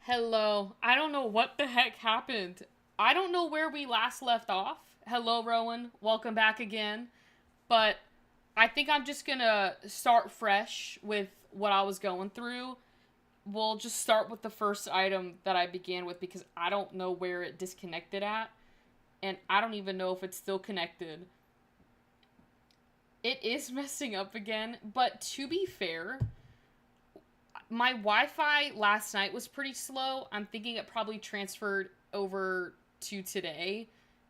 Hello. I don't know what the heck happened. I don't know where we last left off. Hello, Rowan. Welcome back again. But I think I'm just gonna start fresh with what I was going through. We'll just start with the first item that I began with because I don't know where it disconnected at. And I don't even know if it's still connected. It is messing up again, but to be fair, my Wi-Fi last night was pretty slow. I'm thinking it probably transferred over to today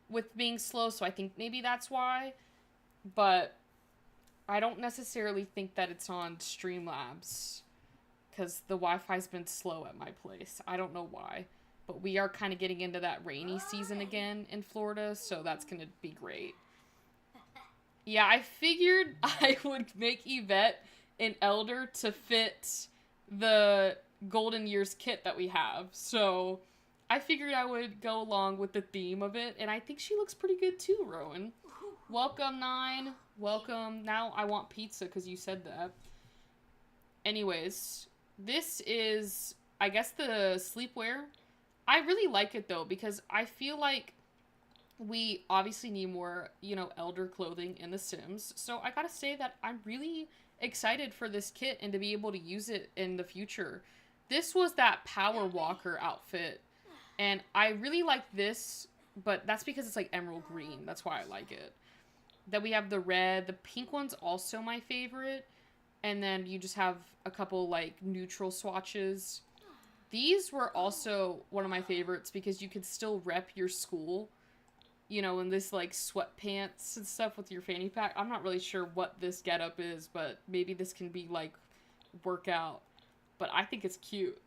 with being slow, so I think maybe that's why. But I don't necessarily think that it's on Streamlabs because the Wi-Fi's been slow at my place. I don't know why. But we are kind of getting into that rainy season again in Florida, so that's going to be great. Yeah, I figured I would make Yvette an elder to fit the Golden Years kit that we have. So I figured I would go along with the theme of it, and I think she looks pretty good too, Rowan. Welcome, Nine. Welcome. Now I want pizza because you said that. Anyways, this is, I guess, the sleepwear. I really like it though because I feel like we obviously need more, elder clothing in The Sims. So I gotta say that I'm really excited for this kit and to be able to use it in the future. This was that Power Walker outfit, and I really like this, but that's because it's like emerald green. That's why I like it. Then we have the red. The pink one's also my favorite. And then you just have a couple like neutral swatches. These were also one of my favorites because you could still rep your school, in this like sweatpants and stuff with your fanny pack. I'm not really sure what this getup is, but maybe this can be like workout. But I think it's cute.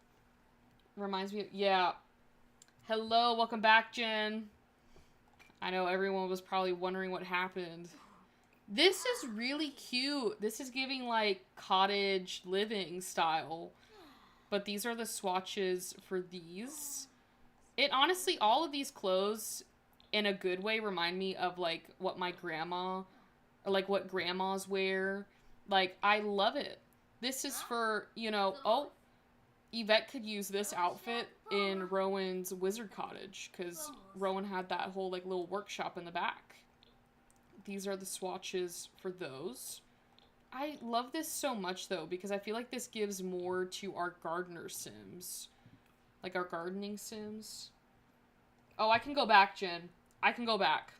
Reminds me of, yeah. Hello, welcome back, Jen. I know everyone was probably wondering what happened. This is really cute. This is giving like cottage living style. But these are the swatches for these. It honestly, all of these clothes in a good way remind me of like what my grandma or like what grandmas wear. Like I love it. This is for, oh, Yvette could use this outfit in Rowan's Wizard Cottage because Rowan had that whole like little workshop in the back. These are the swatches for those. I love this so much though because I feel like this gives more to our gardener sims. Like our gardening sims. Oh, I can go back, Jen. I can go back.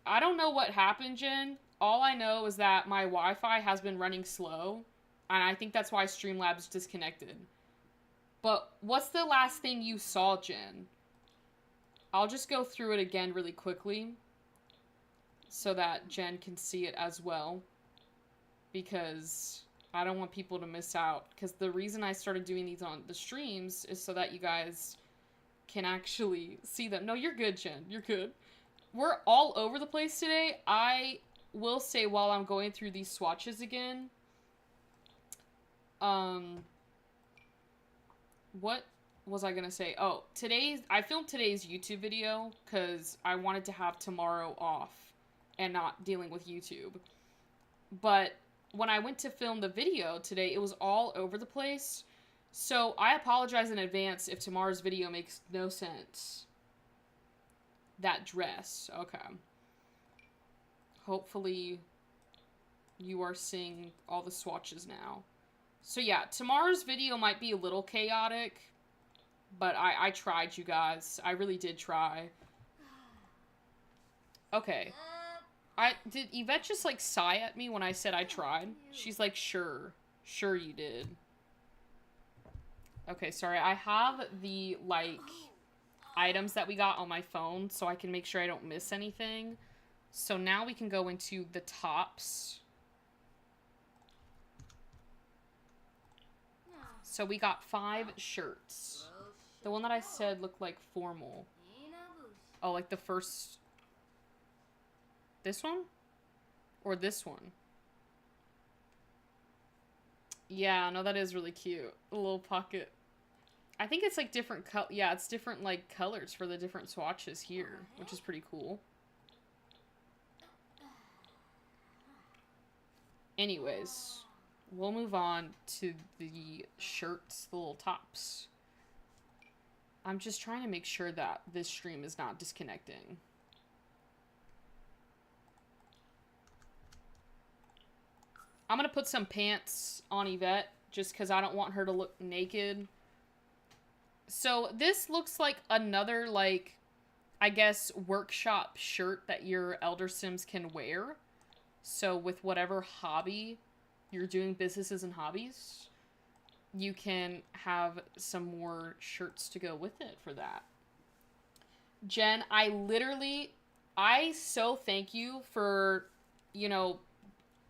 I don't know what happened, Jen. All I know is that my Wi-Fi has been running slow, and I think that's why Streamlabs disconnected. But what's the last thing you saw, Jen? I'll just go through it again really quickly so that Jen can see it as well, because I don't want people to miss out. Because the reason I started doing these on the streams is so that you guys can actually see them. No, you're good, Jen. You're good. We're all over the place today. I will say while I'm going through these swatches again, what was I gonna say? Oh, I filmed today's YouTube video because I wanted to have tomorrow off and not dealing with YouTube. But when I went to film the video today, it was all over the place. So I apologize in advance if tomorrow's video makes no sense. That dress. Okay. Hopefully you are seeing all the swatches now. So yeah, tomorrow's video might be a little chaotic, but I tried, you guys. I really did try. Okay. Did Yvette just like sigh at me when I said I tried? She's like, sure. Sure you did. Okay, sorry. I have the like items that we got on my phone so I can make sure I don't miss anything. So now we can go into the tops. So we got 5 shirts. The one that I said looked like formal. Oh, like the first... This one? Or this one? Yeah, no, that is really cute. A little pocket. I think it's like different yeah, it's different like colors for the different swatches here, which is pretty cool. Anyways, we'll move on to the shirts, the little tops. I'm just trying to make sure that this stream is not disconnecting. I'm gonna put some pants on Yvette just because I don't want her to look naked. So this looks like another, like, I guess, workshop shirt that your Elder Sims can wear. So with whatever hobby you're doing, businesses and hobbies, you can have some more shirts to go with it for that. Jen, I so thank you for, you know,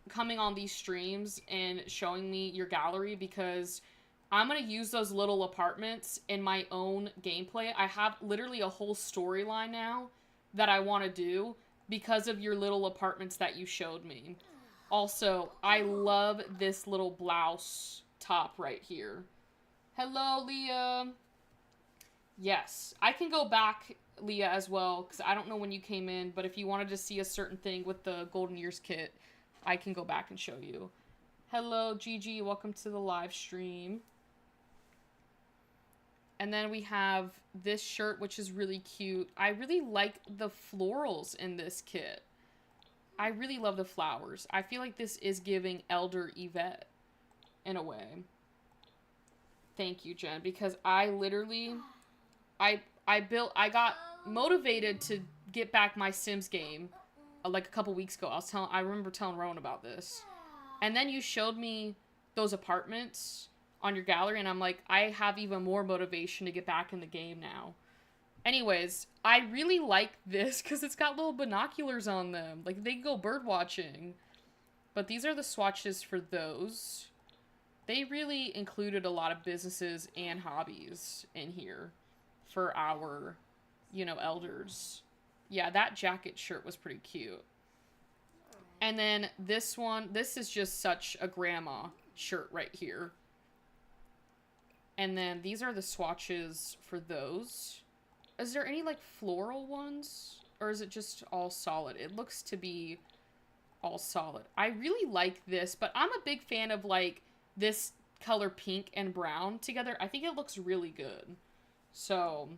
coming on these streams and showing me your gallery, because I'm going to use those little apartments in my own gameplay. I have literally a whole storyline now that I want to do because of your little apartments that you showed me. Also, I love this little blouse top right here. Hello, Leah. Yes, I can go back, Leah, as well, because I don't know when you came in, but if you wanted to see a certain thing with the Golden Years kit, I can go back and show you. Hello, Gigi. Welcome to the live stream. And then we have this shirt, which is really cute. I really like the florals in this kit. I really love the flowers. I feel like this is giving Elder Yvette in a way. Thank you, Jen, because I literally, I got motivated to get back my Sims game like a couple weeks ago. I remember telling Rowan about this. And then you showed me those apartments on your gallery, and I'm like, I have even more motivation to get back in the game now. Anyways, I really like this because it's got little binoculars on them. Like, they can go bird watching. But these are the swatches for those. They really included a lot of businesses and hobbies in here for our, you know, elders. Yeah, that jacket shirt was pretty cute. And then this one, this is just such a grandma shirt right here. And then these are the swatches for those. Is there any, like, floral ones? Or is it just all solid? It looks to be all solid. I really like this, but I'm a big fan of, like, this color pink and brown together. I think it looks really good. So,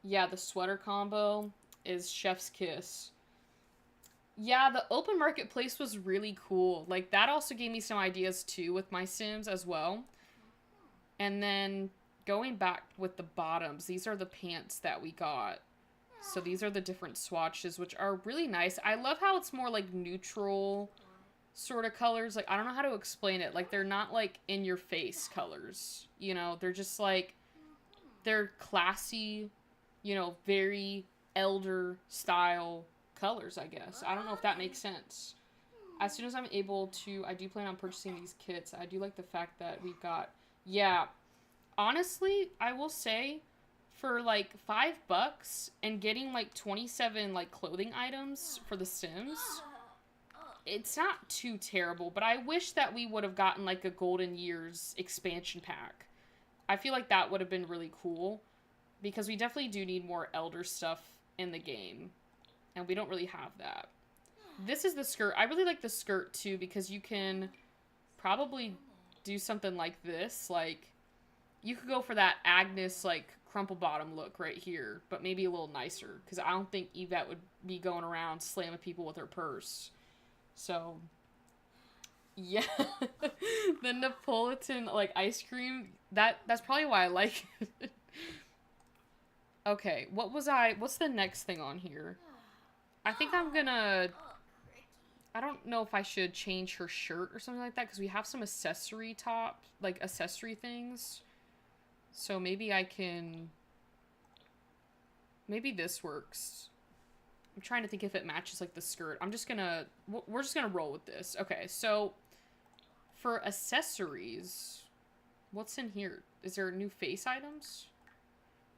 yeah, the sweater combo is chef's kiss. Yeah, the open marketplace was really cool. Like, that also gave me some ideas, too, with my Sims as well. And then, going back with the bottoms, these are the pants that we got. So these are the different swatches, which are really nice. I love how it's more, like, neutral sort of colors. Like, I don't know how to explain it. Like, they're not, like, in-your-face colors. You know, they're just, like, they're classy, you know, very elder-style colors, I guess. I don't know if that makes sense. As soon as I'm able to, I do plan on purchasing these kits. I do like the fact that we've got, yeah, honestly, I will say, for like $5 and getting like 27 like clothing items for The Sims, it's not too terrible, but I wish that we would have gotten like a Golden Years expansion pack. I feel like that would have been really cool, because we definitely do need more elder stuff in the game. And we don't really have that. This is the skirt. I really like the skirt, too, because you can probably do something like this. Like, you could go for that Agnes, like, crumple bottom look right here, but maybe a little nicer. Because I don't think Yvette would be going around slamming people with her purse. So, yeah. The Neapolitan, like, ice cream, that's probably why I like it. Okay, what's the next thing on here? I think I'm gonna, I don't know if I should change her shirt or something like that, because we have some accessory accessory things. So maybe I can, maybe this works. I'm trying to think if it matches, like, the skirt. we're just gonna roll with this. Okay, so for accessories, what's in here? Is there new face items?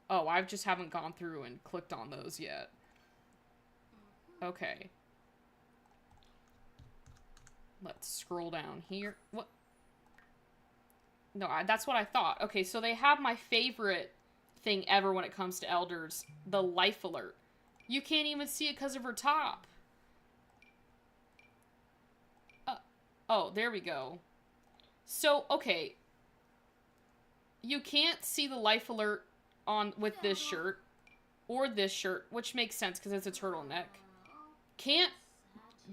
Oh, I just haven't gone through and clicked on those yet. Okay. Let's scroll down here. What? No, that's what I thought. Okay, so they have my favorite thing ever when it comes to elders, the life alert. You can't even see it because of her top. Oh, there we go. So, okay. You can't see the life alert on with this shirt or this shirt, which makes sense because it's a turtleneck. Can't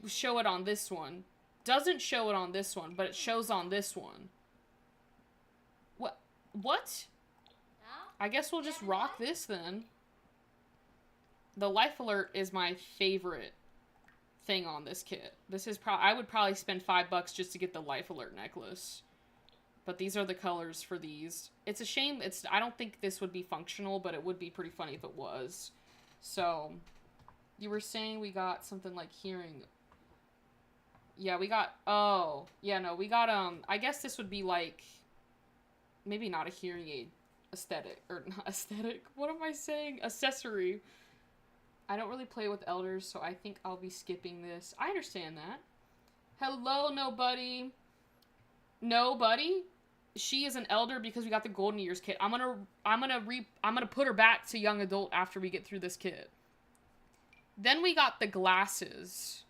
show it on this one. Doesn't show it on this one, but it shows on this one. What? What? I guess we'll just rock this then. The life alert is my favorite thing on this kit. This is I would probably spend $5 just to get the life alert necklace. But these are the colors for these. It's a shame. I don't think this would be functional, but it would be pretty funny if it was. So, you were saying we got something like hearing. Yeah, we got, oh, yeah, no, we got, I guess this would be like, maybe not a hearing aid aesthetic, or not aesthetic, what am I saying? Accessory. I don't really play with elders, so I think I'll be skipping this. I understand that. Hello, nobody. Nobody? She is an elder because we got the Golden Years kit. I'm gonna put her back to young adult after we get through this kit. Then we got the glasses,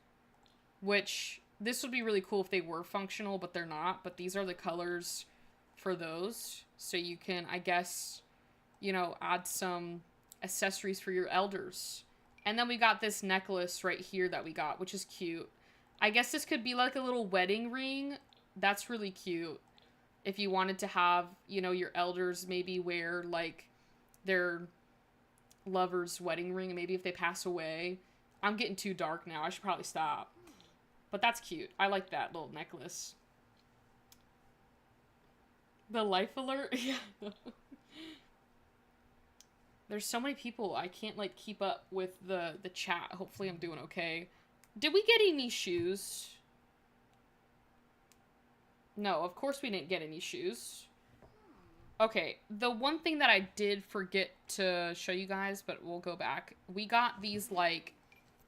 which this would be really cool if they were functional, but they're not. But these are the colors for those. So you can, I guess, you know, add some accessories for your elders. And then we got this necklace right here that we got, which is cute. I guess this could be like a little wedding ring. That's really cute. If you wanted to have, you know, your elders maybe wear, like, their lover's wedding ring, maybe if they pass away. I'm getting too dark now. I should probably stop. But that's cute. I like that little necklace. The life alert? Yeah. There's so many people. I can't, like, keep up with the chat. Hopefully I'm doing okay. Did we get any shoes? No, of course we didn't get any shoes. Okay, the one thing that I did forget to show you guys, but we'll go back. We got these, like,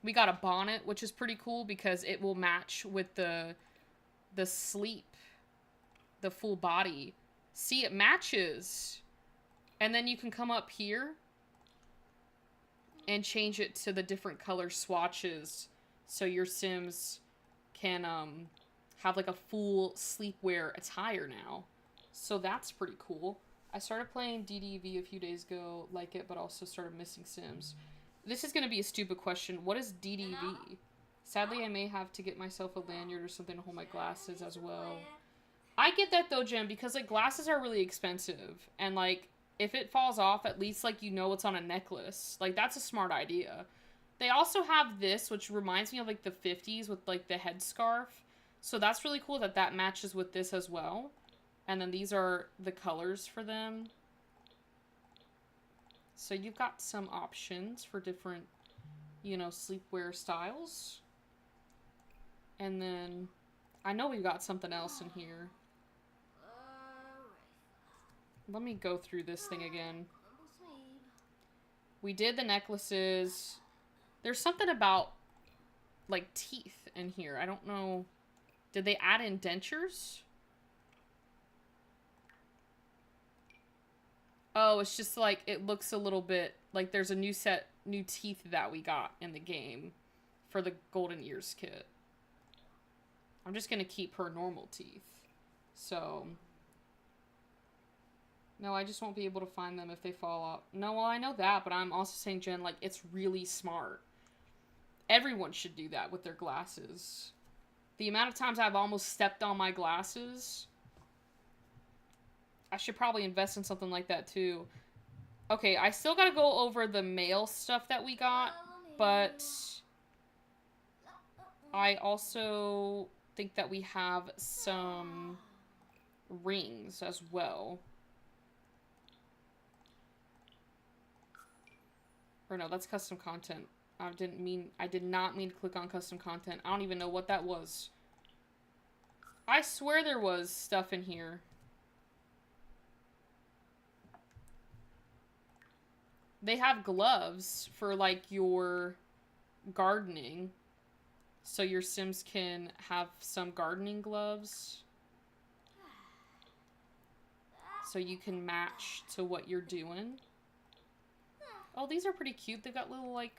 we got a bonnet, which is pretty cool because it will match with the sleep, the full body. See, it matches. And then you can come up here and change it to the different color swatches so your Sims can, have like a full sleepwear attire now. So that's pretty cool. I started playing DDV a few days ago, like it, but also started missing Sims. This is going to be a stupid question. What is DDV? Sadly, I may have to get myself a lanyard or something to hold my glasses as well. I get that though, Jim, because like glasses are really expensive. And like, if it falls off, at least like you know it's on a necklace. Like, that's a smart idea. They also have this, which reminds me of like the 50s with like the headscarf. So that's really cool that that matches with this as well. And then these are the colors for them. So you've got some options for different, you know, sleepwear styles. And then I know we've got something else in here. Let me go through this thing again. We did the necklaces. There's something about like teeth in here. I don't know. Did they add in dentures? Oh, it's just like, it looks a little bit like there's a new teeth that we got in the game for the Golden Years kit. I'm just going to keep her normal teeth. So, no, I just won't be able to find them if they fall off. No, well, I know that, but I'm also saying, Jen, like, it's really smart. Everyone should do that with their glasses. The amount of times I've almost stepped on my glasses, I should probably invest in something like that too. Okay, I still gotta go over the male stuff that we got, but I also think that we have some rings as well. Or no, that's custom content. I did not mean to click on custom content. I don't even know what that was. I swear there was stuff in here. They have gloves for, like, your gardening. So your Sims can have some gardening gloves. So you can match to what you're doing. Oh, these are pretty cute. They've got little, like,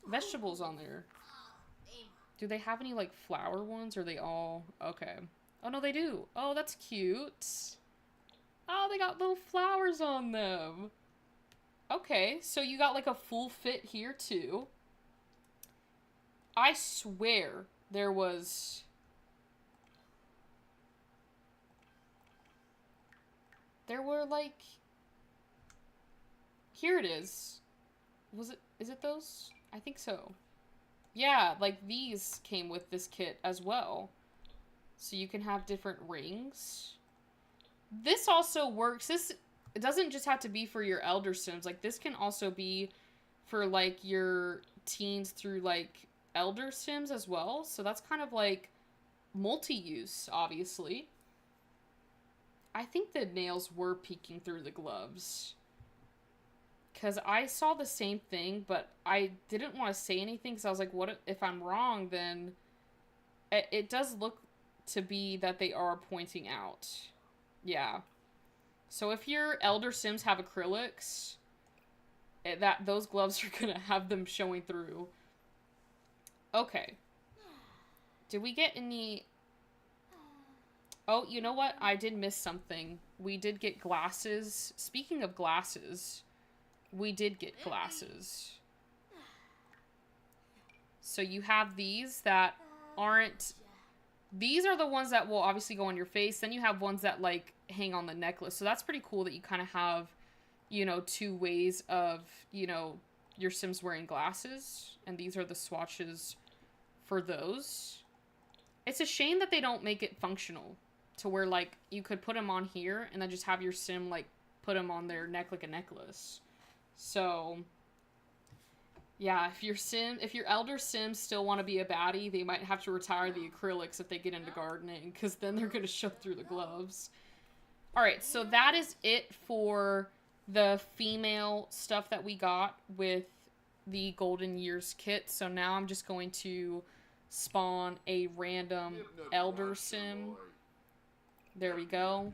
vegetables on there. Do they have any, like, flower ones? Or are they all... Okay. Oh, no, they do. Oh, that's cute. Oh, they got little flowers on them. Okay, so you got, like, a full fit here, too. I swear there was... There were, like... Here it is. Is it those? I think so. Yeah, like these came with this kit as well. So you can have different rings. This also works. It doesn't just have to be for your elder sims. Like, this can also be for, like, your teens through, like, elder sims as well. So that's kind of, like, multi-use, obviously. I think the nails were peeking through the gloves. Because I saw the same thing, but I didn't want to say anything because I was like, what if I'm wrong, then it does look to be that they are pointing out. Yeah. So if your elder sims have acrylics, those gloves are going to have them showing through. Okay. Did we get any... Oh, you know what? I did miss something. We did get glasses. Speaking of glasses... We did get glasses. So you have these that aren't... These are the ones that will obviously go on your face. Then you have ones that, like, hang on the necklace. So that's pretty cool that you kind of have, you know, two ways of, you know, your Sims wearing glasses. And these are the swatches for those. It's a shame that they don't make it functional. To where, like, you could put them on here and then just have your Sim, like, put them on their neck like a necklace. So, yeah, if your elder sims still want to be a baddie, they might have to retire the acrylics if they get into gardening, because then they're going to show through the gloves. Alright, so that is it for the female stuff that we got with the Golden Years kit. So now I'm just going to spawn a random elder sim. There we go.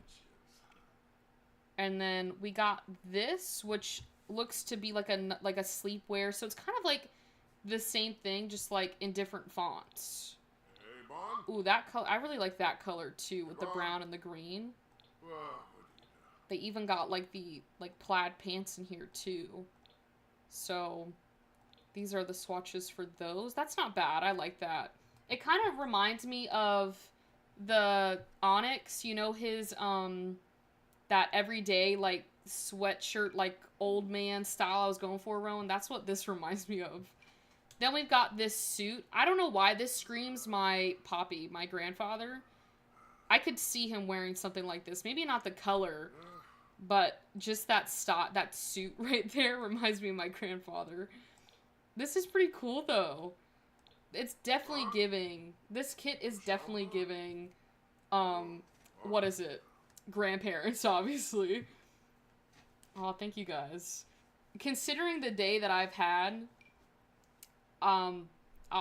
And then we got this, which... looks to be like a sleepwear, so it's kind of like the same thing, just like in different fonts. Ooh, that color, I really like that color too, with the brown and the green. They even got like the plaid pants in here too. So these are the swatches for those. That's not bad. I like that. It kind of reminds me of the Onyx, you know, his that everyday like sweatshirt, like old man style I was going for, Rowan. That's what this reminds me of. Then we've got this suit. I don't know why this screams my Poppy, my grandfather. I could see him wearing something like this. Maybe not the color, but just that suit right there reminds me of my grandfather. This is pretty cool though. It's definitely giving. This kit is definitely giving what is it? Grandparents, obviously. Oh, thank you guys. Considering the day that I've had, I'm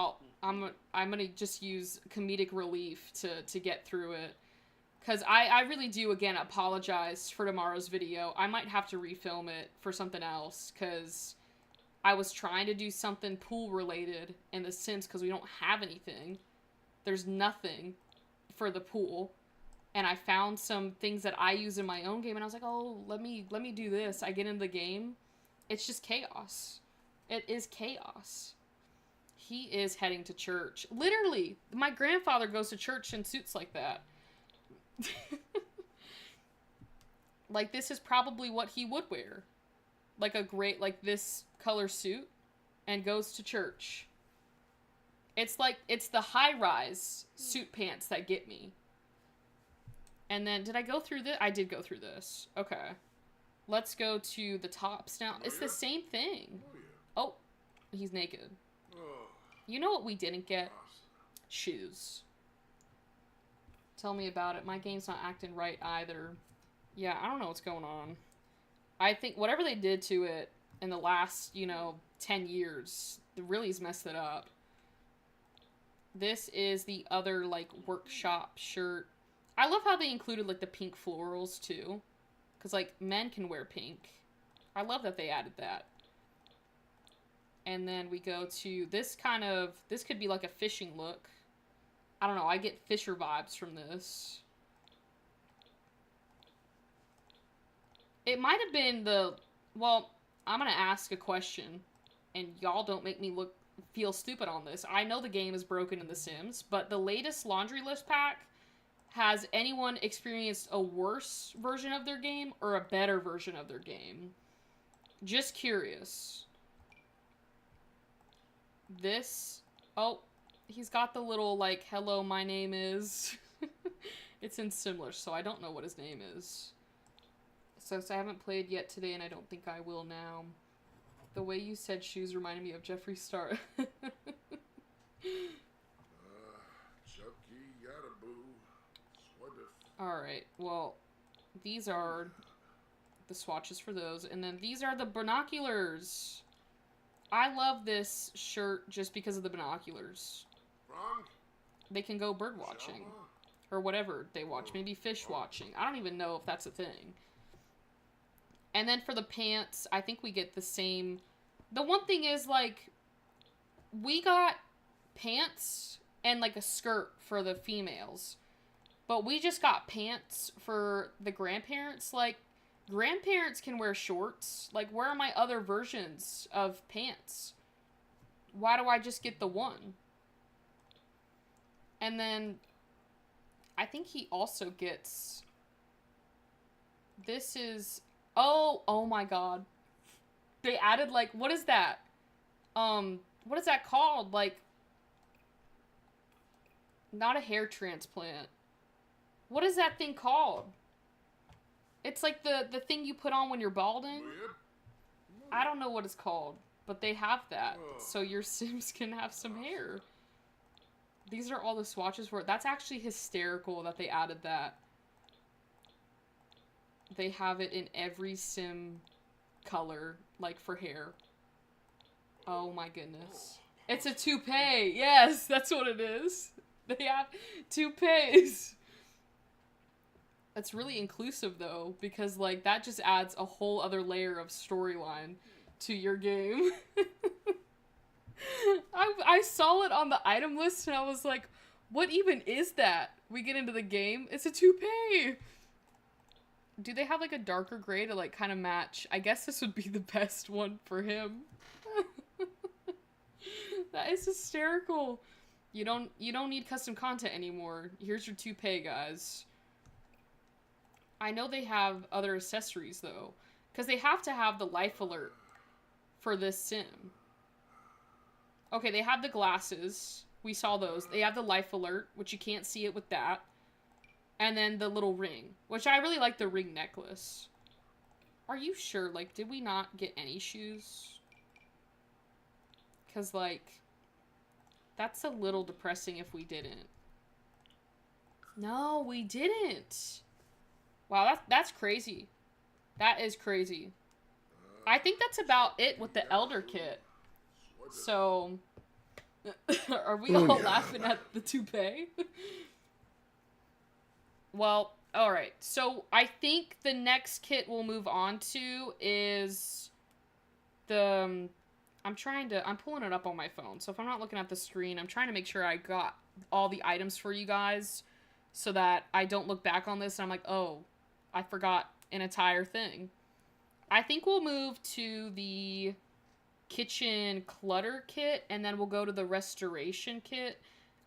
gonna just use comedic relief to get through it. Cause I really do, again, apologize for tomorrow's video. I might have to refilm it for something else, cause I was trying to do something pool related in The Sims, cause we don't have anything. There's nothing for the pool. And I found some things that I use in my own game, and I was like, oh, let me do this. I get in the game. It's just chaos. It is chaos. He is heading to church. Literally, my grandfather goes to church in suits like that. Like, this is probably what he would wear. Like a great, like this color suit, and goes to church. It's the high-rise suit pants that get me. And then, did I go through this? I did go through this. Okay. Let's go to the tops now. It's the same thing. Oh, he's naked. You know what we didn't get? Shoes. Tell me about it. My game's not acting right either. Yeah, I don't know what's going on. I think whatever they did to it in the last, 10 years, it really has messed it up. This is the other, workshop shirt. I love how they included, the pink florals, too. Because, men can wear pink. I love that they added that. And then we go to this kind of, this could be like a fishing look. I don't know, I get Fisher vibes from this. It might have been the, well, I'm gonna ask a question, and y'all don't make me feel stupid on this. I know the game is broken in The Sims, but the latest laundry list pack, has anyone experienced a worse version of their game or a better version of their game? Just curious. This, oh, he's got the little, like, hello, my name is. It's in Simlish, so I don't know what his name is. So I haven't played yet today, and I don't think I will now. The way you said shoes reminded me of Jeffree Star. Alright, well, these are the swatches for those, and then these are the binoculars. I love this shirt just because of the binoculars. They can go bird watching, or whatever they watch, maybe fish watching. I don't even know if that's a thing. And then for the pants, I think we get the same. The one thing is, like, we got pants and, like, a skirt for the females. But we just got pants for the grandparents. Like, grandparents can wear shorts. Like, where are my other versions of pants? Why do I just get the one? And then, I think he also gets... This is... Oh my god. They added, like, what is that? What is that called? Like, not a hair transplant. What is that thing called? It's like the thing you put on when you're balding. I don't know what it's called, but they have that. So your Sims can have some hair. These are all the swatches for it. That's actually hysterical that they added that. They have it in every Sim color, like for hair. Oh my goodness. It's a toupee. Yes, that's what it is. They have toupees. That's really inclusive, though, because, like, that just adds a whole other layer of storyline to your game. I saw it on the item list, and I was like, what even is that? We get into the game, it's a toupee! Do they have, like, a darker gray to, like, kind of match? I guess this would be the best one for him. That is hysterical. You don't need custom content anymore. Here's your toupee, guys. I know they have other accessories, though. Because they have to have the life alert for this Sim. Okay, they have the glasses. We saw those. They have the life alert, which you can't see it with that. And then the little ring, which I really like the ring necklace. Are you sure? Like, did we not get any shoes? Because, like, that's a little depressing if we didn't. No, we didn't. Wow, that's crazy. That is crazy. I think that's about it with the Elder Kit. So, are we all laughing at the toupee? Well, alright. So, I think the next kit we'll move on to is the... I'm pulling it up on my phone. So, if I'm not looking at the screen, I'm trying to make sure I got all the items for you guys so that I don't look back on this and I'm like, oh, I forgot an entire thing. I think we'll move to the kitchen clutter kit, and then we'll go to the restoration kit.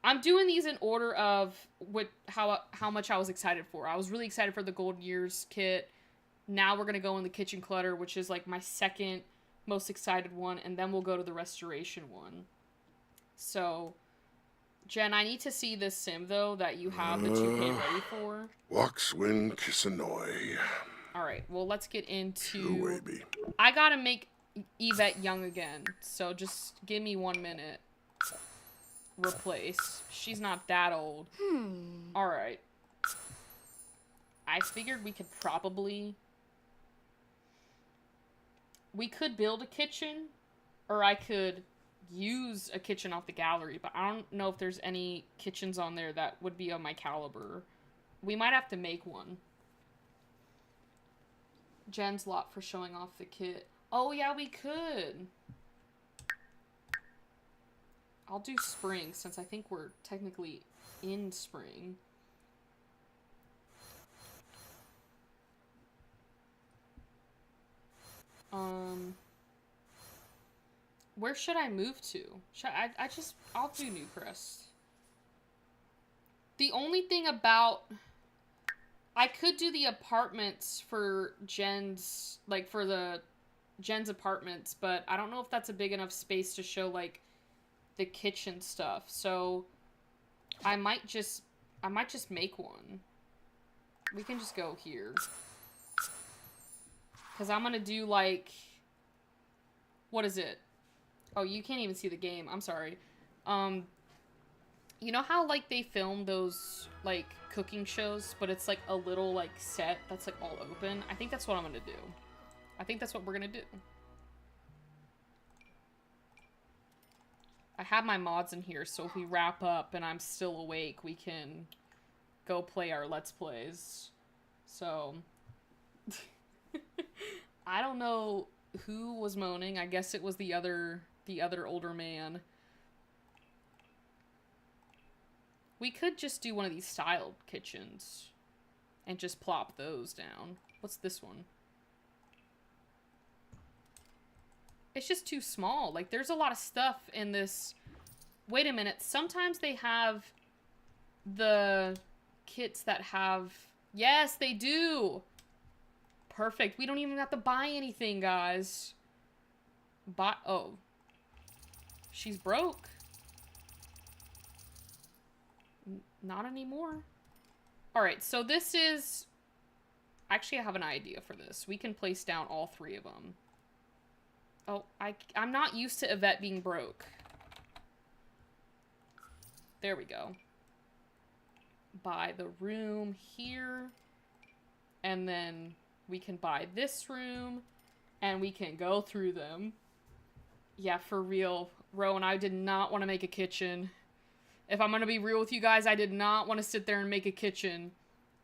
I'm doing these in order of how much I was excited for. I was really excited for the Golden Years kit. Now we're going to go in the kitchen clutter, which is like my second most excited one, and then we'll go to the restoration one. So, Jen, I need to see this Sim, though, that you have the toupee ready for. Waxwin Kisanoy. Alright, well, let's get into... I gotta make Yvette young again, so just give me 1 minute. Replace. She's not that old. Alright. I figured we could probably... We could build a kitchen, or I could use a kitchen off the gallery, but I don't know if there's any kitchens on there that would be of my caliber. We might have to make one. Jen's lot for showing off the kit. Oh yeah, we could. I'll do spring since I think we're technically in spring. Where should I move to? I'll do Newcrest. The only thing about, I could do the apartments for Jen's, like for the Jen's apartments, but I don't know if that's a big enough space to show like the kitchen stuff. So I might just make one. We can just go here. Cause I'm gonna do like, what is it? Oh, you can't even see the game. I'm sorry. You know how like they film those like cooking shows, but it's like a little like set that's like all open? I think that's what I'm gonna do. I think that's what we're gonna do. I have my mods in here, so if we wrap up and I'm still awake, we can go play our Let's Plays. So, I don't know who was moaning. I guess it was the other older man. We could just do one of these styled kitchens and just plop those down. What's this one? It's just too small. Like, there's a lot of stuff in this. Wait a minute. Sometimes they have the kits that have... Yes, they do! Perfect. We don't even have to buy anything, guys. Oh. She's broke. Not anymore. Alright, so this is... Actually, I have an idea for this. We can place down all three of them. Oh, I'm not used to Yvette being broke. There we go. Buy the room here. And then we can buy this room. And we can go through them. Yeah, for real. Rowan, I did not want to make a kitchen. If I'm going to be real with you guys, I did not want to sit there and make a kitchen.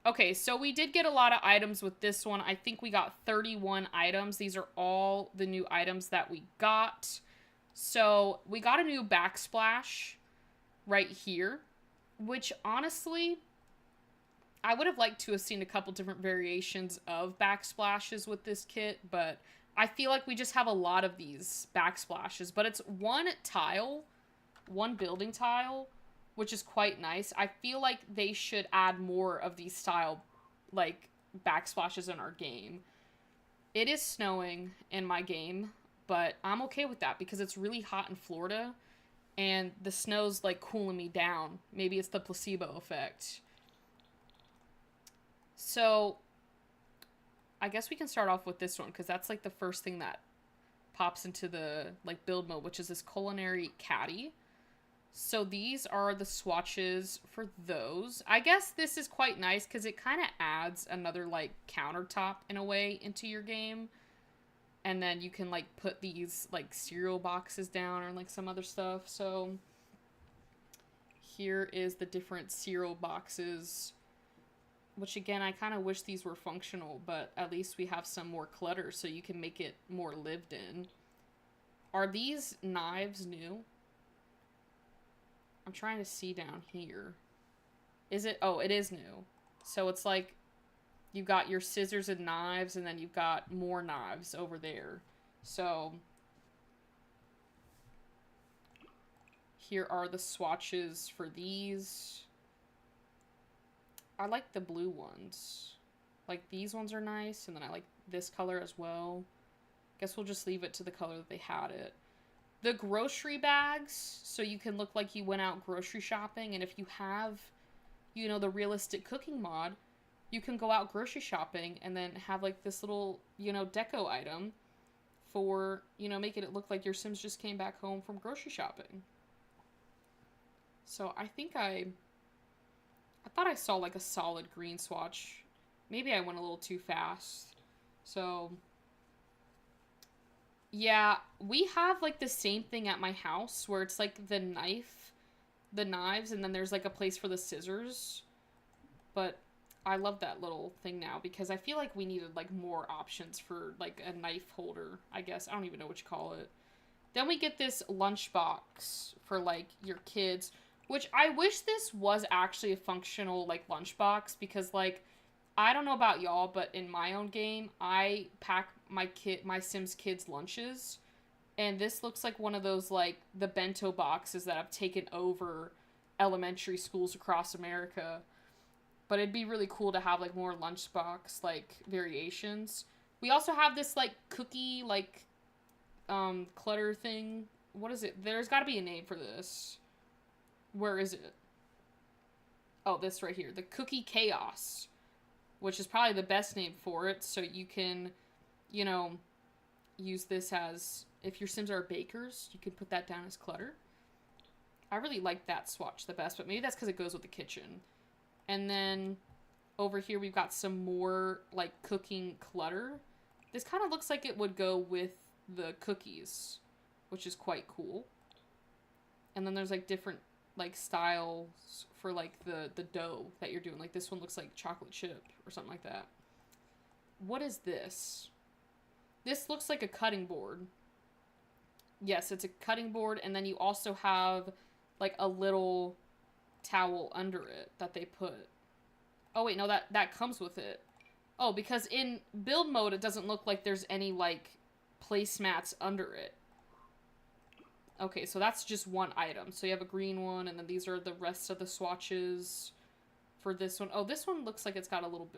Okay, so we did get a lot of items with this one. I think we got 31 items. These are all the new items that we got. So we got a new backsplash right here, which honestly, I would have liked to have seen a couple different variations of backsplashes with this kit, but I feel like we just have a lot of these backsplashes. But it's one tile, one building tile, which is quite nice. I feel like they should add more of these style, like, backsplashes in our game. It is snowing in my game, but I'm okay with that because it's really hot in Florida, and the snow's, like, cooling me down. Maybe it's the placebo effect. So, I guess we can start off with this one, because that's, like, the first thing that pops into the, like, build mode, which is this culinary caddy. So these are the swatches for those. I guess this is quite nice because it kind of adds another, like, countertop in a way into your game. And then you can, like, put these, like, cereal boxes down or, like, some other stuff. So here is the different cereal boxes, which, again, I kind of wish these were functional, but at least we have some more clutter so you can make it more lived in. Are these knives new? I'm trying to see down here. Is it? Oh, it is new. So it's like you've got your scissors and knives, and then you've got more knives over there. So here are the swatches for these. I like the blue ones. Like, these ones are nice, and then I like this color as well. Guess we'll just leave it to the color that they had it. The grocery bags, so you can look like you went out grocery shopping, and if you have, you know, the realistic cooking mod, you can go out grocery shopping and then have, like, this little, you know, deco item for, you know, making it look like your Sims just came back home from grocery shopping. So I think I thought I saw, like, a solid green swatch. Maybe I went a little too fast. So yeah, we have, like, the same thing at my house where it's, like, the knives, and then there's, like, a place for the scissors. But I love that little thing now because I feel like we needed, like, more options for, like, a knife holder, I guess. I don't even know what you call it. Then we get this lunchbox for, like, your kids, which I wish this was actually a functional, like, lunchbox, because, like, I don't know about y'all, but in my own game, I pack my Sims kids' lunches, and this looks like one of those, like, the bento boxes that have taken over elementary schools across America. But it'd be really cool to have, like, more lunchbox, like, variations. We also have this, like, cookie, like, clutter thing. What is it? There's got to be a name for this. Where is it? Oh, this right here. The Cookie Chaos, which is probably the best name for it. So you can, you know, use this as, if your Sims are bakers, you can put that down as clutter. I really like that swatch the best, but maybe that's because it goes with the kitchen. And then over here we've got some more, like, cooking clutter. This kind of looks like it would go with the cookies, which is quite cool. And then there's, like, different, like, styles for, like, the dough that you're doing. Like, this one looks like chocolate chip or something like that. What is this? This looks like a cutting board. Yes, it's a cutting board, and then you also have, like, a little towel under it that they put. Oh, wait, no, that comes with it. Oh, because in build mode, it doesn't look like there's any, like, placemats under it. Okay, so that's just one item. So you have a green one, and then these are the rest of the swatches for this one. Oh, this one looks like it's got a little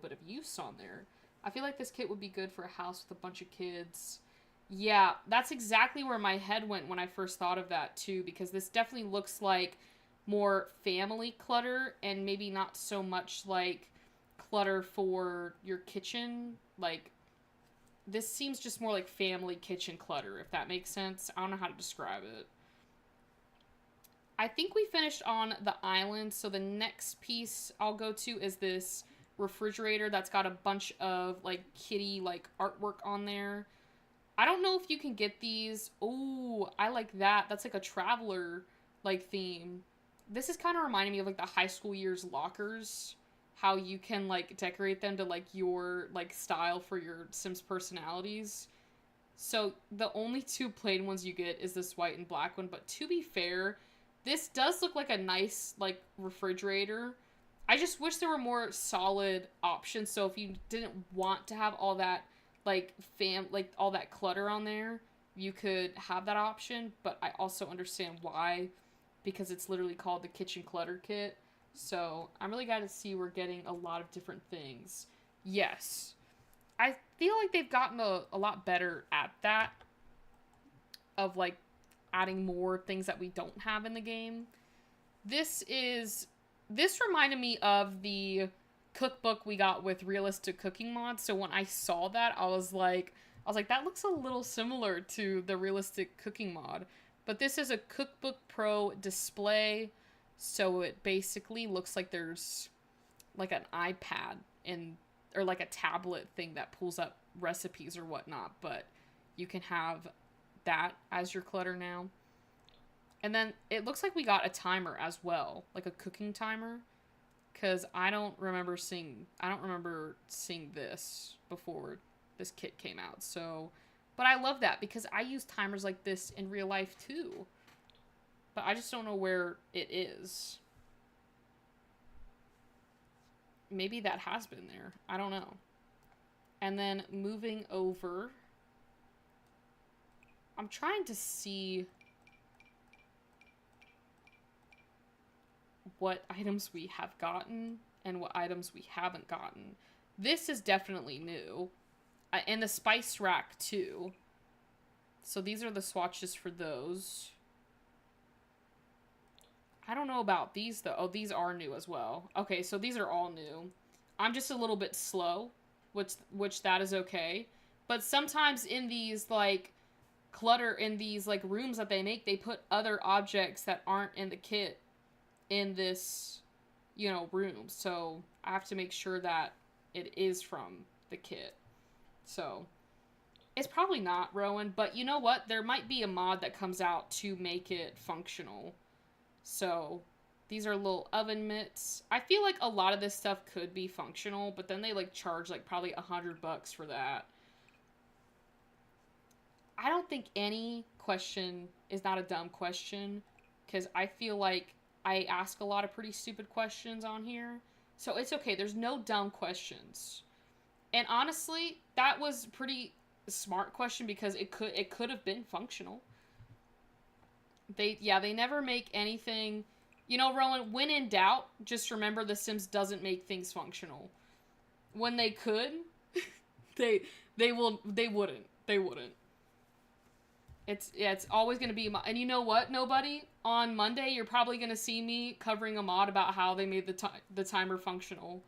bit of use on there. I feel like this kit would be good for a house with a bunch of kids. Yeah, that's exactly where my head went when I first thought of that, too, because this definitely looks like more family clutter and maybe not so much like clutter for your kitchen. Like, this seems just more like family kitchen clutter, if that makes sense. I don't know how to describe it. I think we finished on the island, so the next piece I'll go to is this refrigerator that's got a bunch of, like, kitty, like, artwork on there. I don't know if you can get these. Oh, I like that. That's like a traveler, like, theme. This is kind of reminding me of, like, the high school years lockers. How you can, like, decorate them to, like, your, like, style for your Sims personalities. So the only two plain ones you get is this white and black one. But to be fair, this does look like a nice, like, refrigerator. I just wish there were more solid options. So if you didn't want to have all that, like, all that clutter on there, you could have that option. But I also understand why, because it's literally called the Kitchen Clutter Kit. So I'm really glad to see we're getting a lot of different things. Yes. I feel like they've gotten a lot better at that. Of, like, adding more things that we don't have in the game. This reminded me of the cookbook we got with realistic cooking mods. So when I saw that, I was like, that looks a little similar to the realistic cooking mod. But this is a Cookbook Pro display, so it basically looks like there's, like, an iPad or like a tablet thing that pulls up recipes or whatnot, but you can have that as your clutter now. And then it looks like we got a timer as well, like a cooking timer, because I don't remember seeing this before this kit came out. So, but I love that because I use timers like this in real life too. But I just don't know where it is. Maybe that has been there. I don't know. And then moving over, I'm trying to see what items we have gotten and what items we haven't gotten. This is definitely new. And the spice rack too. So these are the swatches for those. I don't know about these though. Oh, these are new as well. Okay, so these are all new. I'm just a little bit slow, which that is okay. But sometimes in these, like, clutter, in these, like, rooms that they make, they put other objects that aren't in the kit in this, you know, room. So I have to make sure that it is from the kit. So it's probably not, Rowan, but you know what? There might be a mod that comes out to make it functional. So these are little oven mitts. I feel like a lot of this stuff could be functional, but then they, like, charge, like, probably $100 for that. I don't think any question is not a dumb question, because I feel like I ask a lot of pretty stupid questions on here. So it's okay. There's no dumb questions. And honestly, that was pretty smart question because it could have been functional. They never make anything. You know, Rowan, when in doubt, just remember The Sims doesn't make things functional. When they could, they they wouldn't. It's always gonna be and you know what? Nobody on Monday, you're probably gonna see me covering a mod about how they made the timer functional.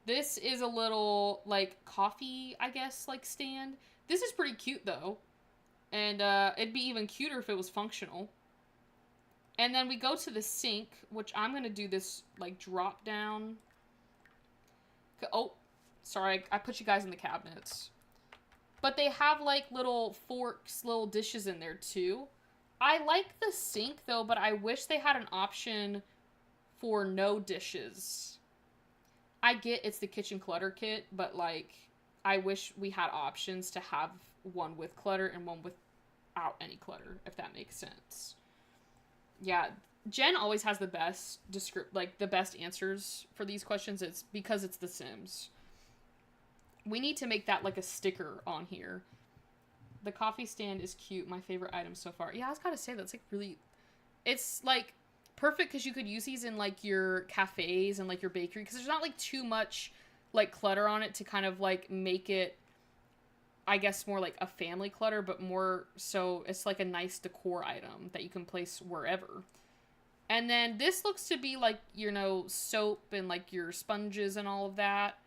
This is a little like coffee, I guess, like stand. This is pretty cute though, and it'd be even cuter if it was functional. And then we go to the sink, which I'm gonna do this like drop down. Oh, sorry, I put you guys in the cabinets. But they have like little forks, little dishes in there too. I like the sink though, but I wish they had an option for no dishes. I get it's the kitchen clutter kit, but like I wish we had options to have one with clutter and one without any clutter, if that makes sense. Yeah, Jen always has the best the best answers for these questions. It's because it's The Sims. We need to make that like a sticker on here. The coffee stand is cute. My favorite item so far. Yeah, I was gotta say that's like really. It's like perfect because you could use these in like your cafes and like your bakery because there's not like too much like clutter on it to kind of like make it, I guess, more like a family clutter, but more so it's like a nice decor item that you can place wherever. And then this looks to be like, you know, soap and like your sponges and all of that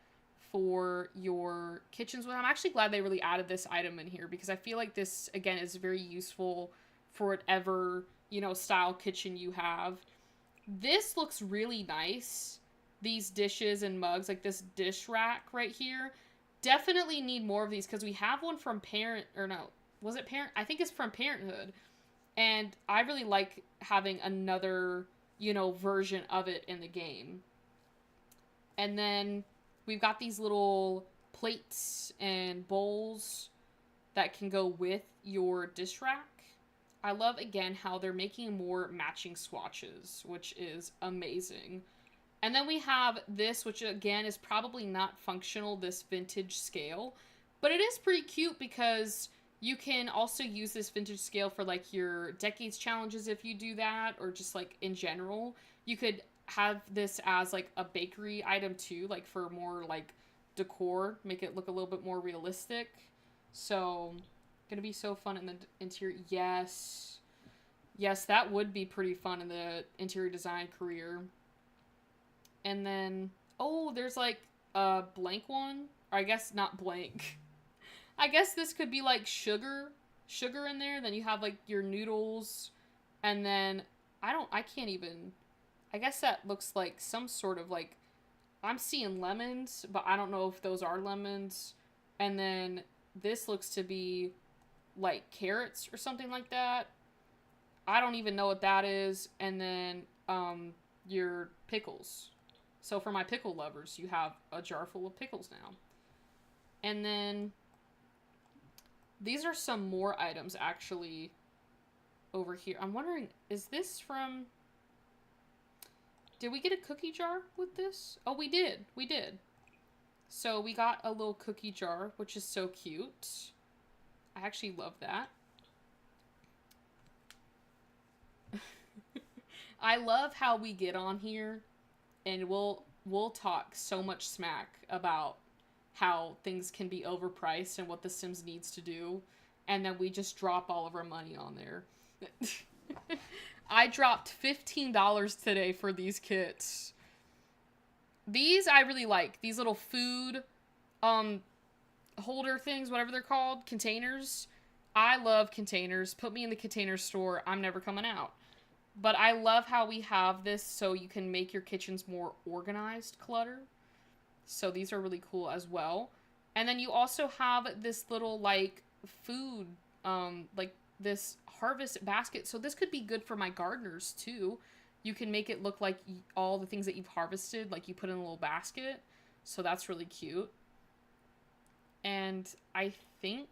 for your kitchens. Well, I'm actually glad they really added this item in here because I feel like this, again, is very useful for whatever, you know, style kitchen you have. This looks really nice. These dishes and mugs, like this dish rack right here. Definitely need more of these because we have one from was it Parent? I think it's from Parenthood. And I really like having another, you know, version of it in the game. And then we've got these little plates and bowls that can go with your dish rack. I love, again, how they're making more matching swatches, which is amazing. And then we have this, which again is probably not functional, this vintage scale. But it is pretty cute because you can also use this vintage scale for like your decades challenges if you do that, or just like in general. You could have this as like a bakery item too, like for more like decor, make it look a little bit more realistic. So, gonna be so fun in the interior. Yes. Yes, that would be pretty fun in the interior design career. And then, oh, there's like a blank one. Or I guess not blank. I guess this could be like sugar in there. Then you have like your noodles. And then, I can't even, I guess that looks like some sort of like, I'm seeing lemons, but I don't know if those are lemons. And then this looks to be like carrots or something like that. I don't even know what that is. And then, your pickles. So for my pickle lovers, you have a jar full of pickles now. And then these are some more items actually over here. I'm wondering, is this from... Did we get a cookie jar with this? Oh, we did. We did. So we got a little cookie jar, which is so cute. I actually love that. I love how we get on here and we'll talk so much smack about how things can be overpriced and what The Sims needs to do, and then we just drop all of our money on there. I dropped $15 today for these kits. These I really like. These little food holder things, whatever they're called, containers. I love containers. Put me in the container store. I'm never coming out. But I love how we have this so you can make your kitchens more organized clutter. So these are really cool as well. And then you also have this little like food, like this harvest basket. So this could be good for my gardeners too. You can make it look like all the things that you've harvested, like you put in a little basket. So that's really cute. And I think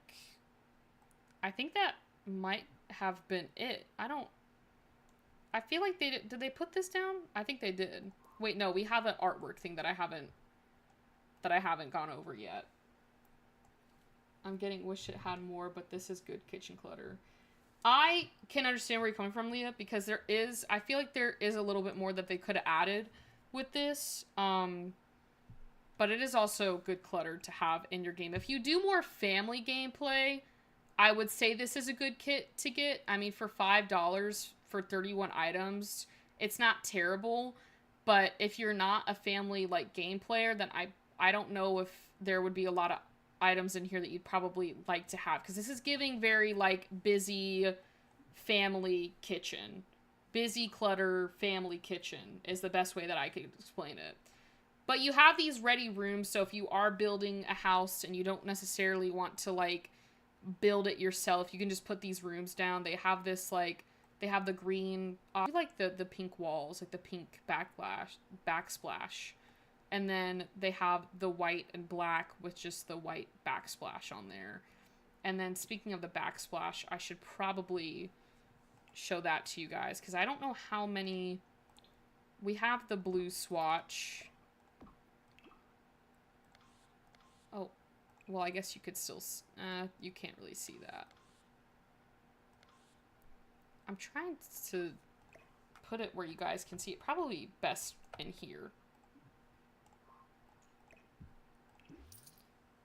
I think that might have been it. I feel like did they put this down? I think they did. Wait, no, we have an artwork thing that I haven't gone over yet. I'm getting wish it had more, but this is good kitchen clutter. I can understand where you're coming from, Leah, because I feel like there is a little bit more that they could have added with this. But it is also good clutter to have in your game. If you do more family gameplay, I would say this is a good kit to get. I mean, for $5 for 31 items, it's not terrible. But if you're not a family like game player, then I don't know if there would be a lot of items in here that you'd probably like to have, because this is giving very like busy family kitchen. Busy clutter family kitchen is the best way that I could explain it. But you have these ready rooms, so if you are building a house and you don't necessarily want to like build it yourself, you can just put these rooms down. They have this like, they have the green, I like the pink walls, like the pink backsplash. And then they have the white and black with just the white backsplash on there. And then speaking of the backsplash, I should probably show that to you guys, because I don't know how many. We have the blue swatch. Oh, well, I guess you could still, you can't really see that. I'm trying to put it where you guys can see it. Probably best in here.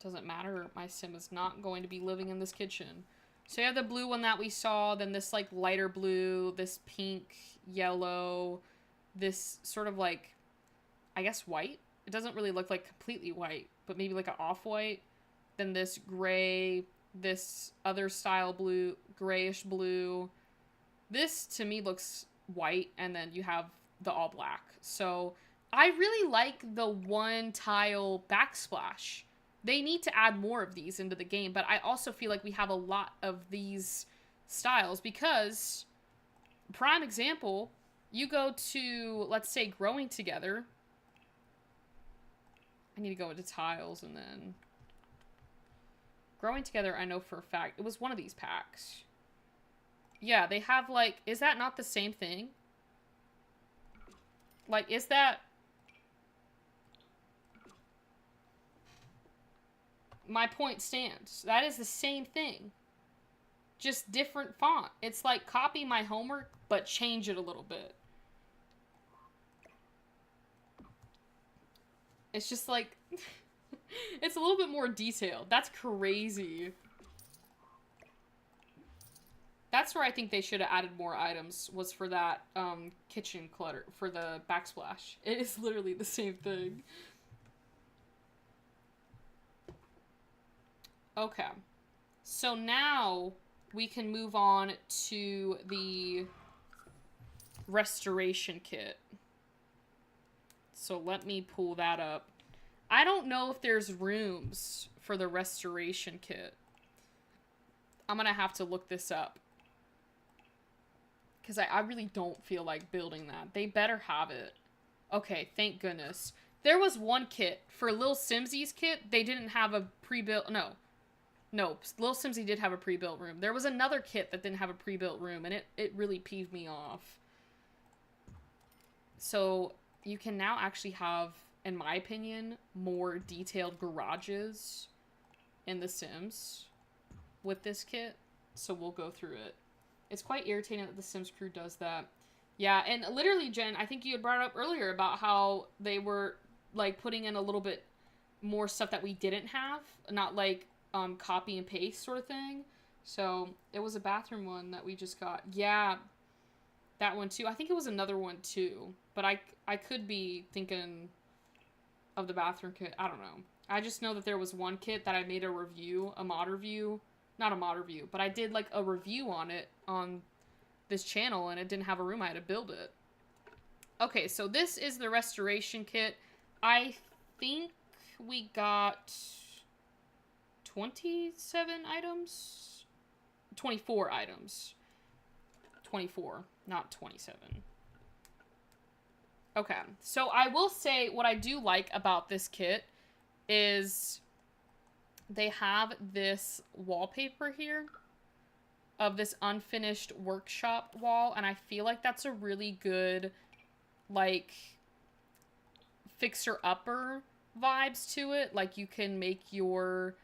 Doesn't matter, my sim is not going to be living in this kitchen. So you have the blue one that we saw, then this like lighter blue, this pink, yellow, this sort of like, I guess white? It doesn't really look like completely white, but maybe like an off-white. Then this gray, this other style blue, grayish blue. This to me looks white, and then you have the all black. So I really like the one tile backsplash. They need to add more of these into the game, but I also feel like we have a lot of these styles because, prime example, you go to, let's say, Growing Together. I need to go into tiles and then... Growing Together, I know for a fact, it was one of these packs. Yeah, they have, like, is that not the same thing? Like, is that... My point stands. That is the same thing. Just different font. It's like copy my homework, but change it a little bit. It's just like... it's a little bit more detailed. That's crazy. That's where I think they should have added more items, was for that kitchen clutter, for the backsplash. It is literally the same thing. Okay. So now we can move on to the restoration kit. So let me pull that up. I don't know if there's rooms for the restoration kit. I'm gonna have to look this up. Because I really don't feel like building that. They better have it. Okay, thank goodness. There was one kit. For Lil Simsy's kit, they didn't have a pre-built... No, Lil Simsy did have a pre-built room. There was another kit that didn't have a pre-built room, and it really peeved me off. So, you can now actually have, in my opinion, more detailed garages in The Sims with this kit. So we'll go through it. It's quite irritating that the Sims crew does that. Yeah, and literally, Jen, I think you had brought up earlier about how they were, like, putting in a little bit more stuff that we didn't have. Not, like, copy and paste sort of thing. So, it was a bathroom one that we just got. Yeah, that one, too. I think it was another one, too. But I could be thinking of the bathroom kit. I don't know. I just know that there was one kit that I made a review, a mod review. Not a mod review, but I did, like, a review on it on this channel, and it didn't have a room. I had to build it. Okay, so this is the restoration kit. I think we got 27 items? 24 items. 24, not 27. Okay, so I will say what I do like about this kit is they have this wallpaper here. of this unfinished workshop wall, and I feel like that's a really good, like, fixer-upper vibes to it. Like, you can make your...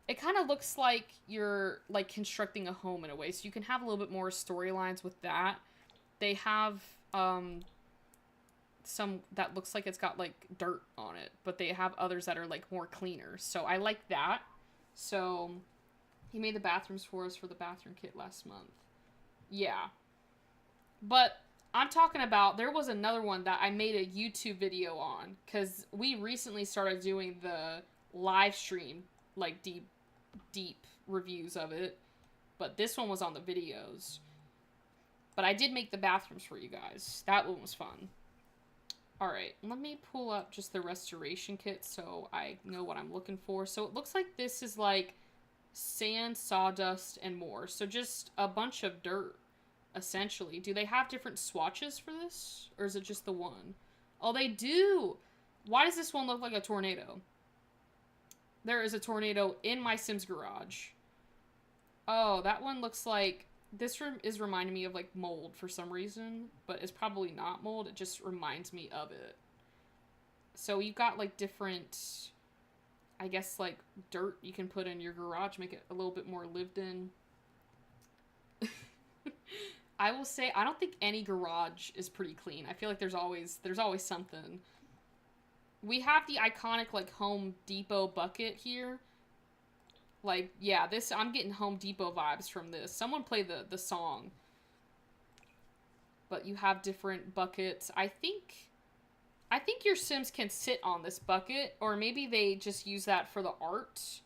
It kind of looks like you're, like, constructing a home in a way, so you can have a little bit more storylines with that. They have, some that looks like it's got, like, dirt on it, but they have others that are, like, more cleaner. So I like that. So he made the bathrooms for us for the bathroom kit last month. Yeah. But I'm talking about, there was another one that I made a YouTube video on, because we recently started doing the live stream, like, deep reviews of it. But this one was on the videos. But I did make the bathrooms for you guys. That one was fun. Alright, let me pull up just the restoration kit so I know what I'm looking for. So it looks like this is like sand, sawdust, and more. So just a bunch of dirt, essentially. Do they have different swatches for this? Or is it just the one? Oh, they do! Why does this one look like a tornado? There is a tornado in my Sims garage. Oh, that one looks like... This room is reminding me of, like, mold for some reason, but it's probably not mold. It just reminds me of it. So you've got, like, different, I guess, like, dirt you can put in your garage, make it a little bit more lived in. I will say, I don't think any garage is pretty clean. I feel like there's always something. We have the iconic, like, Home Depot bucket here. Like, yeah, this, I'm getting Home Depot vibes from this. Someone play the song. But you have different buckets. I think your Sims can sit on this bucket, or maybe they just use that for the art.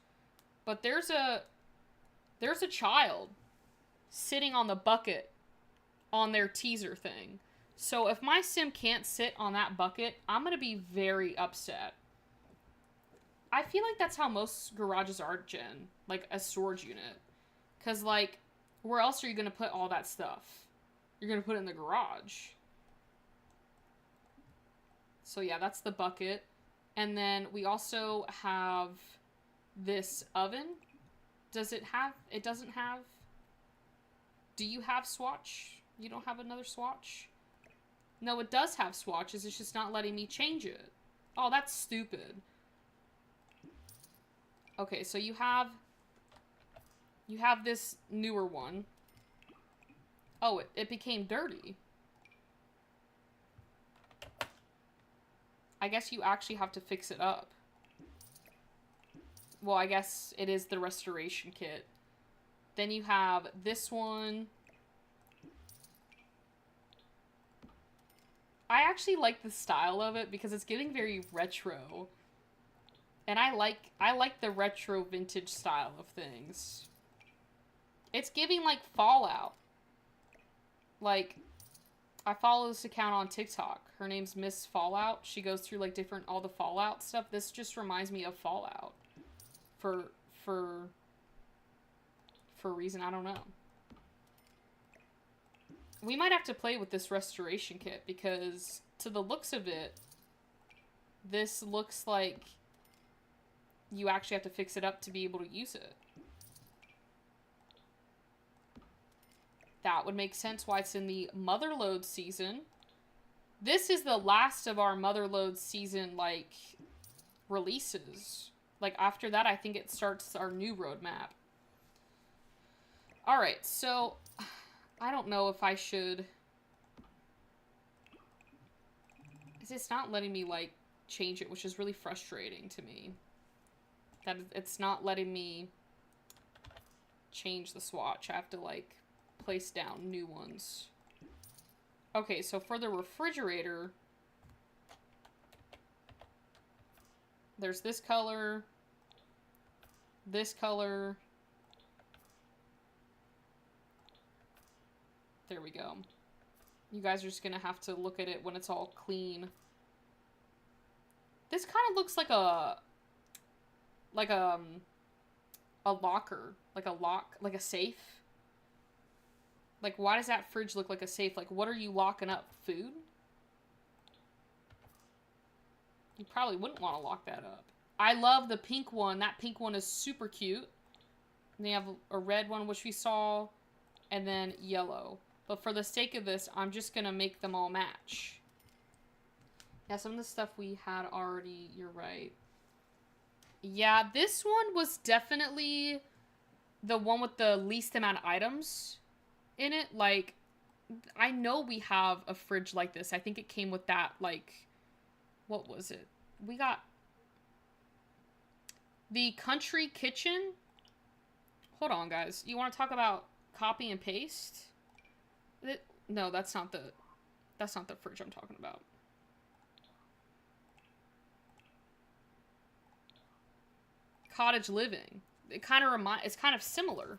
But there's a child sitting on the bucket on their teaser thing. So if my Sim can't sit on that bucket, I'm gonna be very upset. I feel like that's how most garages are, Jen. Like, a storage unit. Because, like, where else are you going to put all that stuff? You're going to put it in the garage. So, yeah, that's the bucket. And then we also have this oven. Does it have... It doesn't have... Do you have swatch? You don't have another swatch? No, it does have swatches. It's just not letting me change it. Oh, that's stupid. Okay, so you have this newer one. Oh, it became dirty. I guess you actually have to fix it up. Well, I guess it is the restoration kit. Then you have this one. I actually like the style of it because it's getting very retro. And I like the retro vintage style of things. It's giving, like, Fallout. Like, I follow this account on TikTok. Her name's Miss Fallout. She goes through, like, all the Fallout stuff. This just reminds me of Fallout. For a reason, I don't know. We might have to play with this restoration kit because, to the looks of it, this looks like... You actually have to fix it up to be able to use it. That would make sense why it's in the Motherlode season. This is the last of our Motherlode season, like, releases. Like, after that, I think it starts our new roadmap. Alright, so... I don't know if I should... It's not letting me, like, change it, which is really frustrating to me. That it's not letting me change the swatch. I have to, like, place down new ones. Okay, so for the refrigerator, there's this color, this color. There we go. You guys are just gonna have to look at it when it's all clean. This kind of looks like a locker, like a safe. Like, why does that fridge look like a safe? Like, what are you locking up? Food? You probably wouldn't want to lock that up. I love the pink one. That pink one is super cute. And they have a red one, which we saw. and then yellow. But for the sake of this, I'm just gonna make them all match. Yeah, some of the stuff we had already, you're right. Yeah, this one was definitely the one with the least amount of items in it. Like, I know we have a fridge like this. I think it came with that, like, what was it? We got the country kitchen. Hold on, guys. You want to talk about copy and paste? No, that's not the fridge I'm talking about. Cottage living. It kind of it's kind of similar.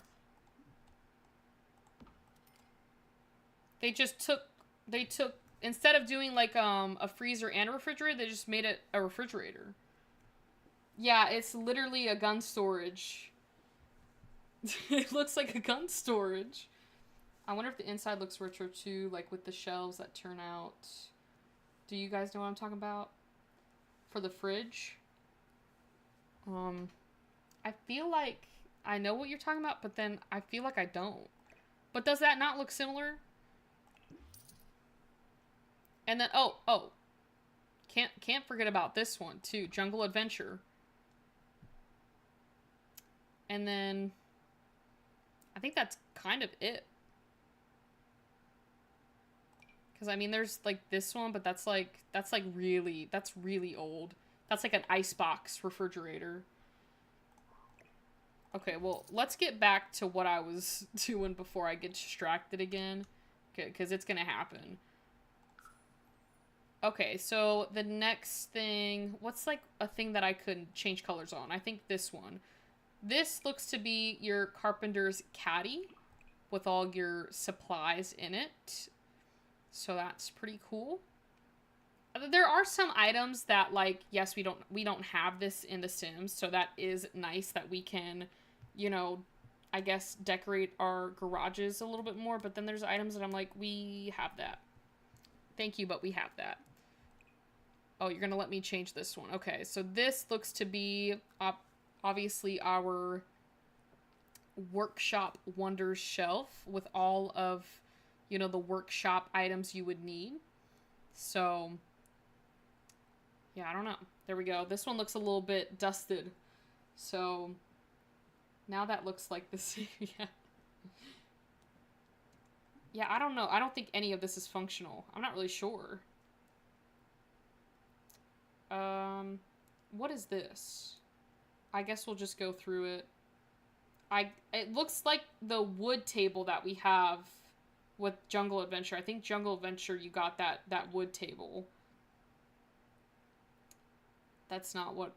They took instead of doing like a freezer and a refrigerator, they just made it a refrigerator. Yeah, it's literally a gun storage. It looks like a gun storage. I wonder if the inside looks retro too, like with the shelves that turn out. Do you guys know what I'm talking about? For the fridge? I feel like I know what you're talking about, but then I feel like I don't. But does that not look similar? And then, oh. Can't forget about this one, too. Jungle Adventure. And then, I think that's kind of it. Because, I mean, there's, like, this one, but that's really old. That's like an icebox refrigerator. Okay, well, let's get back to what I was doing before I get distracted again. Okay, because it's gonna happen. Okay, so the next thing... What's, like, a thing that I could change colors on? I think this one. This looks to be your carpenter's caddy with all your supplies in it. So that's pretty cool. There are some items that, like, yes, we don't have this in The Sims, so that is nice that we can, you know, I guess decorate our garages a little bit more, but then there's items that I'm like, we have that. Thank you, but we have that. Oh, you're gonna let me change this one. Okay, so this looks to be, obviously, our Workshop Wonders shelf with all of, you know, the workshop items you would need. So... yeah, I don't know. There we go. This one looks a little bit dusted. So, now that looks like this. Yeah. Yeah, I don't know. I don't think any of this is functional. I'm not really sure. What is this? I guess we'll just go through it. It looks like the wood table that we have with Jungle Adventure. I think Jungle Adventure, you got that wood table. That's not what...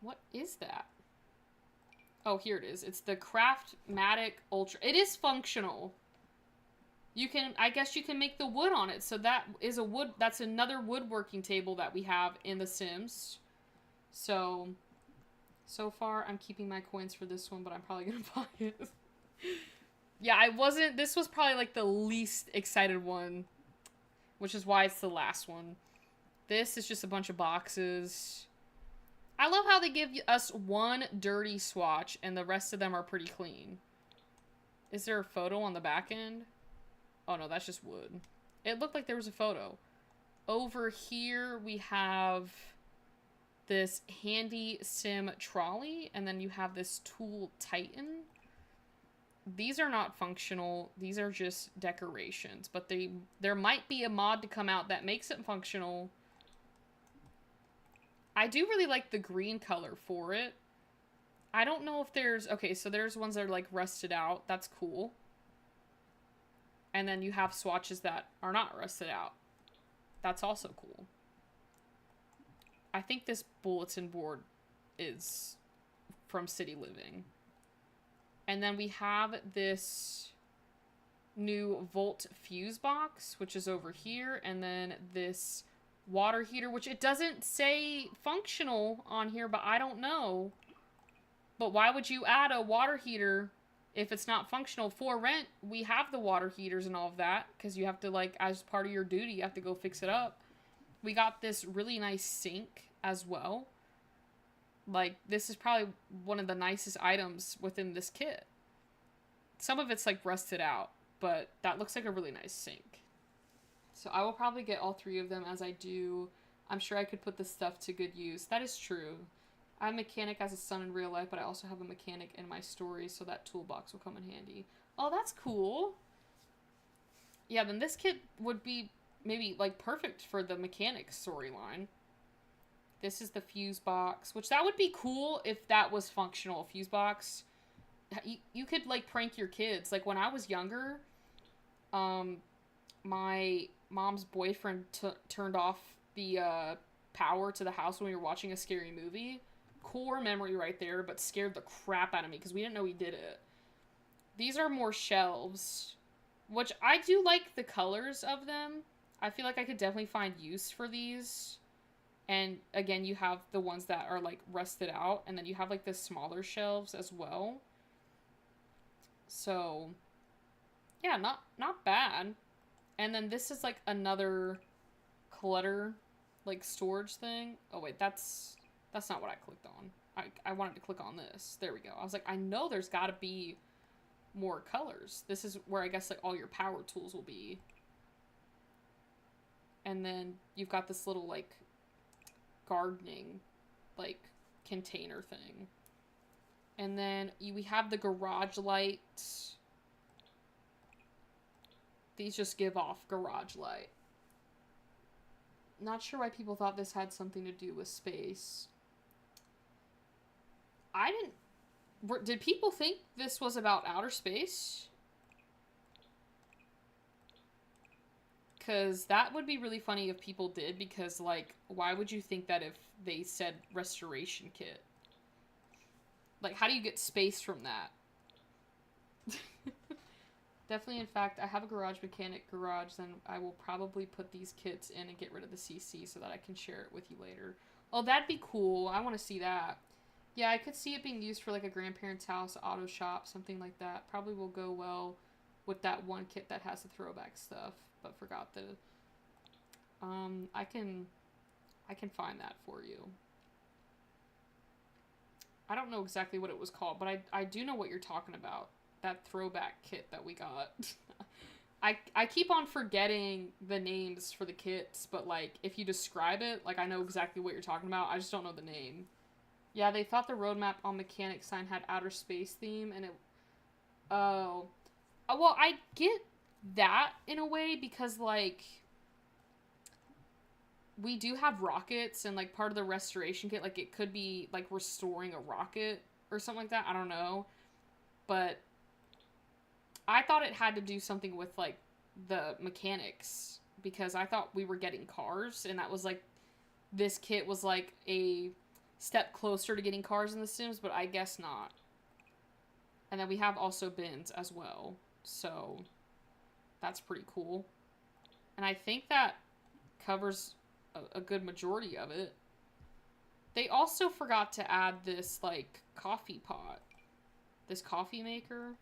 What is that? Oh, here it is. It's the Craftmatic Ultra. It is functional. You can... I guess you can make the wood on it. So that is a wood... That's another woodworking table that we have in The Sims. So far, I'm keeping my coins for this one, but I'm probably gonna buy it. Yeah, I wasn't... This was probably, like, the least excited one, which is why it's the last one. This is just a bunch of boxes. I love how they give us one dirty swatch and the rest of them are pretty clean. Is there a photo on the back end? Oh no, that's just wood. It looked like there was a photo. Over here we have this handy sim trolley, and then you have this tool Titan. These are not functional. These are just decorations, but there might be a mod to come out that makes it functional. I do really like the green color for it. I don't know if there's... Okay, so there's ones that are, like, rusted out. That's cool. And then you have swatches that are not rusted out. That's also cool. I think this bulletin board is from City Living. And then we have this new Volt fuse box, which is over here. And then this water heater, which it doesn't say functional on here, but I don't know. But why would you add a water heater if it's not functional? For rent, we have the water heaters and all of that, because you have to, like, as part of your duty, you have to go fix it up. We got this really nice sink as well. Like, this is probably one of the nicest items within this kit. Some of it's, like, rusted out, but that looks like a really nice sink. So I will probably get all 3 of them as I do. I'm sure I could put this stuff to good use. That is true. I have a mechanic as a son in real life, but I also have a mechanic in my stories, so that toolbox will come in handy. Oh, that's cool. Yeah, then this kit would be maybe, like, perfect for the mechanic storyline. This is the fuse box, which that would be cool if that was functional. Fuse box. You could, like, prank your kids. Like, when I was younger, my mom's boyfriend turned off the power to the house when we were watching a scary movie. Core memory right there, but scared the crap out of me because we didn't know he did it. These are more shelves, which I do like the colors of them. I feel like I could definitely find use for these. And again, you have the ones that are like rusted out, and then you have like the smaller shelves as well. So yeah, not bad. And then this is like another clutter like storage thing. Oh wait, that's not what I clicked on. I wanted to click on this. There we go. I was like, I know there's got to be more colors. This is where I guess like all your power tools will be. And then you've got this little like gardening like container thing. And then we have the garage light. These just give off garage light. Not sure why people thought this had something to do with space. Did people think this was about outer space? Because that would be really funny if people did, because, like, why would you think that if they said restoration kit? Like, how do you get space from that? Definitely, in fact, I have a garage mechanic garage, then I will probably put these kits in and get rid of the CC so that I can share it with you later. Oh, that'd be cool. I want to see that. Yeah, I could see it being used for, like, a grandparent's house, auto shop, something like that. Probably will go well with that one kit that has the throwback stuff, but forgot the... I can find that for you. I don't know exactly what it was called, but I do know what you're talking about. That throwback kit that we got. I keep on forgetting the names for the kits, but, like, if you describe it, like, I know exactly what you're talking about. I just don't know the name. Yeah, they thought the roadmap on mechanic sign had outer space theme, and it... Oh. Well, I get that in a way, because, like... We do have rockets, and, like, part of the restoration kit, like, it could be, like, restoring a rocket or something like that. I don't know. But I thought it had to do something with, like, the mechanics, because I thought we were getting cars, and that was, like, this kit was, like, a step closer to getting cars in The Sims, but I guess not. And then we have also bins as well, so that's pretty cool. And I think that covers a good majority of it. They also forgot to add this, like, coffee pot. This coffee maker.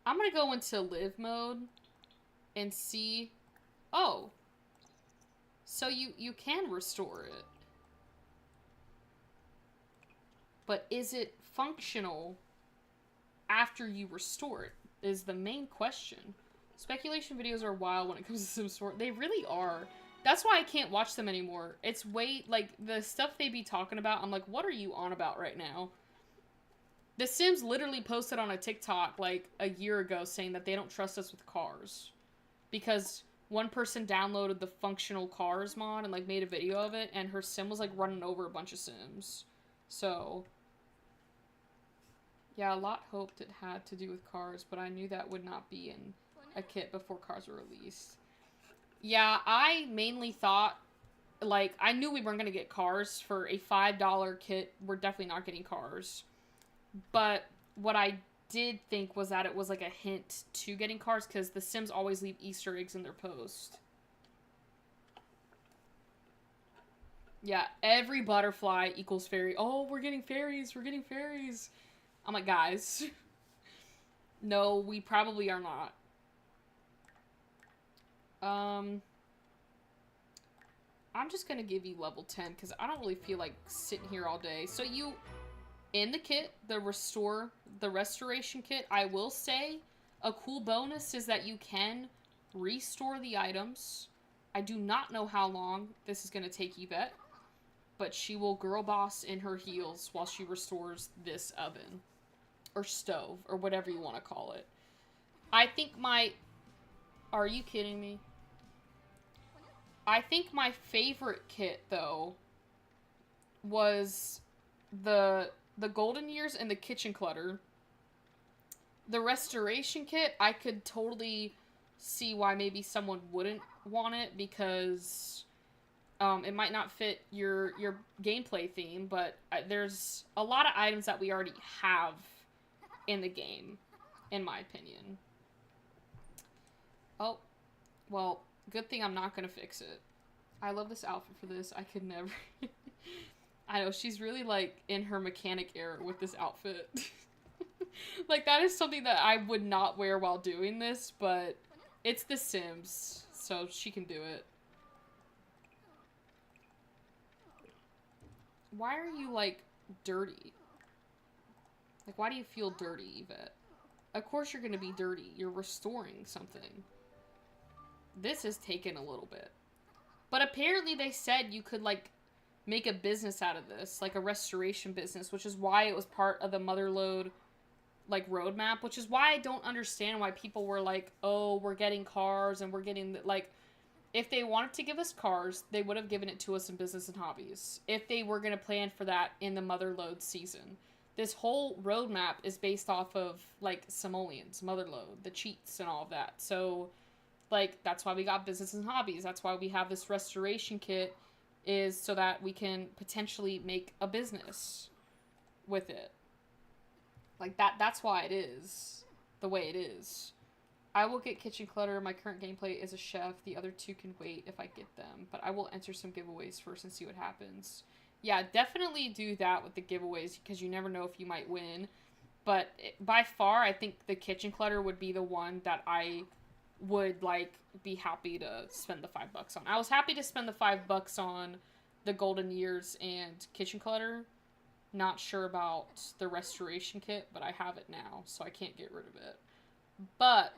I'm gonna go into live mode and see... Oh. So you can restore it. But is it functional after you restore it? Is the main question. Speculation videos are wild when it comes to Sims 4. They really are. That's why I can't watch them anymore. It's like, the stuff they be talking about, I'm like, what are you on about right now? The Sims literally posted on a TikTok, like, a year ago saying that they don't trust us with cars. Because one person downloaded the functional cars mod and, like, made a video of it, and her Sim was, like, running over a bunch of Sims. So... yeah, a lot hoped it had to do with cars, but I knew that would not be in a kit before cars were released. Yeah, I mainly thought, like, I knew we weren't going to get cars. For a $5 kit, we're definitely not getting cars. But what I did think was that it was, like, a hint to getting cars, because the Sims always leave Easter eggs in their post. Yeah, every butterfly equals fairy. Oh, we're getting fairies, we're getting fairies. I'm like, guys, no, we probably are not. I'm just gonna give you level 10 because I don't really feel like sitting here all day. So you, in the kit, the restoration kit, I will say a cool bonus is that you can restore the items. I do not know how long this is gonna take Yvette, but she will girl boss in her heels while she restores this oven. Or stove, or whatever you want to call it. I think Are you kidding me? I think my favorite kit, though, was the Golden Years and the Kitchen Clutter. The Restoration kit, I could totally see why maybe someone wouldn't want it, because it might not fit your gameplay theme, but there's a lot of items that we already have in the game, in my opinion. Oh, well, good thing I'm not gonna fix it. I love this outfit for this. I could never. I know, she's really, like, in her mechanic era with this outfit. Like, that is something that I would not wear while doing this, but it's The Sims, so she can do it. Why are you, like, dirty? Like, why do you feel dirty, Yvette? Of course you're gonna be dirty. You're restoring something. This has taken a little bit. But apparently they said you could, like, make a business out of this. Like, a restoration business, which is why it was part of the Motherlode, like, roadmap. Which is why I don't understand why people were like, oh, we're getting cars and we're getting, like... If they wanted to give us cars, they would have given it to us in Business and Hobbies. If they were gonna plan for that in the Motherlode season. This whole roadmap is based off of, like, Simoleons, Motherlode, the cheats, and all of that. So, like, that's why we got Business and Hobbies. That's why we have this restoration kit, is so that we can potentially make a business with it. Like, that's why it is the way it is. I will get Kitchen Clutter. My current gameplay is a chef. The other two can wait if I get them. But I will enter some giveaways first and see what happens. Yeah, definitely do that with the giveaways, because you never know if you might win. But by far, I think the Kitchen Clutter would be the one that I would, like, be happy to spend the $5 on. I was happy to spend the $5 on the Golden Years and Kitchen Clutter. Not sure about the restoration kit, but I have it now, so I can't get rid of it. But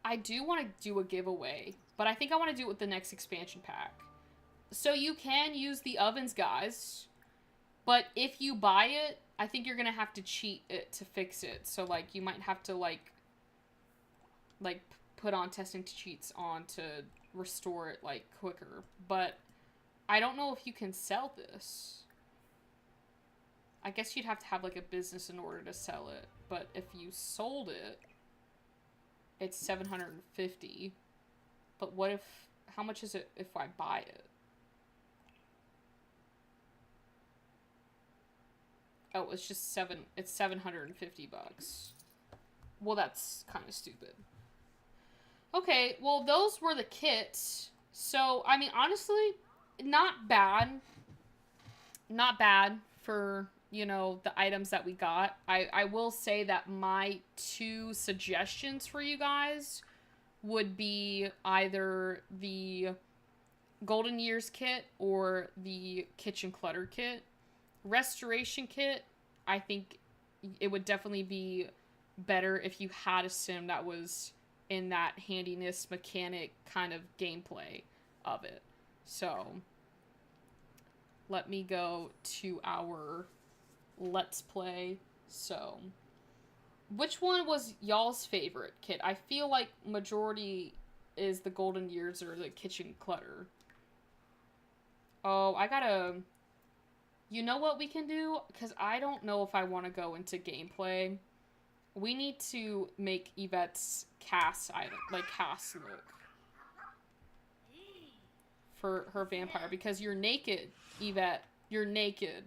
I do want to do a giveaway, but I think I want to do it with the next expansion pack. So you can use the ovens, guys, but if you buy it, I think you're going to have to cheat it to fix it. So, like, you might have to, like put on testing cheats on to restore it, like, quicker. But I don't know if you can sell this. I guess you'd have to have, like, a business in order to sell it. But if you sold it, it's $750. But what if... How much is it if I buy it? Oh, it's just it's $750. Well, that's kind of stupid. Okay, well, those were the kits. So, I mean, honestly, not bad. Not bad for, you know, the items that we got. I will say that my 2 suggestions for you guys would be either the Golden Years kit or the Kitchen Clutter kit. Restoration kit, I think it would definitely be better if you had a sim that was in that handiness mechanic kind of gameplay of it. So, let me go to our Let's Play. So, which one was y'all's favorite kit? I feel like majority is the Golden Years or the Kitchen Clutter. Oh, I gotta... You know what we can do? Because I don't know if I want to go into gameplay. We need to make Yvette's cast item, like cast look. For her vampire. Because you're naked, Yvette. You're naked.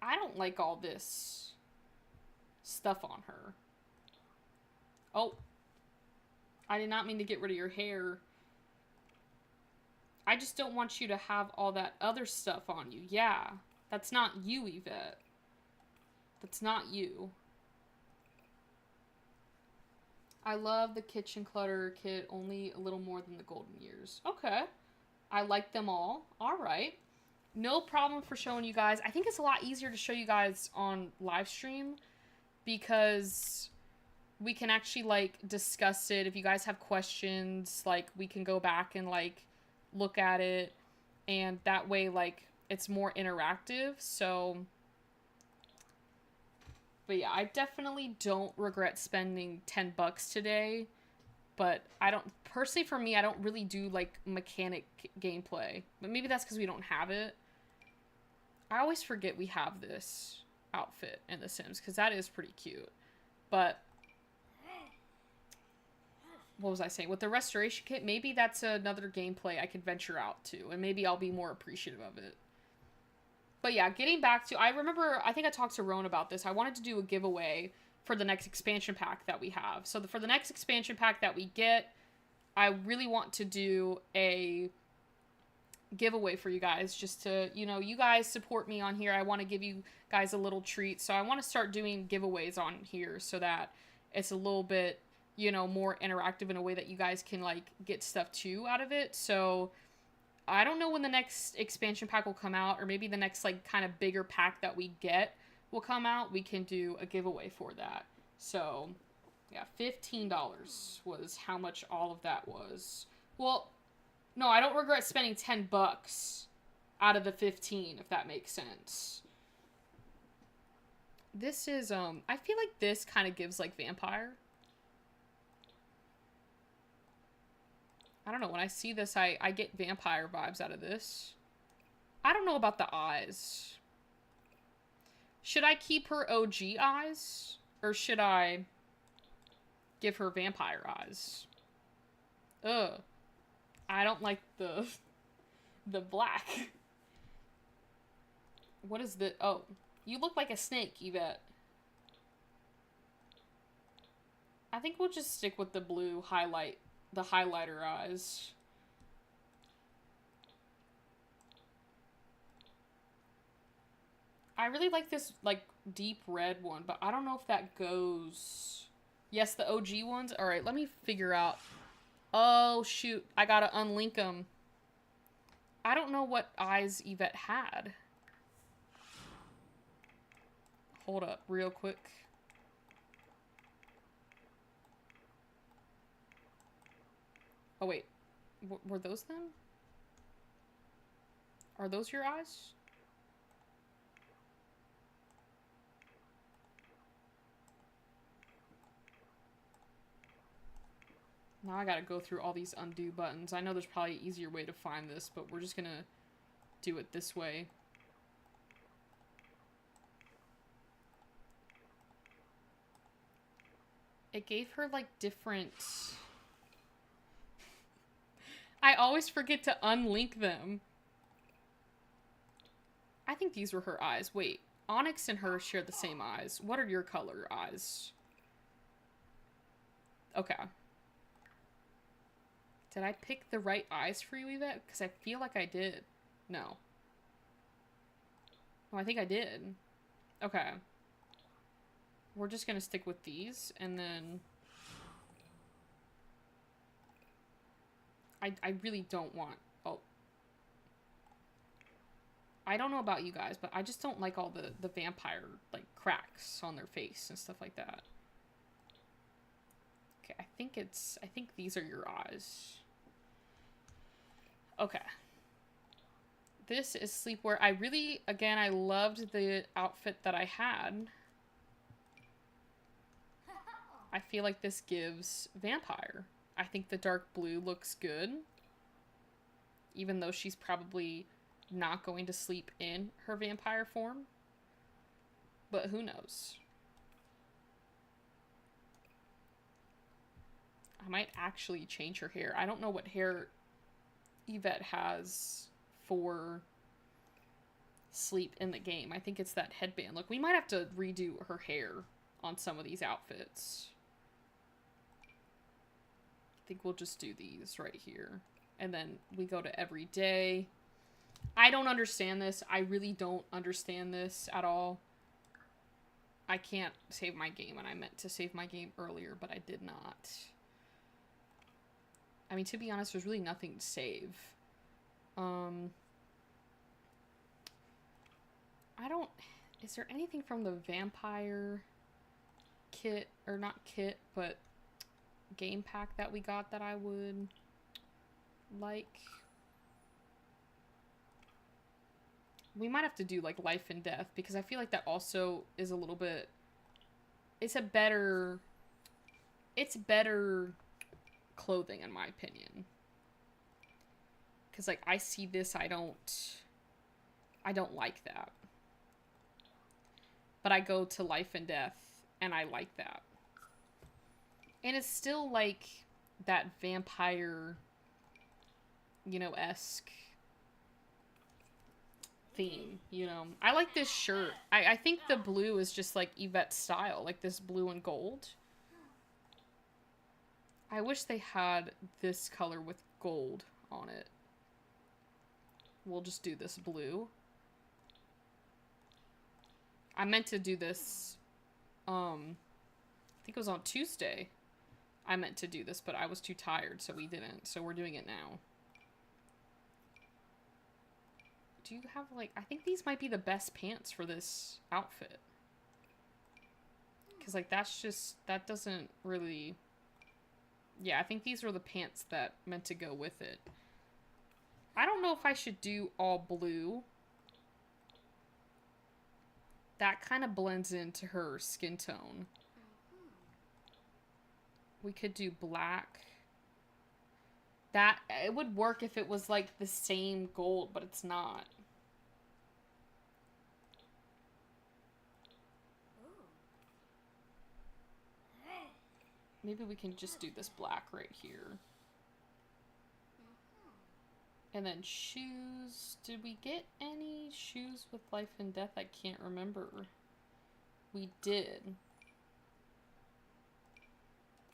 I don't like all this stuff on her. Oh. I did not mean to get rid of your hair. I just don't want you to have all that other stuff on you. Yeah. That's not you, Yvette. That's not you. I love the kitchen clutter kit, only a little more than the golden years. Okay. I like them all. All right. No problem for showing you guys. I think it's a lot easier to show you guys on live stream because we can actually like discuss it. If you guys have questions, like we can go back and like look at it, and that way like it's more interactive. So but yeah, I definitely don't regret spending $10 today, but I don't personally, for me, I don't really do like mechanic gameplay. But maybe that's because we don't have it. I always forget we have this outfit in The Sims because that is pretty cute. But what was I saying? With the restoration kit, maybe that's another gameplay I could venture out to, and maybe I'll be more appreciative of it. But yeah, getting back to, I remember, I think I talked to Roan about this. I wanted to do a giveaway for the next expansion pack that we have. So for the next expansion pack that we get, I really want to do a giveaway for you guys, just to, you know, you guys support me on here. I want to give you guys a little treat. So I want to start doing giveaways on here so that it's a little bit, you know, more interactive in a way that you guys can like get stuff too out of it. So I don't know when the next expansion pack will come out, or maybe the next like kind of bigger pack that we get will come out. We can do a giveaway for that. So yeah, $15 was how much all of that was. Well, no, I don't regret spending $10 out of the 15, if that makes sense. This is I feel like this kind of gives like vampire. I don't know, when I see this, I get vampire vibes out of this. I don't know about the eyes. Should I keep her OG eyes? Or should I give her vampire eyes? Ugh. I don't like the black. What is the... Oh. You look like a snake, Yvette. I think we'll just stick with the blue highlight. The highlighter eyes. I really like this, like, deep red one, but I don't know if that goes... Yes, the OG ones? Alright, let me figure out... Oh, shoot. I gotta unlink them. I don't know what eyes Yvette had. Hold up, real quick. Oh, wait. Were those them? Are those your eyes? Now I gotta go through all these undo buttons. I know there's probably an easier way to find this, but we're just gonna do it this way. It gave her, like, different... I always forget to unlink them. I think these were her eyes. Wait, Onyx and her share the same eyes. What are your color eyes? Okay. Did I pick the right eyes for you, Yvette? Because I feel like I did. No. Oh, I think I did. Okay. We're just gonna stick with these, and then... I really don't want... Oh. I don't know about you guys, but I just don't like all the vampire, like, cracks on their face and stuff like that. Okay, I think these are your eyes. Okay. This is sleepwear. I really, again, I loved the outfit that I had. I feel like this gives vampire. I think the dark blue looks good. Even though she's probably not going to sleep in her vampire form. But who knows? I might actually change her hair. I don't know what hair Yvette has for sleep in the game. I think it's that headband look. We might have to redo her hair on some of these outfits. I think we'll just do these right here. And then we go to everyday. I don't understand this. I really don't understand this at all. I can't save my game, and I meant to save my game earlier, but I did not. I mean, to be honest, there's really nothing to save. I don't... Is there anything from the vampire kit, or not kit, but game pack that we got that I would like? We might have to do, like, life and death, because I feel like that also is a little bit... It's better clothing, in my opinion. Because, like, I see this, I don't like that. But I go to life and death, and I like that. And it's still, like, that vampire, you know, esque theme, you know. I like this shirt. I think the blue is just, like, Yvette's style. Like, this blue and gold. I wish they had this color with gold on it. We'll just do this blue. I meant to do this, I think it was on Tuesday. I meant to do this, but I was too tired, so we didn't. So we're doing it now. Do you have, like, I think these might be the best pants for this outfit. Because, like, that's just, that doesn't really... Yeah, I think these are the pants that meant to go with it. I don't know if I should do all blue. That kind of blends into her skin tone. We could do black. That, it would work if it was like the same gold, but it's not. Maybe we can just do this black right here. And then shoes. Did we get any shoes with life and death? I can't remember. We did.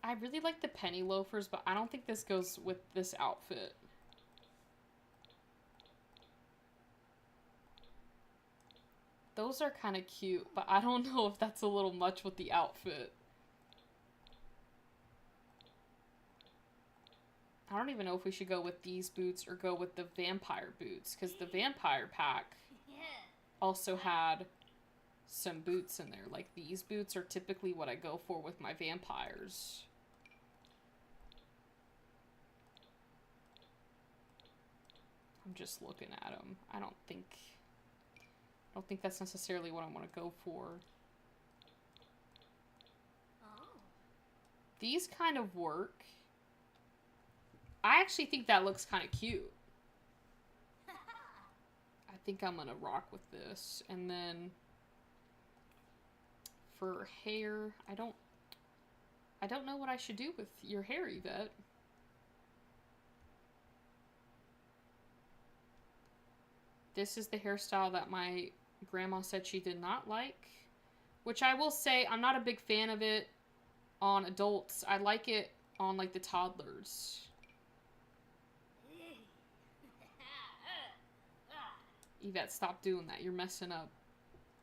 I really like the penny loafers, but I don't think this goes with this outfit. Those are kind of cute, but I don't know if that's a little much with the outfit. I don't even know if we should go with these boots or go with the vampire boots, because the vampire pack also had some boots in there. Like, these boots are typically what I go for with my vampires. I'm just looking at them. I don't think that's necessarily what I want to go for. These kind of work. I actually think that looks kind of cute. I think I'm gonna rock with this. And then for hair, I don't know what I should do with your hair, Yvette. This is the hairstyle that my grandma said she did not like, which I will say I'm not a big fan of it on adults. I like it on, like, the toddlers. Yvette, stop doing that. You're messing up.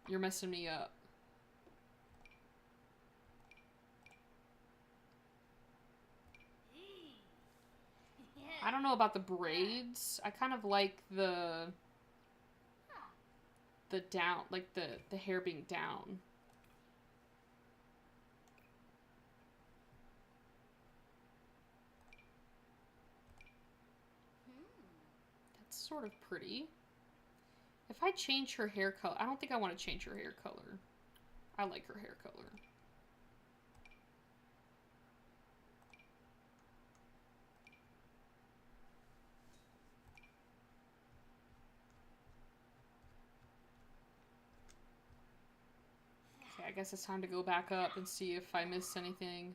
You're messing me up. I don't know about the braids. I kind of like the down, like the hair being down. That's sort of pretty. If I change her hair color, I don't think I want to change her hair color. I like her hair color. Okay, I guess it's time to go back up and see if I missed anything.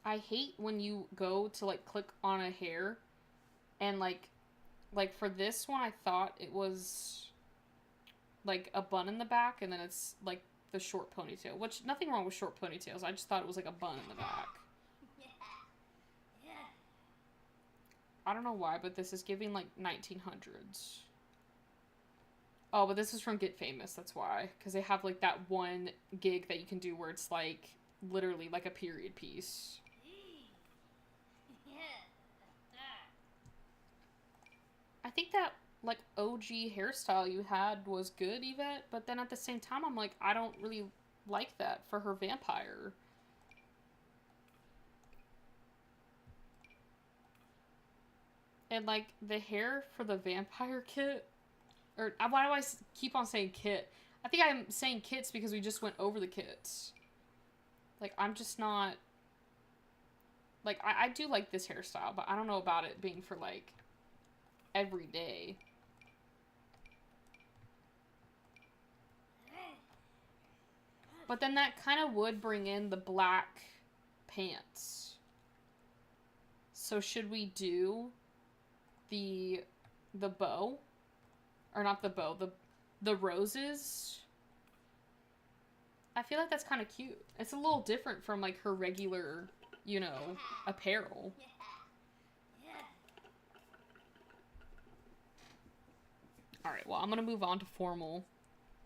I hate when you go to, like, click on a hair and, like for this one, I thought it was, like, a bun in the back, and then it's, like, the short ponytail. Which, nothing wrong with short ponytails. I just thought it was, like, a bun in the back. I don't know why, but this is giving, like, 1900s. Oh, but this is from Get Famous, that's why. Because they have, like, that one gig that you can do where it's, like, literally, like, a period piece. I think that, like, OG hairstyle you had was good, Yvette, but then at the same time, I'm like, I don't really like that for her vampire. And, like, the hair for the vampire kit, or why do I keep on saying kit? I think I'm saying kits because we just went over the kits. Like, I'm just not, like, I do like this hairstyle, but I don't know about it being for, like, every day. But then that kind of would bring in the black pants. So should we do the bow? Or not the bow, the roses? I feel like that's kind of cute. It's a little different from, like, her regular, you know, apparel. Alright, well, I'm gonna move on to formal.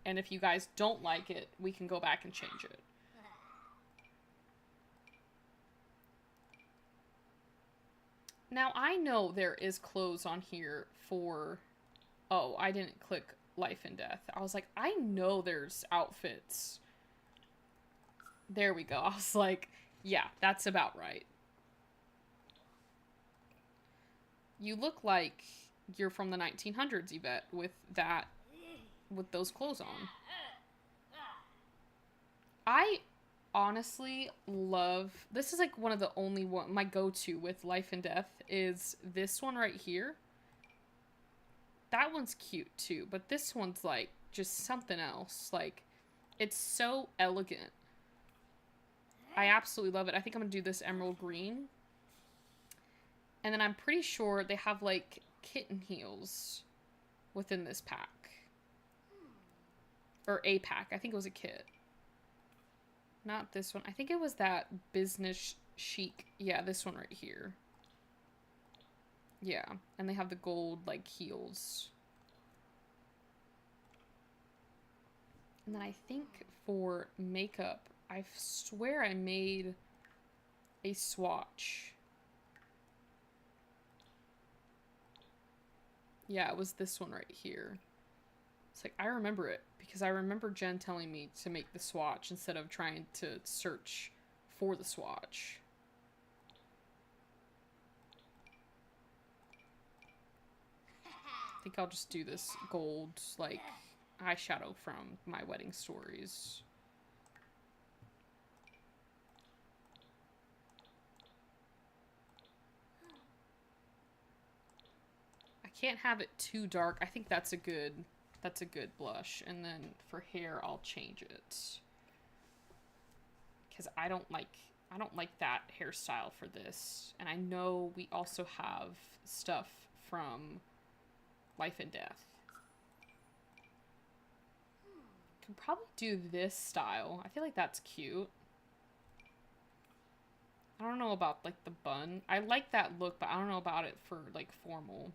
And if you guys don't like it, we can go back and change it. Now, I know there is clothes on here for... Oh, I didn't click life and death. I was like, I know there's outfits. There we go. I was like, yeah, that's about right. You look like you're from the 1900s, Yvette, with those clothes on. I honestly love, this is like one of the only one, my go-to with life and death is this one right here. That one's cute too, but this one's like just something else. Like, it's so elegant. I absolutely love it. I think I'm gonna do this emerald green. And then I'm pretty sure they have like kitten heels within this pack. Or a pack. I think it was a kit. Not this one. I think it was that business chic. Yeah, this one right here. Yeah, and they have the gold, like, heels. And then I think for makeup, I swear I made a swatch. Yeah, it was this one right here. It's like, I remember it, because I remember Jen telling me to make the swatch instead of trying to search for the swatch. I think I'll just do this gold, like, eyeshadow from My Wedding Stories. I can't have it too dark. I think that's a good blush. And then for hair, I'll change it. Because I don't like that hairstyle for this. And I know we also have stuff from Life and Death. Could probably do this style. I feel like that's cute. I don't know about, like, the bun. I like that look, but I don't know about it for, like, formal.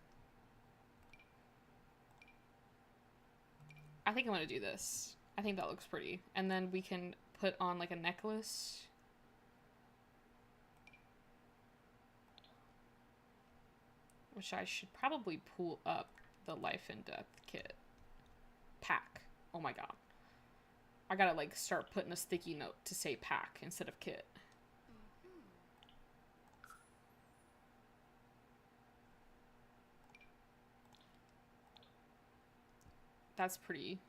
I think I'm gonna do this. I think that looks pretty. And then we can put on, like, a necklace. Which I should probably pull up the Life and Death kit. Pack. Oh my god. I gotta, like, start putting a sticky note to say pack instead of kit. That's pretty.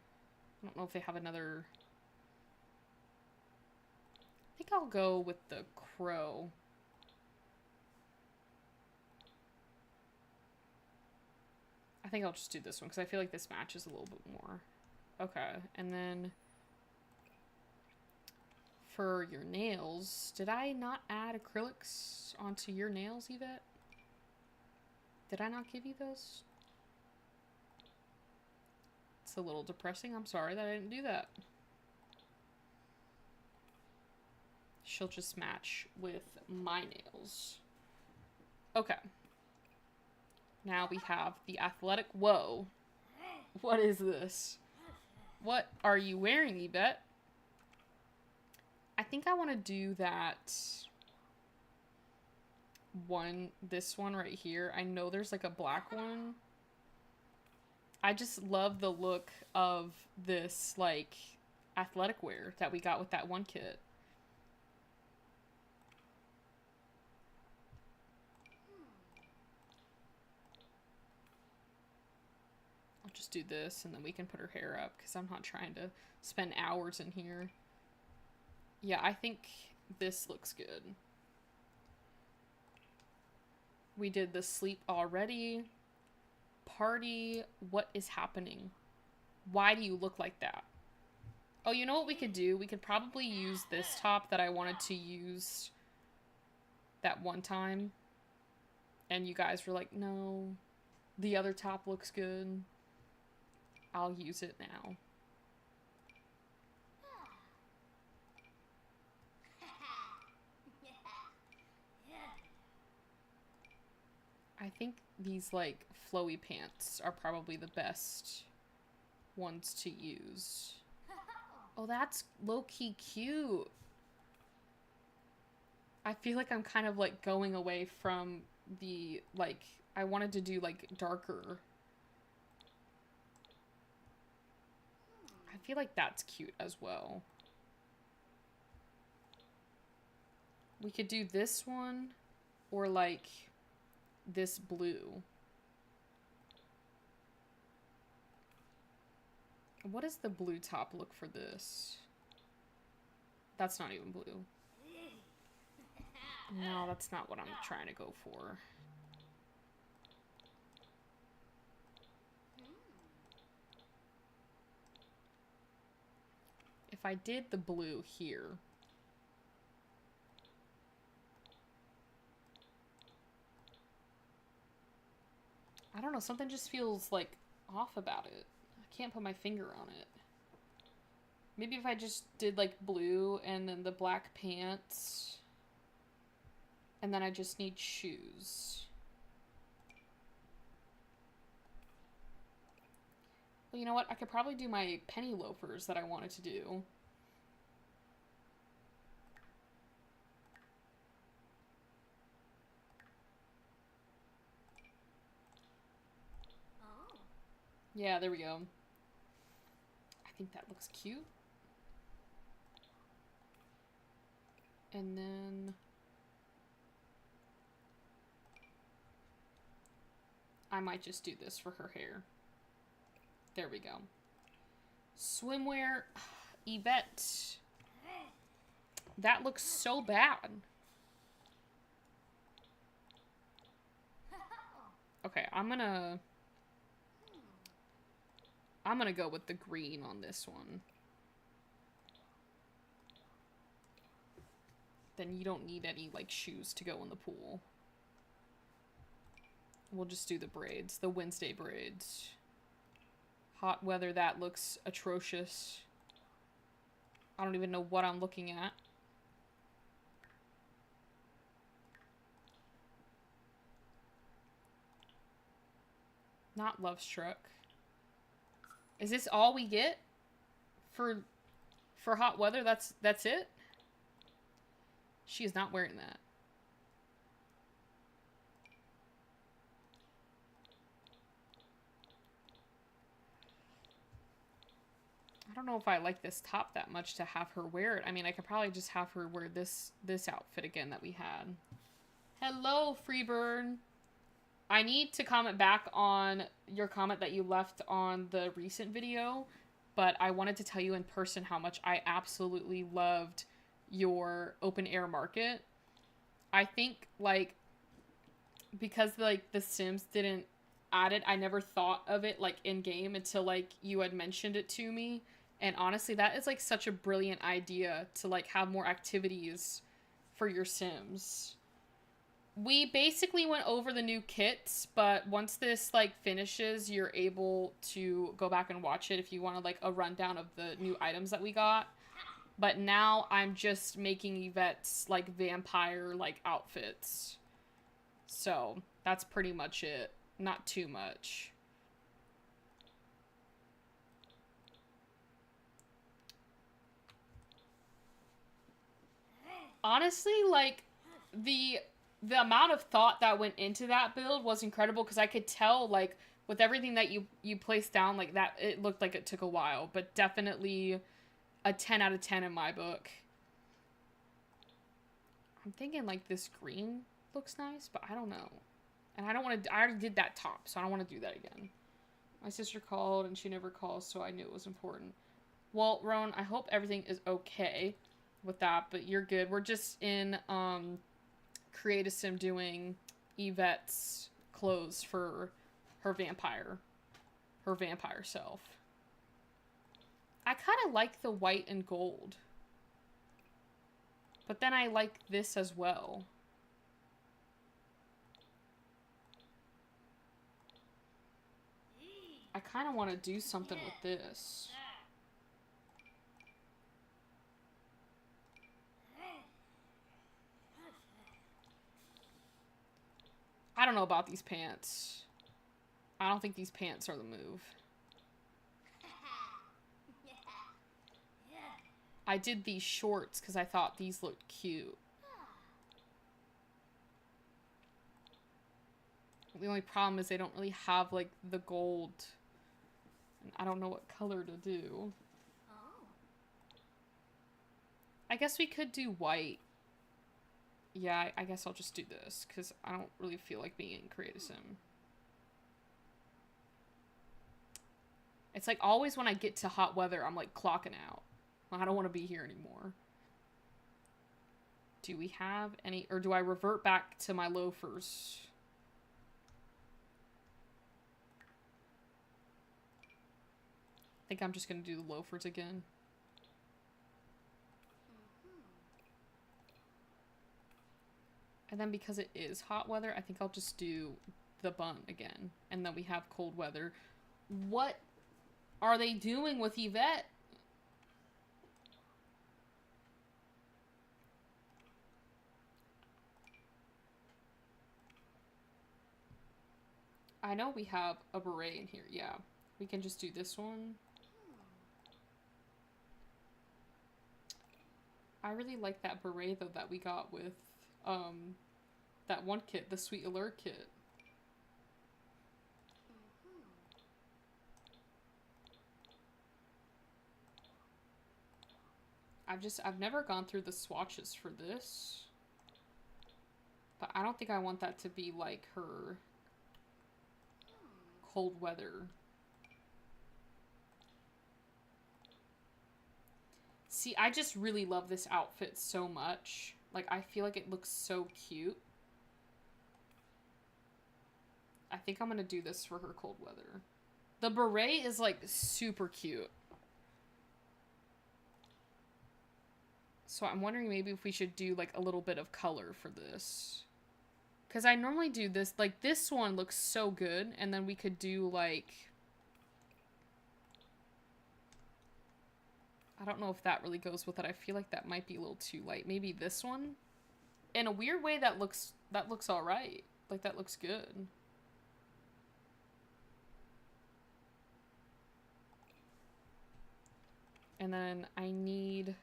I don't know if they have another... I think I'll go with the crow. I think I'll just do this one because I feel like this matches a little bit more. Okay, and then for your nails, did I not add acrylics onto your nails, Yvette? Did I not give you those? It's a little depressing. I'm sorry that I didn't do that. She'll just match with my nails. Okay. Now we have the athletic whoa. What is this? What are you wearing, Yvette? I think I want to do that one, this one right here. I know there's like a black one. I just love the look of this like athletic wear that we got with that one kit. I'll just do this and then we can put her hair up because I'm not trying to spend hours in here. Yeah, I think this looks good. We did the sleep already. Party, what is happening? Why do you look like that? Oh, you know what we could do? We could probably use this top that I wanted to use that one time. And you guys were like, no, the other top looks good. I'll use it now. I think these like flowy pants are probably the best ones to use. Oh, that's low-key cute. I feel like I'm kind of like going away from the like, I wanted to do like darker. I feel like that's cute as well. We could do this one or like this blue. What does the blue top look for this? That's not even blue. No, that's not what I'm trying to go for. If I did the blue here, I don't know, something just feels like off about it. I can't put my finger on it. Maybe if I just did like blue and then the black pants. And then I just need shoes. Well, you know what? I could probably do my penny loafers that I wanted to do. Yeah, there we go. I think that looks cute. And then I might just do this for her hair. There we go. Swimwear. Yvette. That looks so bad. Okay, I'm gonna go with the green on this one. Then you don't need any, like, shoes to go in the pool. We'll just do the braids. The Wednesday braids. Hot weather, that looks atrocious. I don't even know what I'm looking at. Not Love Struck. Is this all we get? For hot weather, that's it? She is not wearing that. I don't know if I like this top that much to have her wear it. I mean, I could probably just have her wear this outfit again that we had. Hello, Freeburn. I need to comment back on your comment that you left on the recent video, but I wanted to tell you in person how much I absolutely loved your open air market. I think, like, because, like, The Sims didn't add it, I never thought of it, like, in-game until, like, you had mentioned it to me. And honestly, that is, like, such a brilliant idea to, like, have more activities for your Sims. We basically went over the new kits, but once this, like, finishes, you're able to go back and watch it if you want, like, a rundown of the new items that we got. But now I'm just making Yvette's, like, vampire, like, outfits. So, that's pretty much it. Not too much. honestly, like, the amount of thought that went into that build was incredible because I could tell, like, with everything that you placed down, like, that it looked like it took a while, but definitely a 10 out of 10 in my book. I'm thinking, like, this green looks nice, but I don't know. And I don't want to, I already did that top, so I don't want to do that again. My sister called, and she never calls, so I knew it was important. Well, Roan, I hope everything is okay with that, but you're good. We're just in, Create-A-Sim doing Yvette's clothes for her vampire self. I kind of like the white and gold. But then I like this as well. I kind of want to do something with this. I don't know about these pants. I don't think these pants are the move. I did these shorts because I thought these looked cute. The only problem is they don't really have, like, the gold. And I don't know what color to do. I guess we could do white. Yeah, I guess I'll just do this, because I don't really feel like being in Create-A-Sim. It's like always when I get to hot weather, I'm like clocking out. I don't want to be here anymore. Do we have any, or do I revert back to my loafers? I think I'm just going to do the loafers again. And then because it is hot weather, I think I'll just do the bun again. And then we have cold weather. What are they doing with Yvette? I know we have a beret in here. Yeah, we can just do this one. I really like that beret, though, that we got with, that one kit, the Sweet Allure kit. I've never gone through the swatches for this. But I don't think I want that to be, like, her cold weather. See, I just really love this outfit so much. Like, I feel like it looks so cute. I think I'm gonna do this for her cold weather. The beret is, like, super cute. So I'm wondering maybe if we should do, like, a little bit of color for this. Because I normally do this, like, this one looks so good, and then we could do, like... I don't know if that really goes with it. I feel like that might be a little too light. Maybe this one? In a weird way, that looks alright. Like, that looks good. And then I need...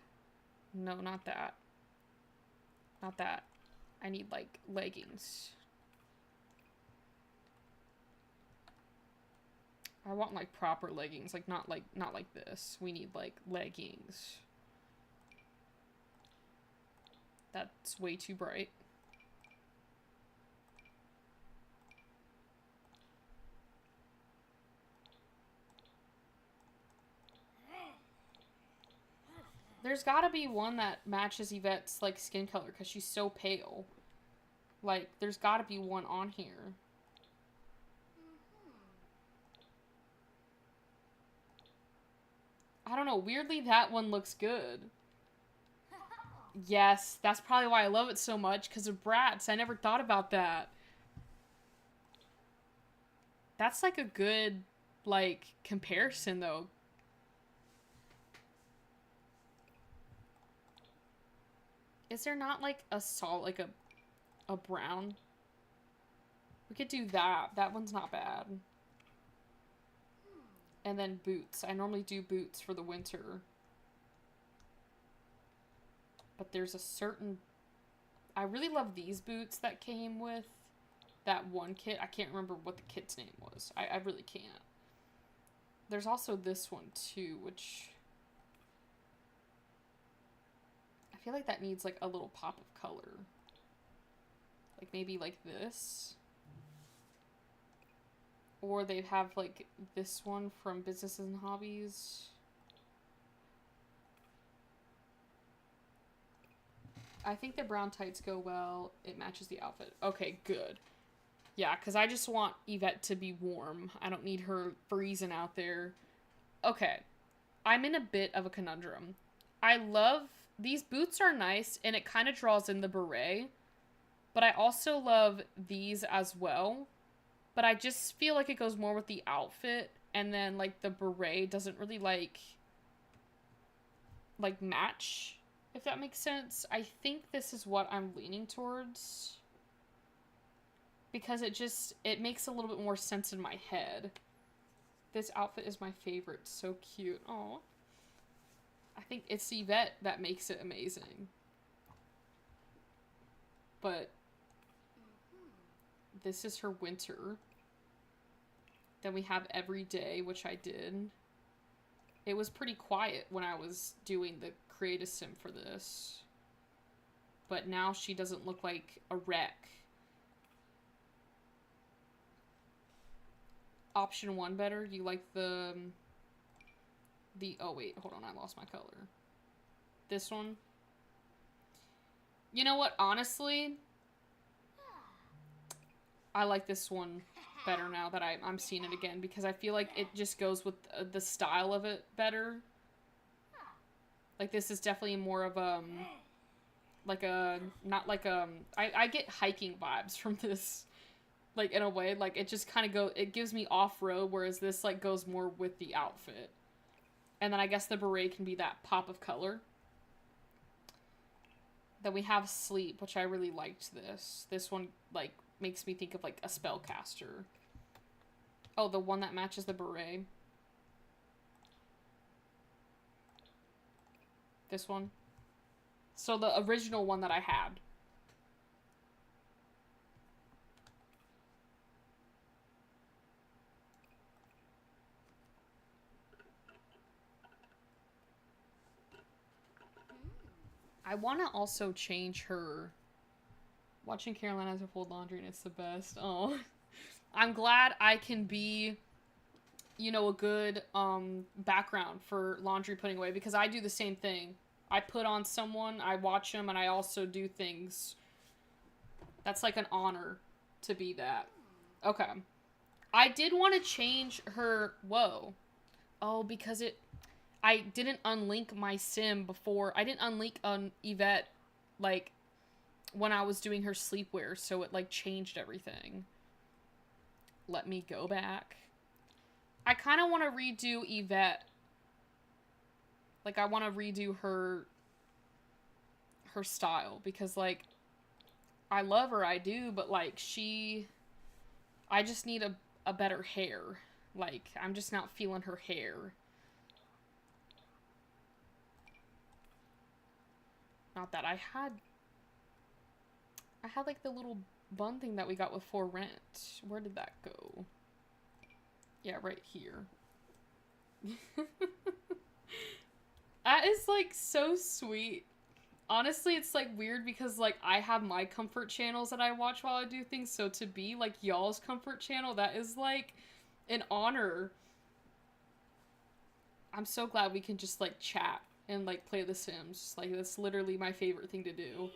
No, not that. Not that. I need, like, leggings. I want, like, proper leggings. Like, not like this. We need, like, leggings. That's way too bright. There's gotta be one that matches Yvette's, like, skin color, because she's so pale. Like, there's gotta be one on here. I don't know, weirdly that one looks good. Yes, that's probably why I love it so much, because of Bratz. I never thought about that. That's, like, a good, like, comparison, though. Is there not, like, a solid, like, a brown? We could do that. That one's not bad. And then boots. I normally do boots for the winter. But there's a certain I really love these boots that came with that one kit. I can't remember what the kit's name was. I really can't. There's also this one too, which I feel like that needs like a little pop of color. Like maybe like this. Or they have like this one from Businesses and Hobbies. I think the brown tights go well. It matches the outfit. Okay, good. Yeah, because I just want Yvette to be warm. I don't need her freezing out there. Okay. I'm in a bit of a conundrum. I love... These boots are nice, and it kind of draws in the beret. But I also love these as well. But I just feel like it goes more with the outfit. And then, like, the beret doesn't really, like match, if that makes sense. I think this is what I'm leaning towards. Because it makes a little bit more sense in my head. This outfit is my favorite. So cute. Aw. I think it's Yvette that makes it amazing. But this is her winter. Then we have Every Day, which I did. It was pretty quiet when I was doing the create a sim for this. But now she doesn't look like a wreck. Option 1 better? You like the... Oh wait, hold on, I lost my color. This one? You know what, honestly... I like this one better now that I'm seeing it again, because I feel like it just goes with the style of it better. Like, this is definitely more of like a, not like I get hiking vibes from this, like, in a way. Like, it just kind of it gives me off-road, whereas this, like, goes more with the outfit. And then I guess the beret can be that pop of color. Then we have Sleep, which I really liked this. This one, like, makes me think of, like, a spellcaster. Oh, the one that matches the beret. This one. So the original one that I had. I want to also change her. Watching Carolina as her fold laundry, and it's the best. Oh. I'm glad I can be, you know, a good background for laundry putting away, because I do the same thing. I put on someone, I watch them, and I also do things. That's like an honor to be that. Okay. I did want to change her... Whoa. Oh, because I didn't unlink my sim before. I didn't unlink Yvette, like, when I was doing her sleepwear, so it, like, changed everything. Let me go back. I kind of want to redo Yvette. Like, I want to redo her style, because, like, I love her, I do, but, like, I just need a better hair. Like, I'm just not feeling her hair. Not that I had, like, the little bun thing that we got with For Rent. Where did that go? Yeah, right here. That is, like, so sweet. Honestly, it's, like, weird because, like, I have my comfort channels that I watch while I do things, so to be, like, y'all's comfort channel, that is, like, an honor. I'm so glad we can just, like, chat and, like, play The Sims. Like, that's literally my favorite thing to do.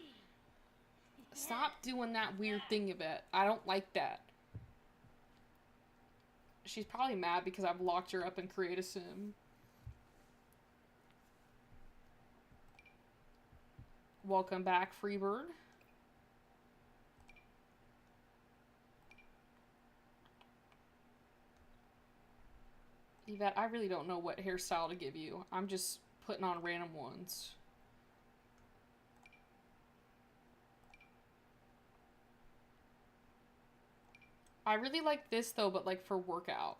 Stop doing that weird thing, Yvette. I don't like that. She's probably mad because I've locked her up in Create a Sim. Welcome back, Freebird. Yvette, I really don't know what hairstyle to give you. I'm just putting on random ones. I really like this, though, but, like, for workout.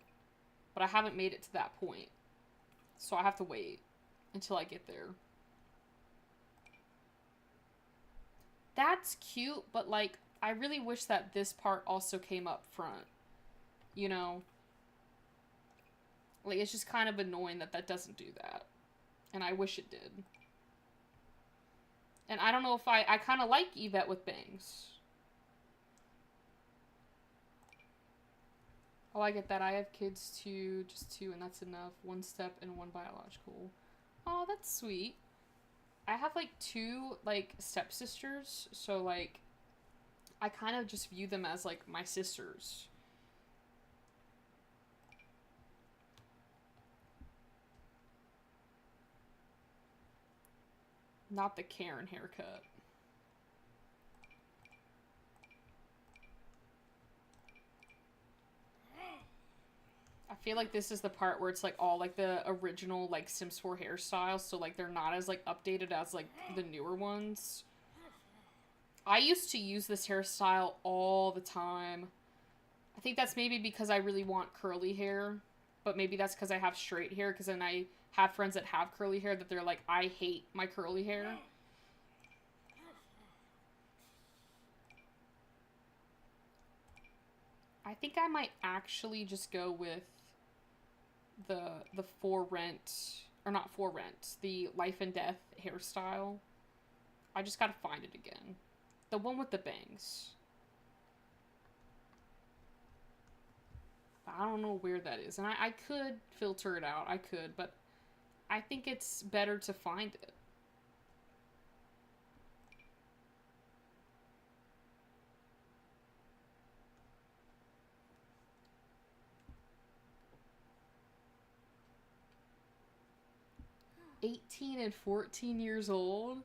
But I haven't made it to that point. So I have to wait until I get there. That's cute, but like, I really wish that this part also came up front. You know? Like, it's just kind of annoying that that doesn't do that. And I wish it did. And I don't know if I kind of like Yvette with bangs. Oh, I get that. I have kids too, just two, and that's enough. One step and one biological. Oh, that's sweet. I have like two like stepsisters, so like I kind of just view them as like my sisters. Not the Karen haircut. I feel like this is the part where it's like all like the original like Sims 4 hairstyles, so like they're not as like updated as like the newer ones. I used to use this hairstyle all the time. I think that's maybe because I really want curly hair, but maybe that's because I have straight hair, because then I have friends that have curly hair that they're like, I hate my curly hair. I think I might actually just go with the For Rent, or not For Rent, the Life and Death hairstyle. I just gotta find it again. The one with the bangs. I don't know where that is. And I could filter it out. I could, but I think it's better to find it. Huh. 18 and 14 years old?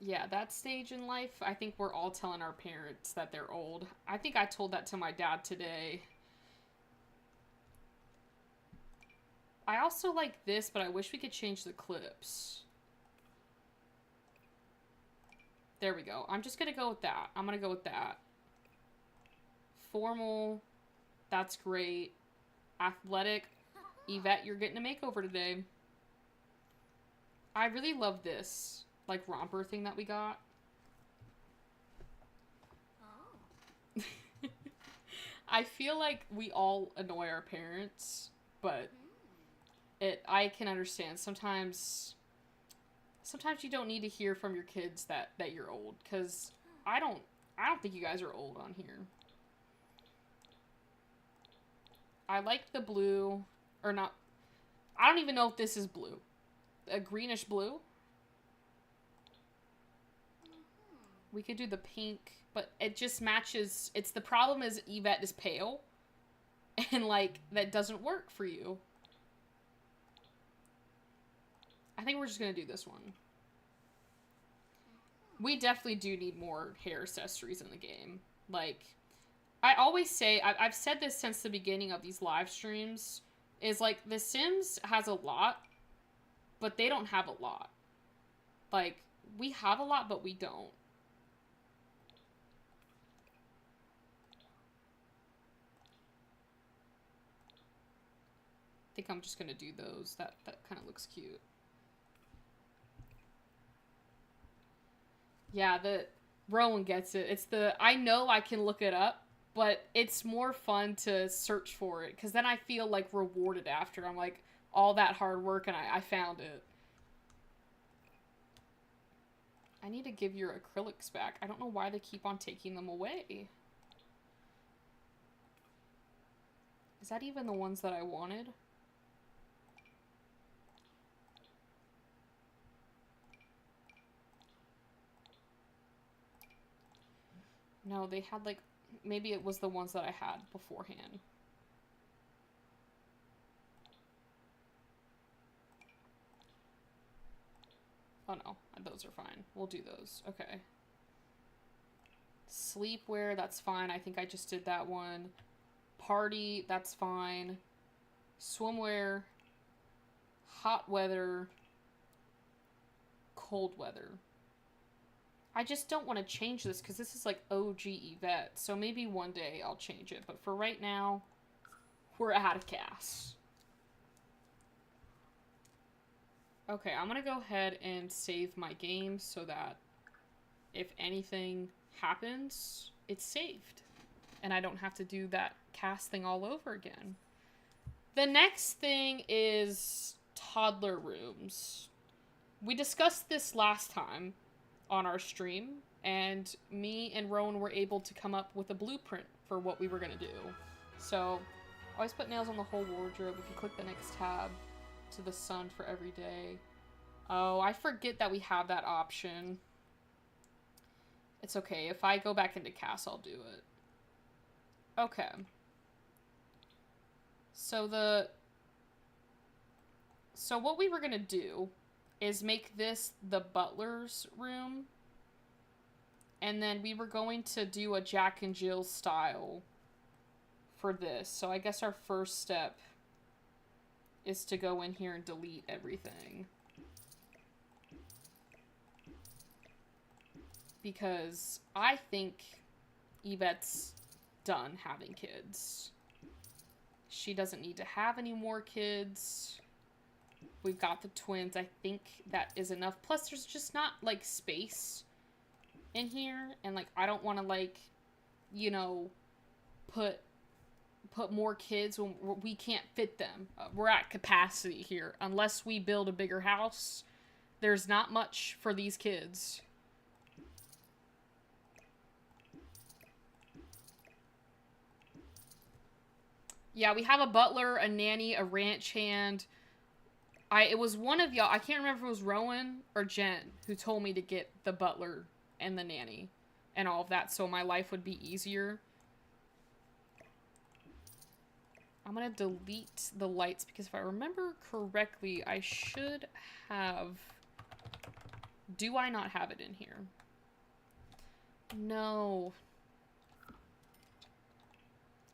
Yeah, that stage in life, I think we're all telling our parents that they're old. I think I told that to my dad today. I also like this, but I wish we could change the clips. There we go. I'm just gonna go with that. I'm gonna go with that. Formal. That's great. Athletic. Yvette, you're getting a makeover today. I really love this, like, romper thing that we got. Oh. I feel like we all annoy our parents, but I can understand. Sometimes you don't need to hear from your kids that you're old, because I don't think you guys are old on here. I like the blue, or not, I don't even know if this is blue. A greenish blue. We could do the pink, but it just matches. It's the problem is Yvette is pale, and like that doesn't work for you. I think we're just gonna do this one. We definitely do need more hair accessories in the game. Like, I always say, I've said this since the beginning of these live streams, is like, The Sims has a lot, but they don't have a lot. Like, we have a lot, but we don't. I think I'm just gonna do those. That kind of looks cute. Yeah, Rowan gets it. It's I know I can look it up, but it's more fun to search for it, because then I feel like rewarded after. I'm like, all that hard work and I found it. I need to give your acrylics back. I don't know why they keep on taking them away. Is that even the ones that I wanted? No, they had like, maybe it was the ones that I had beforehand. Oh no, those are fine. We'll do those. Okay. Sleepwear, that's fine. I think I just did that one. Party, that's fine. Swimwear. Hot weather. Cold weather. I just don't want to change this because this is like OG Yvette. So maybe one day I'll change it. But for right now, we're out of gas. Okay, I'm gonna go ahead and save my game so that if anything happens, it's saved. And I don't have to do that cast thing all over again. The next thing is toddler rooms. We discussed this last time on our stream, and me and Rowan were able to come up with a blueprint for what we were gonna do. So, always put nails on the whole wardrobe. If you click the next tab to the sun for every day. Oh, I forget that we have that option. It's okay. If I go back into CAS, I'll do it. Okay. So what we were gonna do is make this the butler's room. And then we were going to do a Jack and Jill style for this. So I guess our first step is to go in here and delete everything. Because I think Yvette's done having kids. She doesn't need to have any more kids. We've got the twins. I think that is enough. Plus, there's just not, like, space in here. And, like, I don't want to, like, you know, put more kids when we can't fit them. We're at capacity here. Unless we build a bigger house, there's not much for these kids. Yeah, we have a butler, a nanny, a ranch hand. It was one of y'all, I can't remember if it was Rowan or Jen, who told me to get the butler and the nanny and all of that so my life would be easier. I'm gonna delete the lights because if I remember correctly, I should have... Do I not have it in here? No.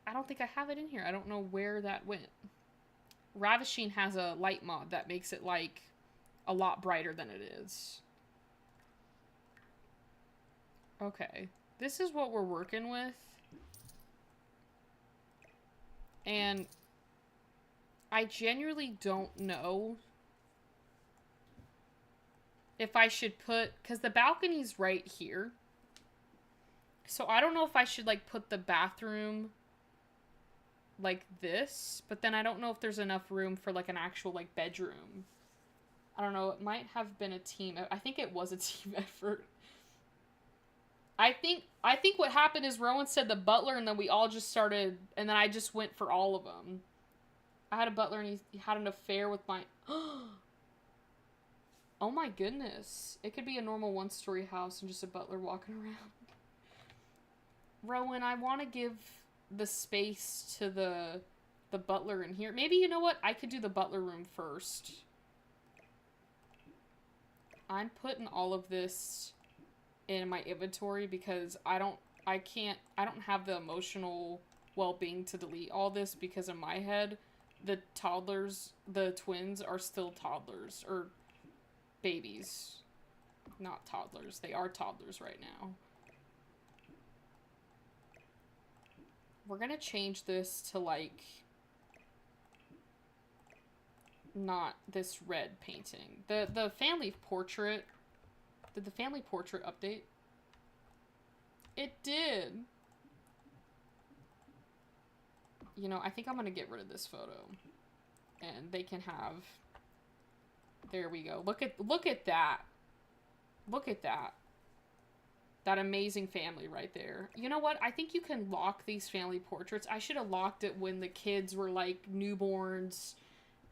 I don't think I have it in here. I don't know where that went. Ravishing has a light mod that makes it, like, a lot brighter than it is. Okay. This is what we're working with. And I genuinely don't know if I should put... Because the balcony's right here. So I don't know if I should, like, put the bathroom... like this, but then I don't know if there's enough room for like an actual like bedroom. I don't know, it might have been a team. I think it was a team effort. I think what happened is Rowan said the butler and then we all just started, and then I just went for all of them. I had a butler and he had an affair with my... Oh my goodness. It could be a normal one-story house and just a butler walking around. Rowan, I want to give the space to the butler in here. Maybe, you know what? I could do the butler room first. I'm putting all of this in my inventory because I don't have the emotional well-being to delete all this because in my head, the twins are still toddlers, or babies. Not toddlers. They are toddlers right now. We're gonna change this to, like, not this red painting. The family portrait... Did the family portrait update? It did! You know, I think I'm gonna get rid of this photo. And they can have... There we go. Look at that! Look at that. That amazing family right there. You know what? I think you can lock these family portraits. I should have locked it when the kids were, like, newborns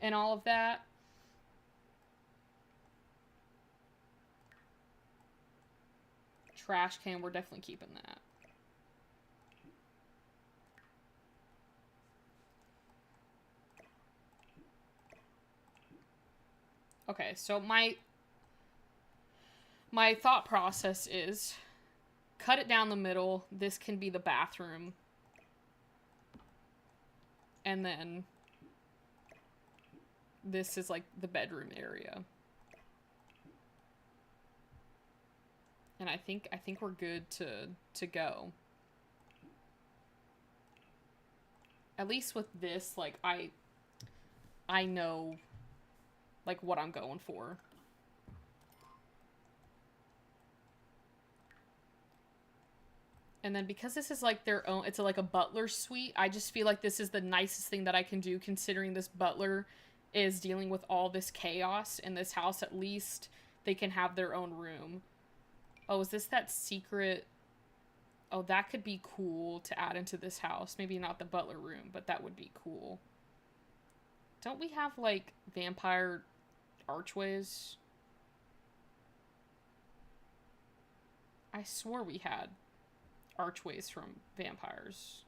and all of that. Trash can, we're definitely keeping that. Okay, so my thought process is... Cut it down the middle. This can be the bathroom. And then this is like the bedroom area. And I think we're good to go. At least with this, like I know like what I'm going for. And then because this is like their own, it's like a butler suite, I just feel like this is the nicest thing that I can do, considering this butler is dealing with all this chaos in this house. At least they can have their own room. Oh, is this that secret? Oh, that could be cool to add into this house. Maybe not the butler room, but that would be cool. Don't we have, like, vampire archways? I swore we had archways from vampires.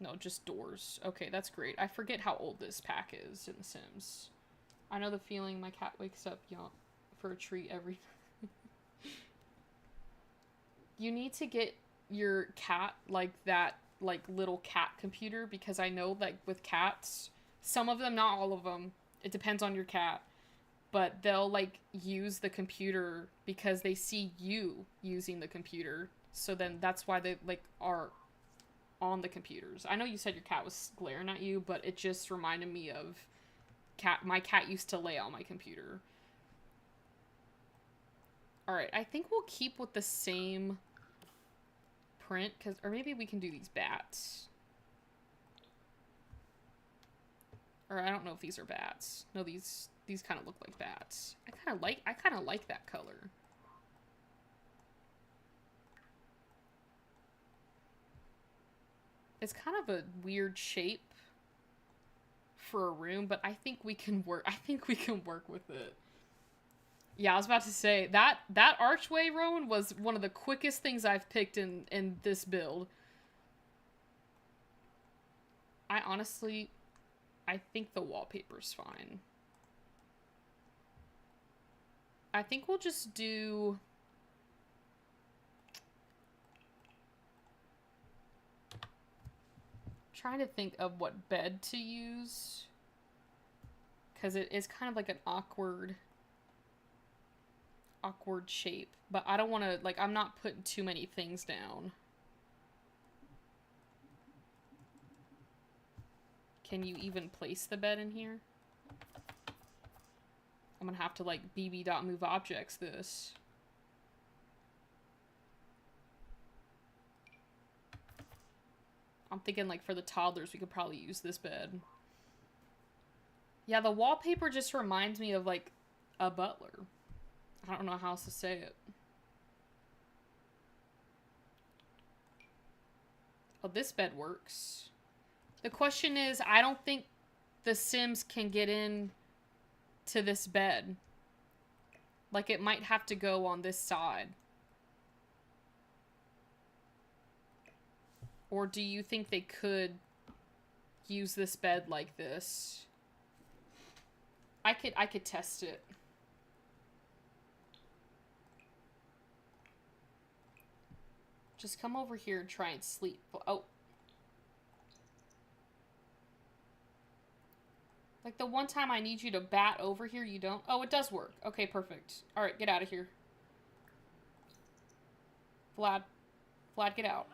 No, just doors. Okay, that's great. I forget how old this pack is in The Sims. I know the feeling. My cat wakes up for a treat every... You need to get your cat, like, that, like, little cat computer, because I know, like, with cats, some of them, not all of them, it depends on your cat, but they'll, like, use the computer because they see you using the computer, so then that's why they, like, are on the computers. I know you said your cat was glaring at you, but it just reminded me of my cat used to lay on my computer. Alright, I think we'll keep with the same print, or maybe we can do these bats. Or I don't know if these are bats. No, these kind of look like bats. I kind of like that color. It's kind of a weird shape for a room, but I think we can work with it. Yeah, I was about to say, that archway, Rowan, was one of the quickest things I've picked in this build. I think the wallpaper's fine. I think we'll just do... trying to think of what bed to use. Because it is kind of like an awkward shape, but I don't want to, like, I'm not putting too many things down. Can you even place the bed in here? I'm gonna have to, like, bb.moveObjects this. I'm thinking, like, for the toddlers, we could probably use this bed. Yeah, the wallpaper just reminds me of, like, a butler. I don't know how else to say it. Oh, this bed works. The question is, I don't think the Sims can get in to this bed. Like, it might have to go on this side. Or do you think they could use this bed like this? I could test it. Just come over here and try and sleep. Oh. Like, the one time I need you to bat over here, you don't? Oh, it does work. Okay, perfect. Alright, get out of here. Vlad, get out.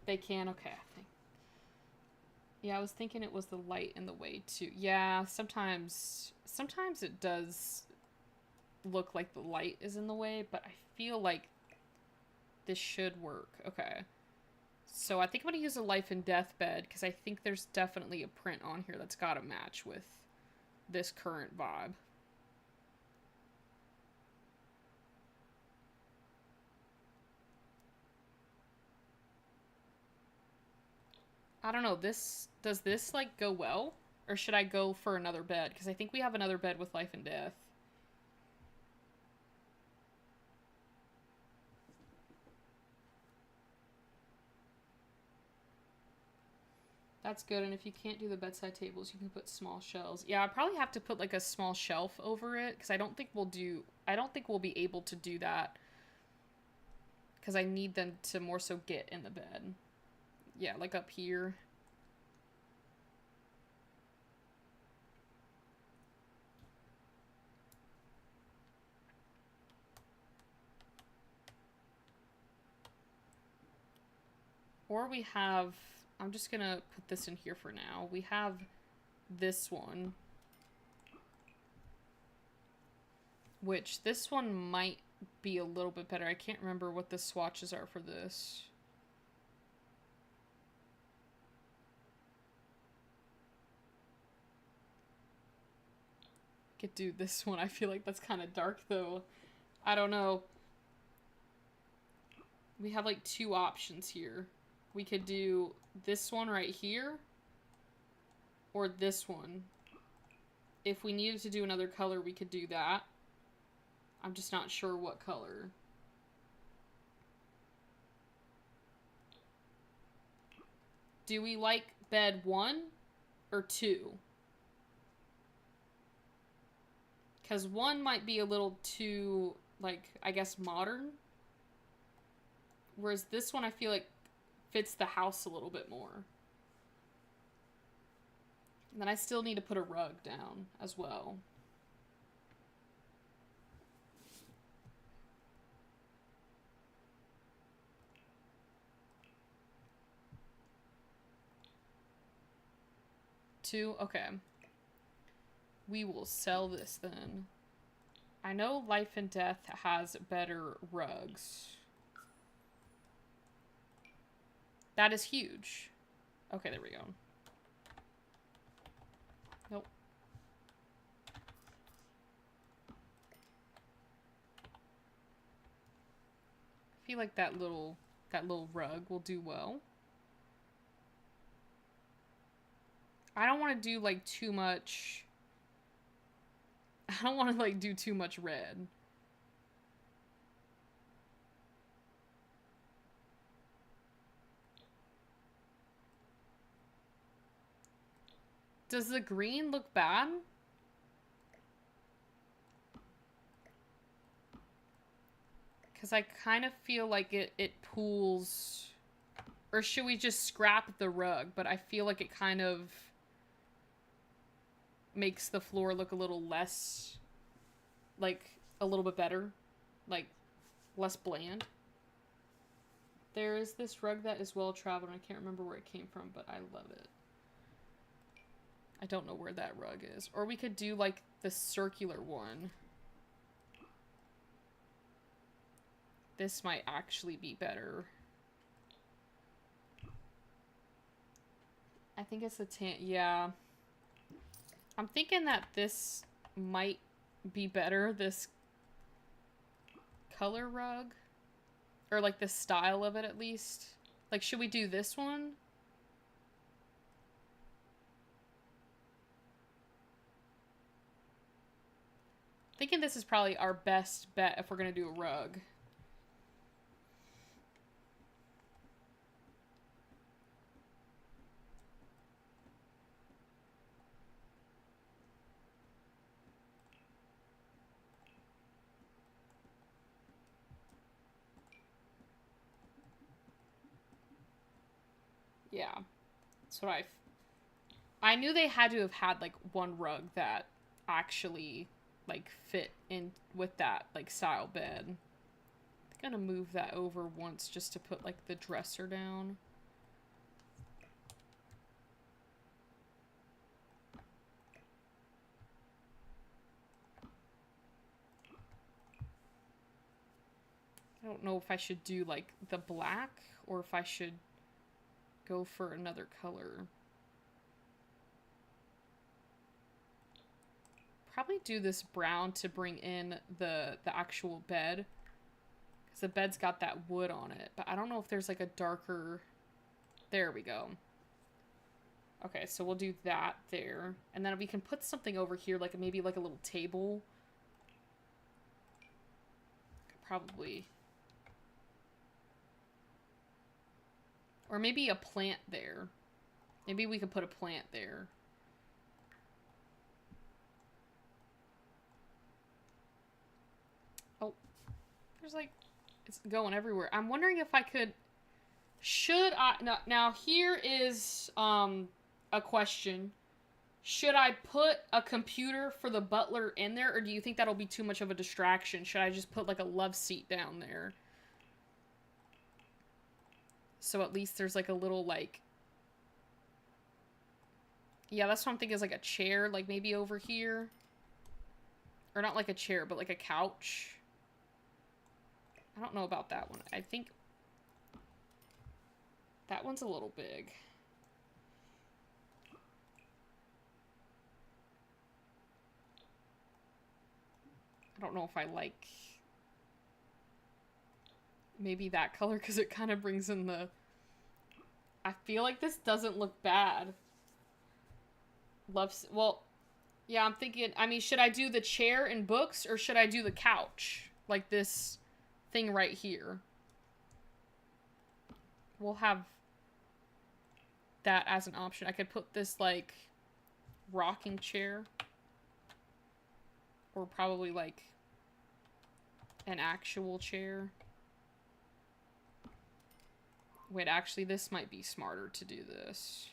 They can? Okay, I think. Yeah, I was thinking it was the light in the way, too. Yeah, sometimes it does look like the light is in the way, but I feel like this should work. Okay. So I think I'm going to use a life and death bed, because I think there's definitely a print on here that's got to match with this current vibe. I don't know, does this, like, go well? Or should I go for another bed? Because I think we have another bed with life and death. That's good, and if you can't do the bedside tables, you can put small shelves. Yeah, I probably have to put, like, a small shelf over it, because I don't think we'll be able to do that. Because I need them to more so get in the bed. Yeah, like up here. Or we have, I'm just gonna put this in here for now. We have this one. Which, this one might be a little bit better. I can't remember what the swatches are for this. Could do this one. I feel like that's kind of dark, though. I don't know. We have, like, 2 options here. We could do this one right here. Or this one. If we needed to do another color, we could do that. I'm just not sure what color. Do we like bed 1 or 2? Because 1 might be a little too, like, I guess modern. Whereas this one I feel like fits the house a little bit more. And then I still need to put a rug down as well. Two? Okay. We will sell this then. I know Life and Death has better rugs. That is huge. Okay, there we go. Nope. I feel like that little rug will do well. I don't want to do like too much. I don't want to like do too much red. Does the green look bad? Because I kind of feel like it pools. Or should we just scrap the rug? But I feel like it kind of makes the floor look a little less, like, a little bit better. Like, less bland. There is this rug that is well traveled. I can't remember where it came from, but I love it. I don't know where that rug is. Or we could do, like, the circular one. This might actually be better. I think it's a tan. Yeah. I'm thinking that this might be better, this color rug. Or, like, the style of it, at least. Like, should we do this one? Thinking this is probably our best bet if we're gonna do a rug. Yeah. That's what I knew they had to have had, like, one rug that actually, like, fit in with that, like, style bed. I'm gonna move that over once just to put, like, the dresser down. I don't know if I should do, like, the black or if I should go for another color. Probably do this brown to bring in the actual bed. Because the bed's got that wood on it. But I don't know if there's like a darker... There we go. Okay, so we'll do that there. And then we can put something over here, like maybe like a little table. Probably. Or maybe a plant there. Maybe we could put a plant there. Oh. There's like... It's going everywhere. I'm wondering if I could... Should I... Now here is a question. Should I put a computer for the butler in there? Or do you think that'll be too much of a distraction? Should I just put like a love seat down there? So at least there's like a little like Yeah, that's what I'm thinking, is like a chair, like maybe over here. Or not like a chair, but like a couch. I don't know about that one. I think that one's a little big. I don't know if I like maybe that color because it kind of brings in the... I feel like this doesn't look bad. Loves... Well, yeah, I'm thinking... I mean, should I do the chair and books or should I do the couch? Like this thing right here. We'll have that as an option. I could put this, like, rocking chair. Or probably, like, an actual chair. Wait, actually, this might be smarter to do this.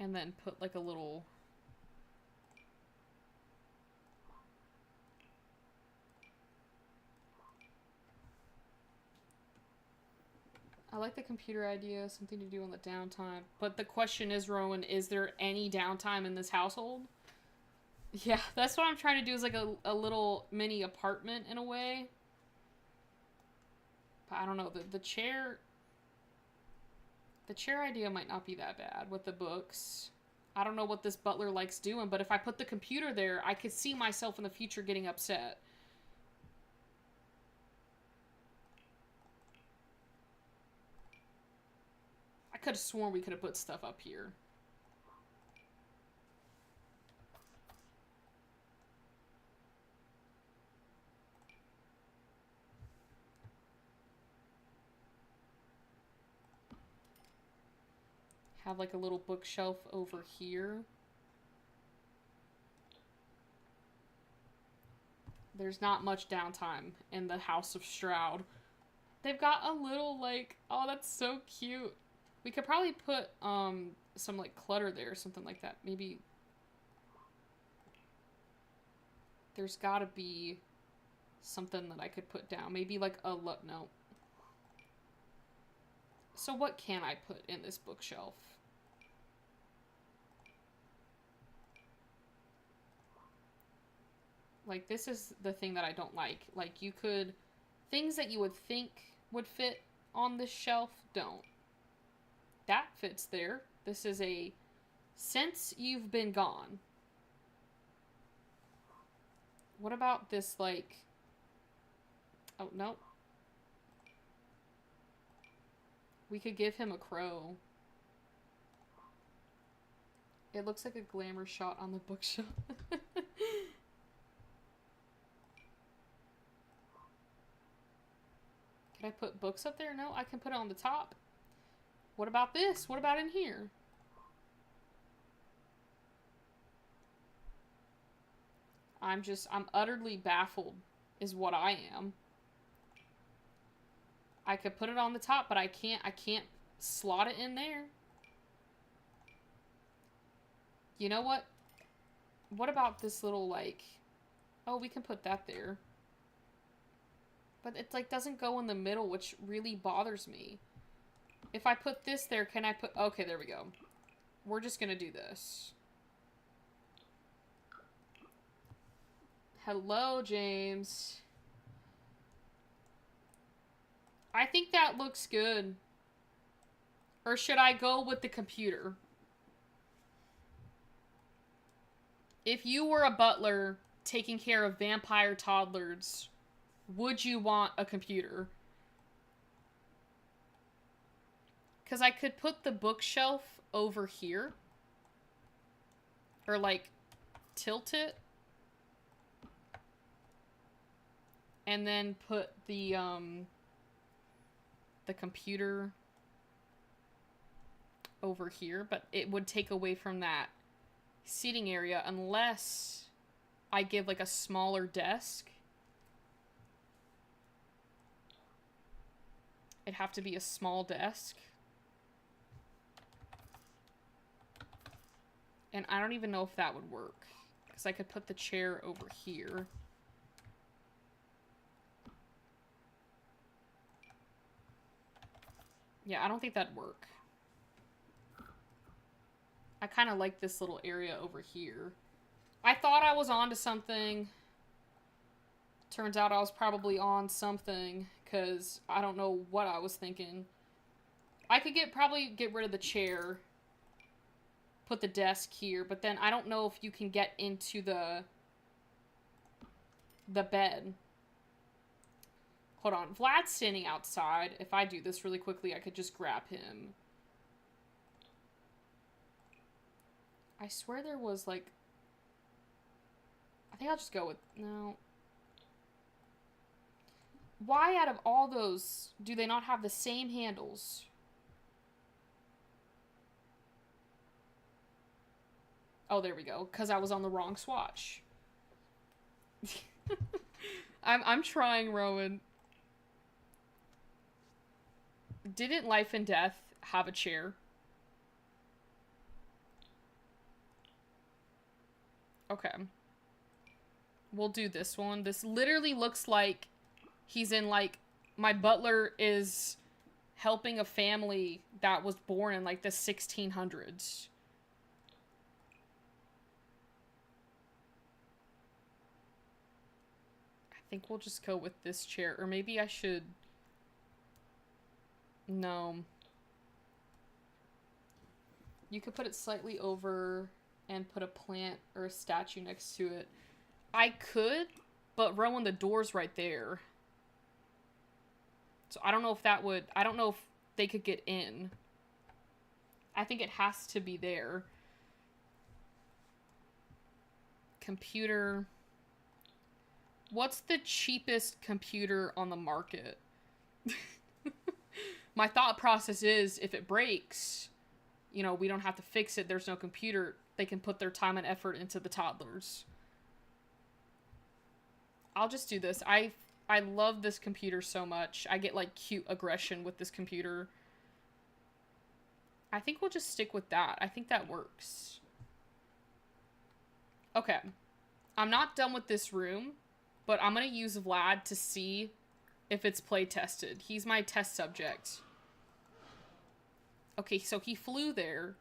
And then put, like, a little... I like the computer idea, something to do on the downtime. But the question is, Rowan, is there any downtime in this household? Yeah, that's what I'm trying to do, is like a little mini apartment in a way. But I don't know, the chair... The chair idea might not be that bad with the books. I don't know what this butler likes doing, but if I put the computer there, I could see myself in the future getting upset. I could have sworn we could have put stuff up here. Have like a little bookshelf over here. There's not much downtime in the House of Stroud. They've got a little, like, oh, that's so cute. We could probably put some like clutter there or something like that. Maybe there's gotta be something that I could put down. Maybe like a no. So what can I put in this bookshelf? Like, this is the thing that I don't like. Like, you could... Things that you would think would fit on this shelf don't. That fits there. This is a... Since you've been gone. What about this, like... Oh, no. We could give him a crow. It looks like a glamour shot on the bookshelf. Can I put books up there? No, I can put it on the top. What about this? What about in here? I'm utterly baffled is what I am. I could put it on the top, but I can't slot it in there. You know what? What about this little, like... Oh, we can put that there. But it, like, doesn't go in the middle, which really bothers me. If I put this there, can I put... Okay, there we go. We're just gonna do this. Hello, James. I think that looks good. Or should I go with the computer? If you were a butler taking care of vampire toddlers, would you want a computer? Because I could put the bookshelf over here. Or, like, tilt it. And then put the computer over here. But it would take away from that seating area unless I give, like, a smaller desk. It'd have to be a small desk. And I don't even know if that would work. Because I could put the chair over here. Yeah, I don't think that'd work. I kind of like this little area over here. I thought I was onto something. Turns out I was probably on something, because I don't know what I was thinking. I could probably get rid of the chair, put the desk here, but then I don't know if you can get into the bed. Hold on, Vlad's standing outside. If I do this really quickly, I could just grab him. I swear there was, like... I think I'll just go with... No. Why out of all those do they not have the same handles? Oh, there we go. Because I was on the wrong swatch. I'm trying, Rowan. Didn't Life and Death have a chair? Okay. We'll do this one. This literally looks like he's in, like, my butler is helping a family that was born in, like, the 1600s. I think we'll just go with this chair. Or maybe I should... No. You could put it slightly over and put a plant or a statue next to it. I could, but Rowan, the door's right there. So I don't know if that would... I don't know if they could get in. I think it has to be there. Computer. What's the cheapest computer on the market? My thought process is, if it breaks, you know, we don't have to fix it. There's no computer. They can put their time and effort into the toddlers. I'll just do this. I love this computer so much. I get, like, cute aggression with this computer. I think we'll just stick with that. I think that works. Okay. I'm not done with this room, but I'm going to use Vlad to see if it's play tested. He's my test subject. Okay, so he flew there.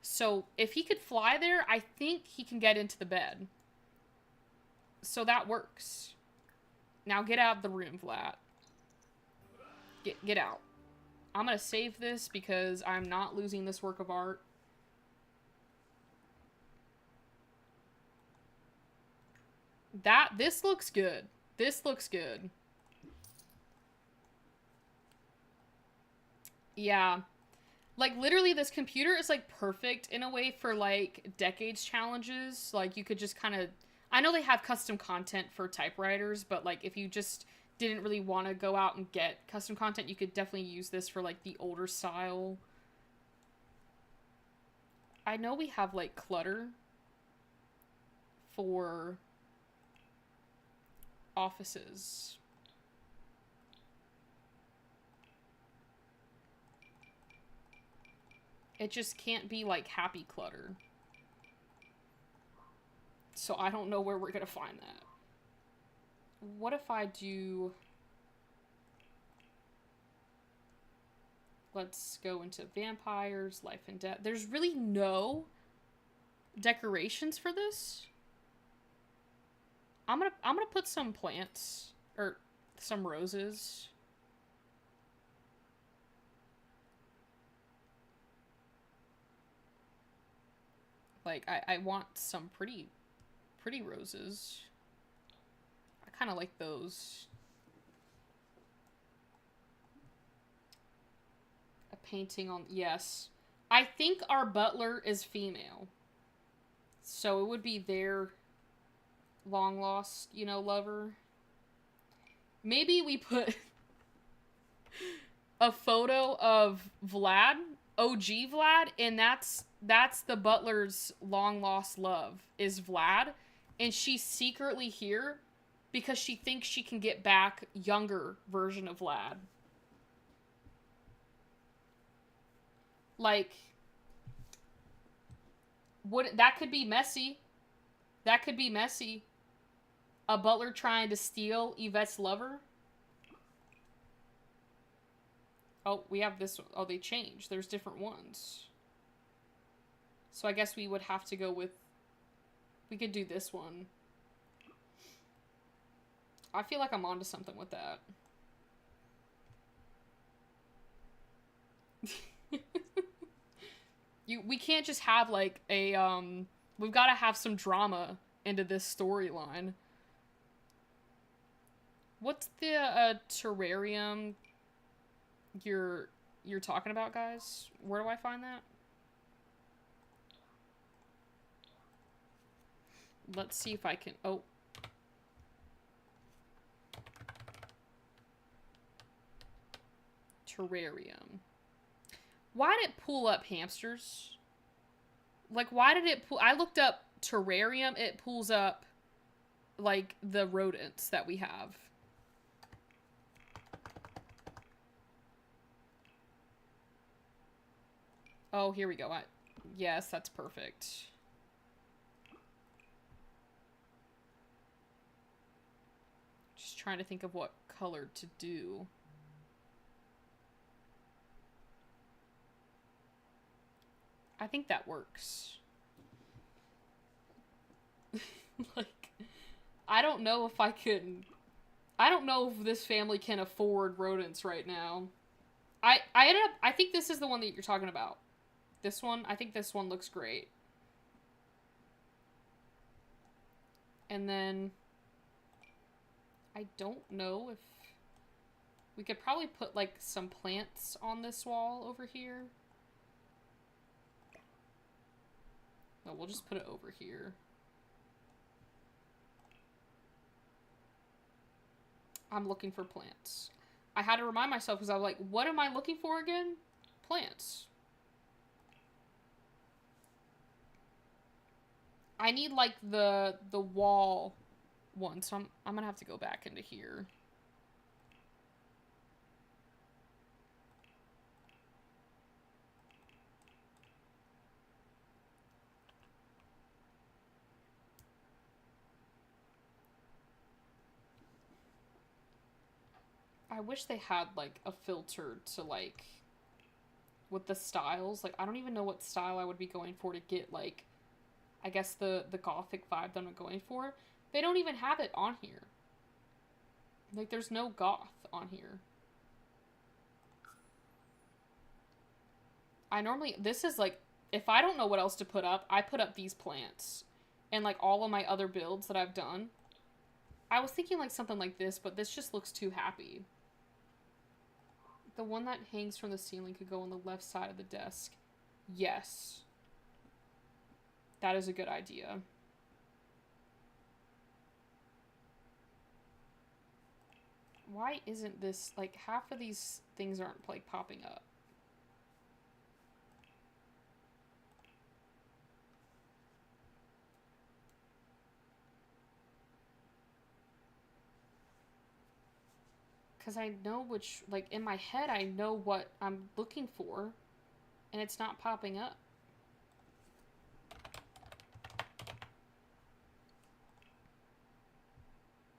So if he could fly there, I think he can get into the bed. So that works. Now get out of the room, Vlad. Get out. I'm gonna save this because I'm not losing this work of art. This looks good. This looks good. Yeah. Like, literally, this computer is, like, perfect in a way for, like, decades challenges. Like, you could just kind of... I know they have custom content for typewriters, but, like, if you just didn't really want to go out and get custom content, you could definitely use this for, like, the older style. I know we have, like, clutter for offices. It just can't be, like, happy clutter. So I don't know where we're gonna find that. What if I do... Let's go into vampires, life and death. There's really no decorations for this. I'm gonna put some plants, or some roses. Like, I want some pretty roses. I kind of like those. A painting on... Yes. I think our butler is female. So it would be their long lost, you know, lover. Maybe we put a photo of Vlad, OG Vlad, and that's the butler's long lost love, is Vlad. And she's secretly here because she thinks she can get back younger version of Vlad. Like, that could be messy. That could be messy. A butler trying to steal Yvette's lover. Oh, we have this one. Oh, they changed. There's different ones. So I guess we would have to go with... We could do this one. I feel like I'm onto something with that. We can't just have like a we've got to have some drama into this storyline. What's the terrarium you're talking about, guys? Where do I find that? Let's see if I can... Oh. Terrarium. Why did it pull up hamsters? Like, why did it pull... I looked up terrarium. It pulls up, like, the rodents that we have. Oh, here we go. Yes, that's perfect. Just trying to think of what color to do. I think that works. Like, I don't know if I can... I don't know if this family can afford rodents right now. I ended up... I think this is the one that you're talking about. This one? I think this one looks great. And then... I don't know if... We could probably put, like, some plants on this wall over here. No, we'll just put it over here. I'm looking for plants. I had to remind myself because I was like, what am I looking for again? Plants. I need like the wall one, so I'm gonna have to go back into here. I wish they had like a filter to like with the styles. Like I don't even know what style I would be going for to get like I guess the gothic vibe that I'm going for. They don't even have it on here. Like there's no goth on here. I normally this is like if I don't know what else to put up, I put up these plants and like all of my other builds that I've done. I was thinking like something like this, but this just looks too happy. The one that hangs from the ceiling could go on the left side of the desk. Yes. That is a good idea. Why isn't this, like, half of these things aren't, like, popping up? Because I know which, like, in my head, I know what I'm looking for, and it's not popping up.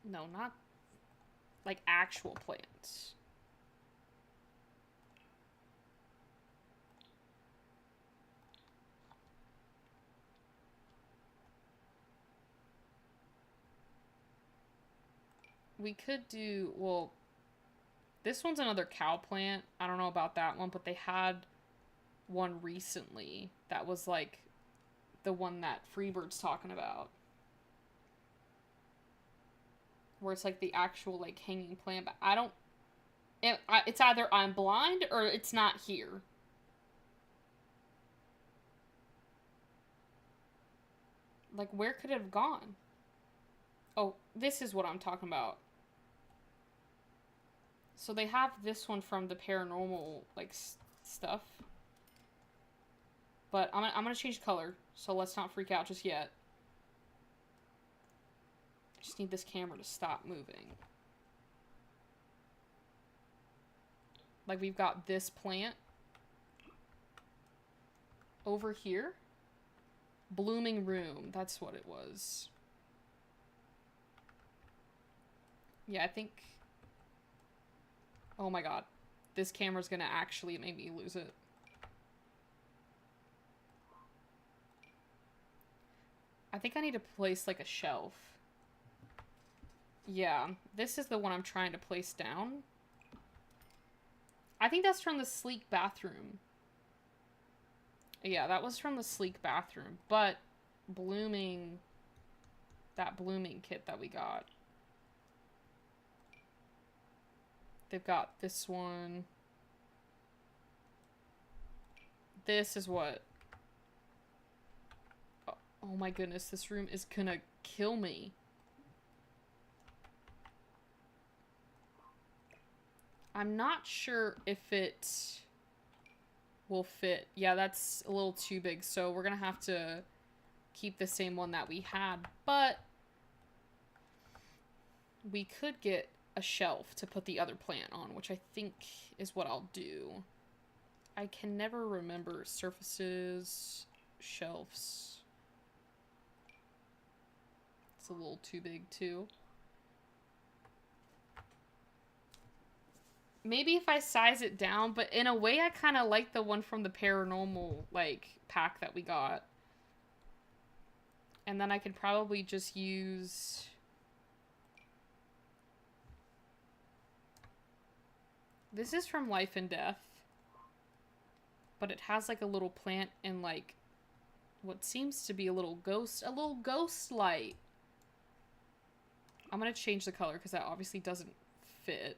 No, not, like, actual plants. We could do, well... This one's another cow plant. I don't know about that one, but they had one recently that was like the one that Freebird's talking about. Where it's like the actual like hanging plant, but I don't... It's either I'm blind or it's not here. Like where could it have gone? Oh, this is what I'm talking about. So they have this one from the paranormal, like, stuff. But I'm gonna change color, so let's not freak out just yet. Just need this camera to stop moving. Like, we've got this plant. Over here. Blooming room, that's what it was. Yeah, I think... Oh my god. this camera's gonna actually make me lose it. I think I need to place like a shelf. Yeah, this is the one I'm trying to place down. I think that's from the sleek bathroom. Yeah, that was from the sleek bathroom, but blooming, that blooming kit that we got. They've got this one. This is what? Oh my goodness, this room is gonna kill me. I'm not sure if it will fit. Yeah, that's a little too big, so we're gonna have to keep the same one that we had, but we could get a shelf to put the other plant on, which I think is what I'll do. I can never remember surfaces, shelves. It's a little too big too. Maybe if I size it down, but in a way I kind of like the one from the paranormal, like, pack that we got. And then I could probably just use... This is from Life and Death. But it has, like, a little plant and, like, what seems to be a little ghost light. I'm gonna change the color because that obviously doesn't fit.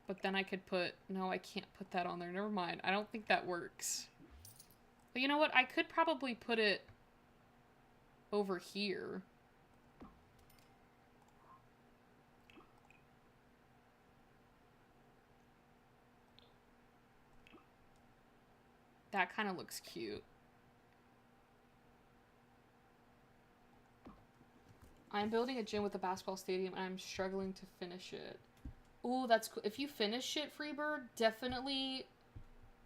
But then I could put... No, I can't put that on there. Never mind. I don't think that works. But you know what? I could probably put it over here. That kind of looks cute. I'm building a gym with a basketball stadium and I'm struggling to finish it. Ooh, that's cool. If you finish it, Freebird, definitely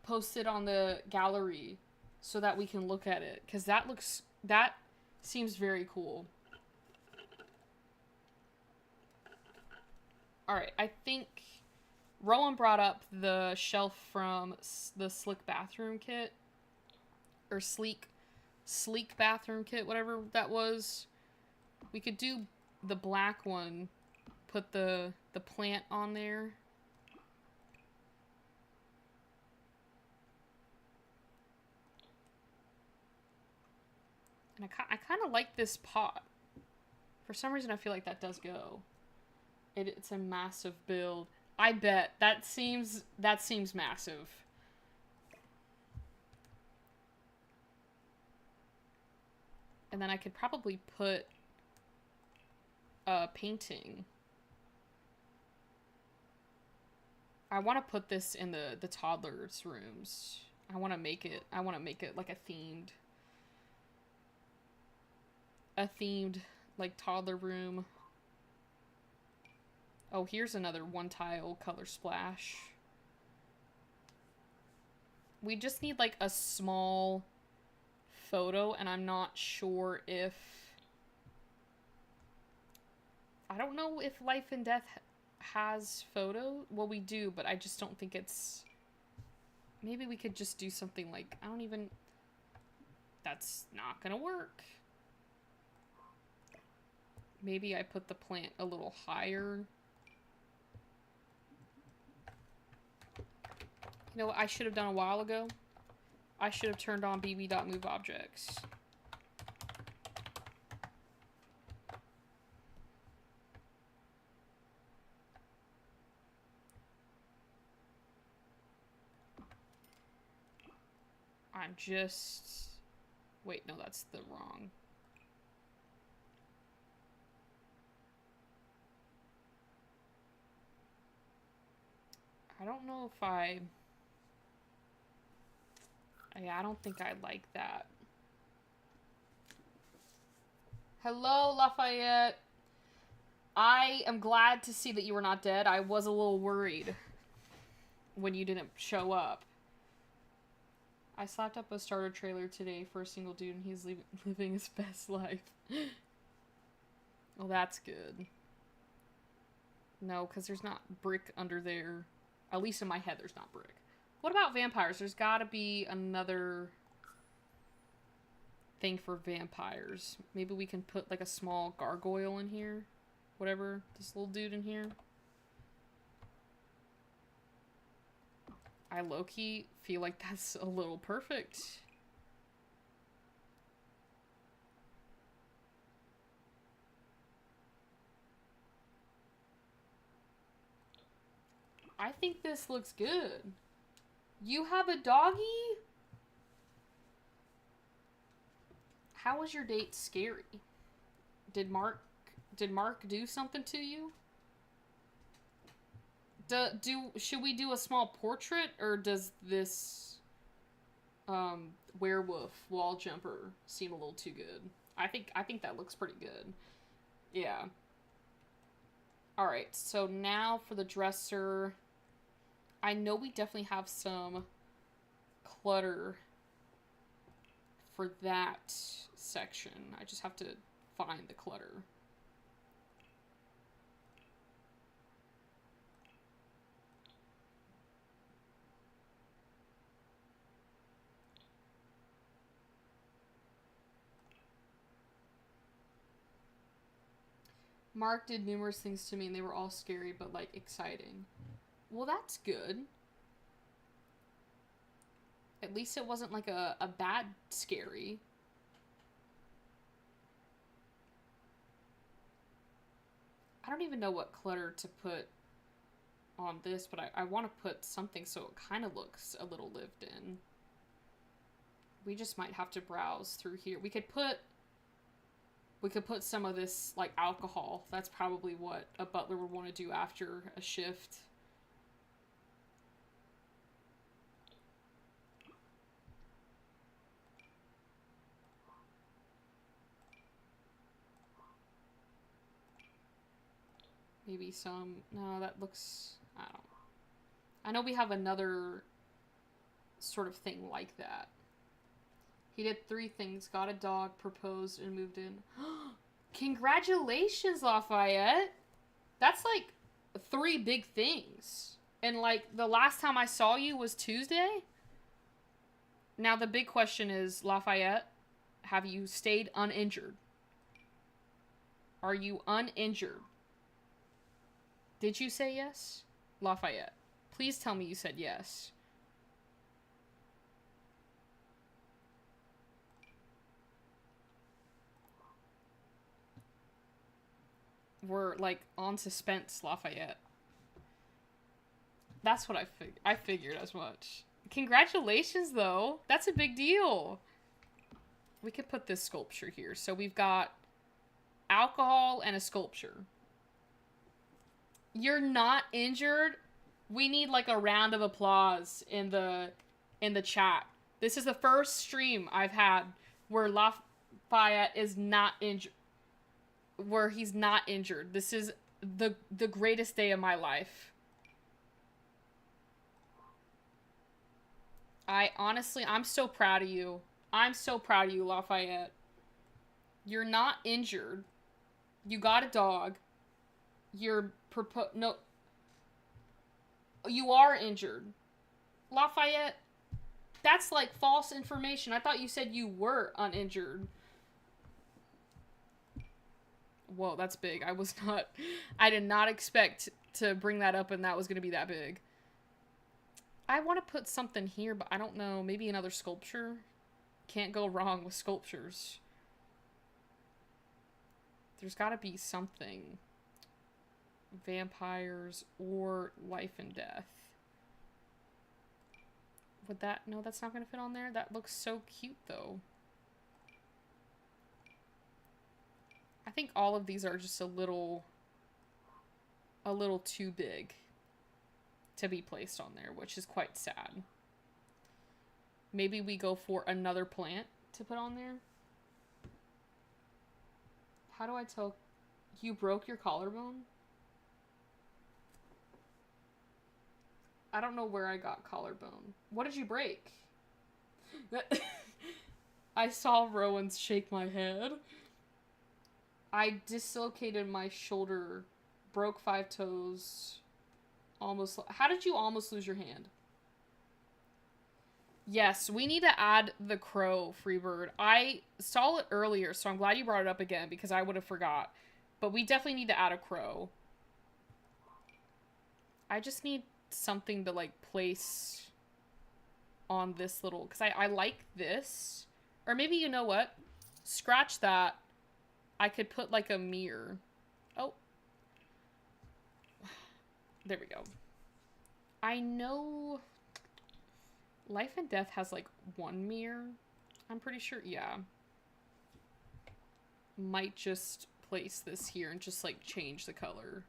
post it on the gallery so that we can look at it. Because that seems very cool. Alright, I think Rowan brought up the shelf from the Slick Bathroom Kit. Or Sleek Bathroom Kit, whatever that was. We could do the black one. Put the plant on there. And I kind of like this pot. For some reason, I feel like that does go. It's a massive build. I bet that seems massive. And then I could probably put a painting. I want to put this in the toddlers' rooms. I want to make it like a themed like toddler room. Oh, here's another one tile color splash. We just need like a small photo, and I'm not sure if... I don't know if Life and Death has photo. Well, we do, but I just don't think it's... Maybe we could just do something like... I don't even... That's not gonna work. Maybe I put the plant a little higher. You know what I should have done a while ago? I should have turned on bb.moveObjects. I'm just... Wait, no, that's the wrong... I don't know if I... Yeah, I don't think I like that. Hello, Lafayette. I am glad to see that you were not dead. I was a little worried when you didn't show up. I slapped up a starter trailer today for a single dude and he's living his best life. Well, that's good. No, because there's not brick under there. At least in my head, there's not brick. What about vampires? There's gotta be another thing for vampires. Maybe we can put like a small gargoyle in here. Whatever. This little dude in here. I low-key feel like that's a little perfect. I think this looks good. You have a doggy? How was your date scary? Did Mark do something to you? Should we do a small portrait, or does this werewolf wall jumper seem a little too good? I think that looks pretty good. Yeah. All right. So now for the dresser. I know we definitely have some clutter for that section. I just have to find the clutter. Mark did numerous things to me and they were all scary but like exciting. Well, that's good. At least it wasn't like a bad scary. I don't even know what clutter to put on this, but I want to put something so it kind of looks a little lived in. We just might have to browse through here. We could put some of this, like, alcohol. That's probably what a butler would want to do after a shift. Maybe some... No, that looks... I don't know. I know we have another sort of thing like that. He did 3 things. Got a dog, proposed, and moved in. Congratulations, Lafayette! That's like 3 big things. And like, the last time I saw you was Tuesday? Now the big question is, Lafayette, have you stayed uninjured? Are you uninjured? Did you say yes? Lafayette, please tell me you said yes. We're, like, on suspense, Lafayette. That's what I figured as much. Congratulations, though. That's a big deal. We could put this sculpture here. So we've got alcohol and a sculpture. You're not injured? We need, like, a round of applause in the chat. This is the first stream I've had where Lafayette is not injured. Where he's not injured. This is the greatest day of my life. I'm so proud of you. I'm so proud of you, Lafayette. You're not injured. You got a dog. You're no. You are injured. Lafayette, that's like false information. I thought you said you were uninjured. Whoa, that's big. I did not expect to bring that up and that was going to be that big. I want to put something here, but I don't know. Maybe another sculpture? Can't go wrong with sculptures. There's got to be something. Vampires or life and death. Would that... No, that's not going to fit on there. That looks so cute, though. I think all of these are just a little too big to be placed on there, which is quite sad. Maybe we go for another plant to put on there. How do I tell? You broke your collarbone? I don't know where I got collarbone. What did you break? I saw Rowan's shake my head. I dislocated my shoulder Broke 5 toes. Almost. How did you almost lose your hand? Yes, we need to add the crow, Freebird. I saw it earlier, so I'm glad you brought it up again because I would have forgot. But we definitely need to add a crow. I just need something to, like, place on this little... Because I like this. Or maybe, you know what? Scratch that. I could put, like, a mirror. Oh. There we go. I know... Life and Death has, like, one mirror. I'm pretty sure, yeah. Might just place this here and just, like, change the color.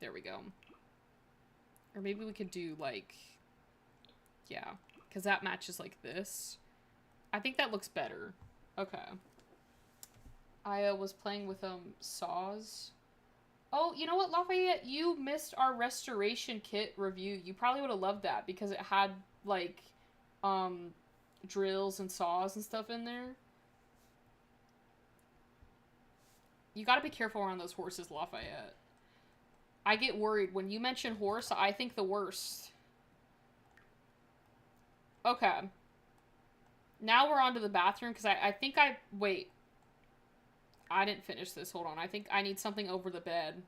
There we go. Or maybe we could do, like... Yeah. Because that matches, like, this. I think that looks better. Okay. I was playing with, saws. Oh, you know what, Lafayette? You missed our restoration kit review. You probably would have loved that because it had, like, drills and saws and stuff in there. You gotta be careful around those horses, Lafayette. I get worried. When you mention horse, I think the worst. Okay. Now we're on to the bathroom because I think I... Wait. I didn't finish this. Hold on. I think I need something over the bed.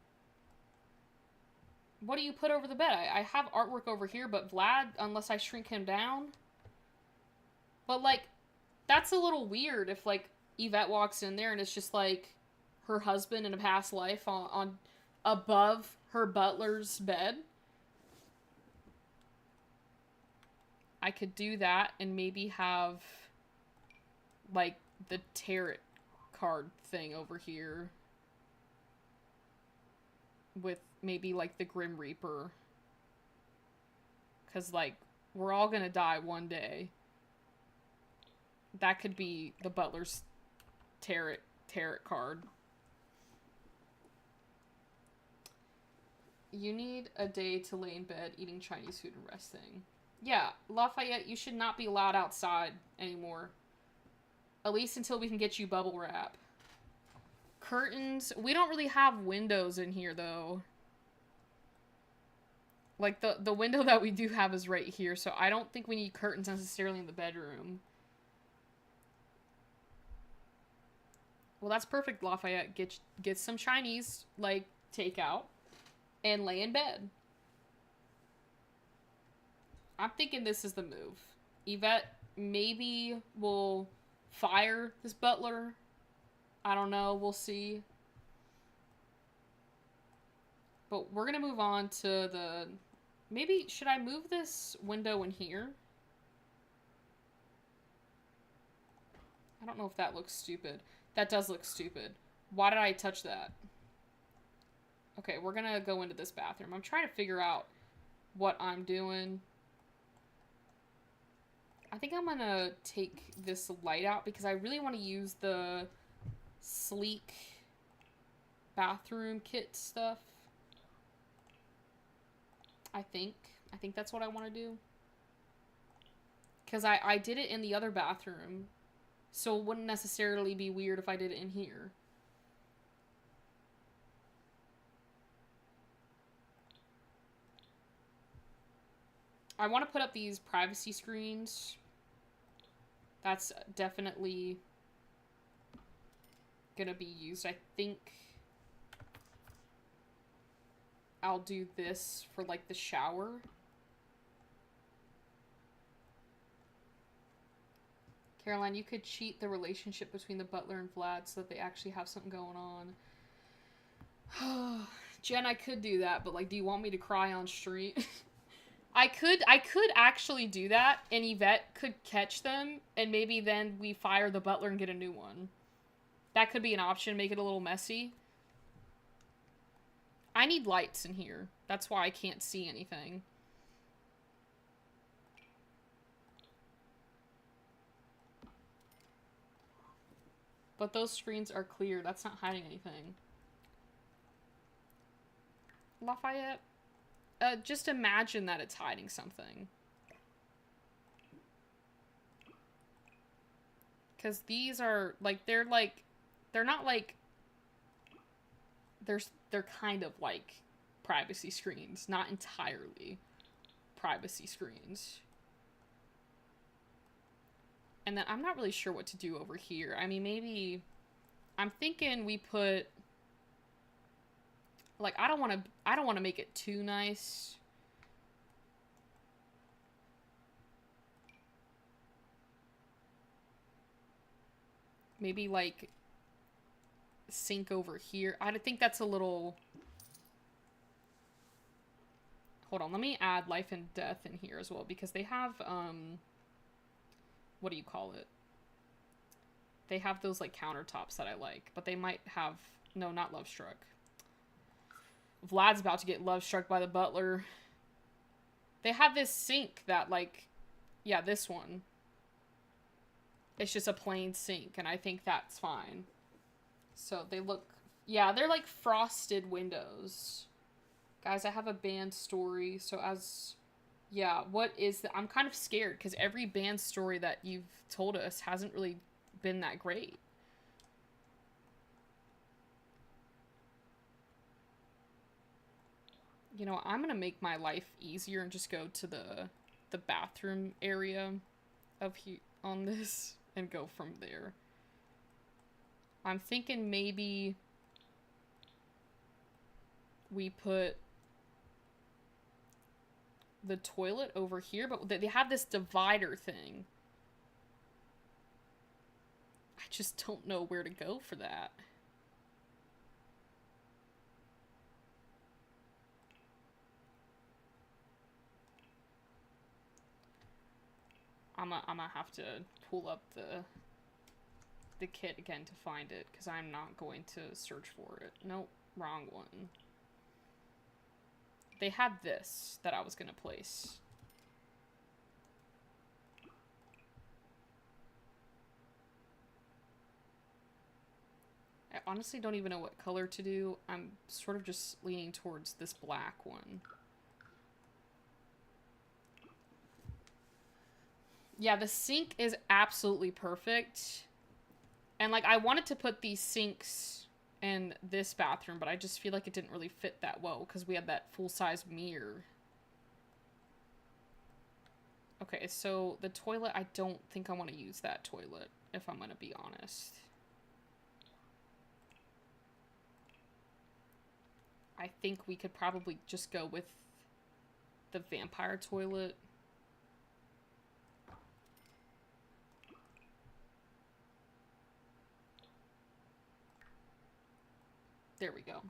What do you put over the bed? I have artwork over here, but Vlad, unless I shrink him down. But, like, that's a little weird if, like, Yvette walks in there and it's just, like, her husband in a past life on above her butler's bed. I could do that and maybe have, like, the tarot card thing over here with maybe like the Grim Reaper, because like we're all gonna die one day. That could be the butler's tarot card. You need a day to lay in bed eating Chinese food and resting. Yeah, Lafayette, you should not be allowed outside anymore. At least until we can get you bubble wrap. Curtains. We don't really have windows in here, though. Like, the window that we do have is right here, so I don't think we need curtains necessarily in the bedroom. Well, that's perfect, Lafayette. Get some Chinese, like, takeout, and lay in bed. I'm thinking this is the move. Yvette maybe will fire this butler. I don't know. We'll see. But we're going to move on to the... Maybe, should I move this window in here? I don't know if that looks stupid. That does look stupid. Why did I touch that? Okay, we're going to go into this bathroom. I'm trying to figure out what I'm doing. I think I'm going to take this light out because I really want to use the sleek bathroom kit stuff. I think that's what I want to do. Because I did it in the other bathroom. So it wouldn't necessarily be weird if I did it in here. I want to put up these privacy screens. That's definitely gonna be used. I think I'll do this for, like, the shower. Caroline, you could cheat the relationship between the butler and Vlad so that they actually have something going on. Jen, I could do that, but, like, do you want me to cry on street? I could actually do that, and Yvette could catch them, and maybe then we fire the butler and get a new one. That could be an option, make it a little messy. I need lights in here. That's why I can't see anything. But those screens are clear. That's not hiding anything. Lafayette, just imagine that it's hiding something. Because these are, like, they're, like, they're not like, they're kind of like privacy screens, not entirely privacy screens. And then I'm not really sure what to do over here. I mean, maybe I'm thinking we put, like, I don't want to make it too nice. Maybe like sink over here. I think that's a little, hold on, let me add life and death in here as well, because they have what do you call it? They have those like countertops that I like, but they might have, no, not love struck. Vlad's about to get love struck by the butler. They have this sink that, like, yeah, this one. It's just a plain sink, and I think that's fine. So they look, yeah, they're like frosted windows. Guys, I have a band story, so as, yeah, what is the, I'm kind of scared, because every band story that you've told us hasn't really been that great. You know, I'm gonna make my life easier and just go to the bathroom area of on this and go from there. I'm thinking maybe we put the toilet over here, but they have this divider thing. I just don't know where to go for that. I'm gonna have to pull up the kit again to find it, because I'm not going to search for it. Nope, wrong one. They had this that I was gonna place. I honestly don't even know what color to do. I'm sort of just leaning towards this black one. Yeah, the sink is absolutely perfect. And, like, I wanted to put these sinks in this bathroom, but I just feel like it didn't really fit that well because we had that full-size mirror. Okay, so the toilet, I don't think I want to use that toilet, if I'm going to be honest. I think we could probably just go with the vampire toilet. There we go.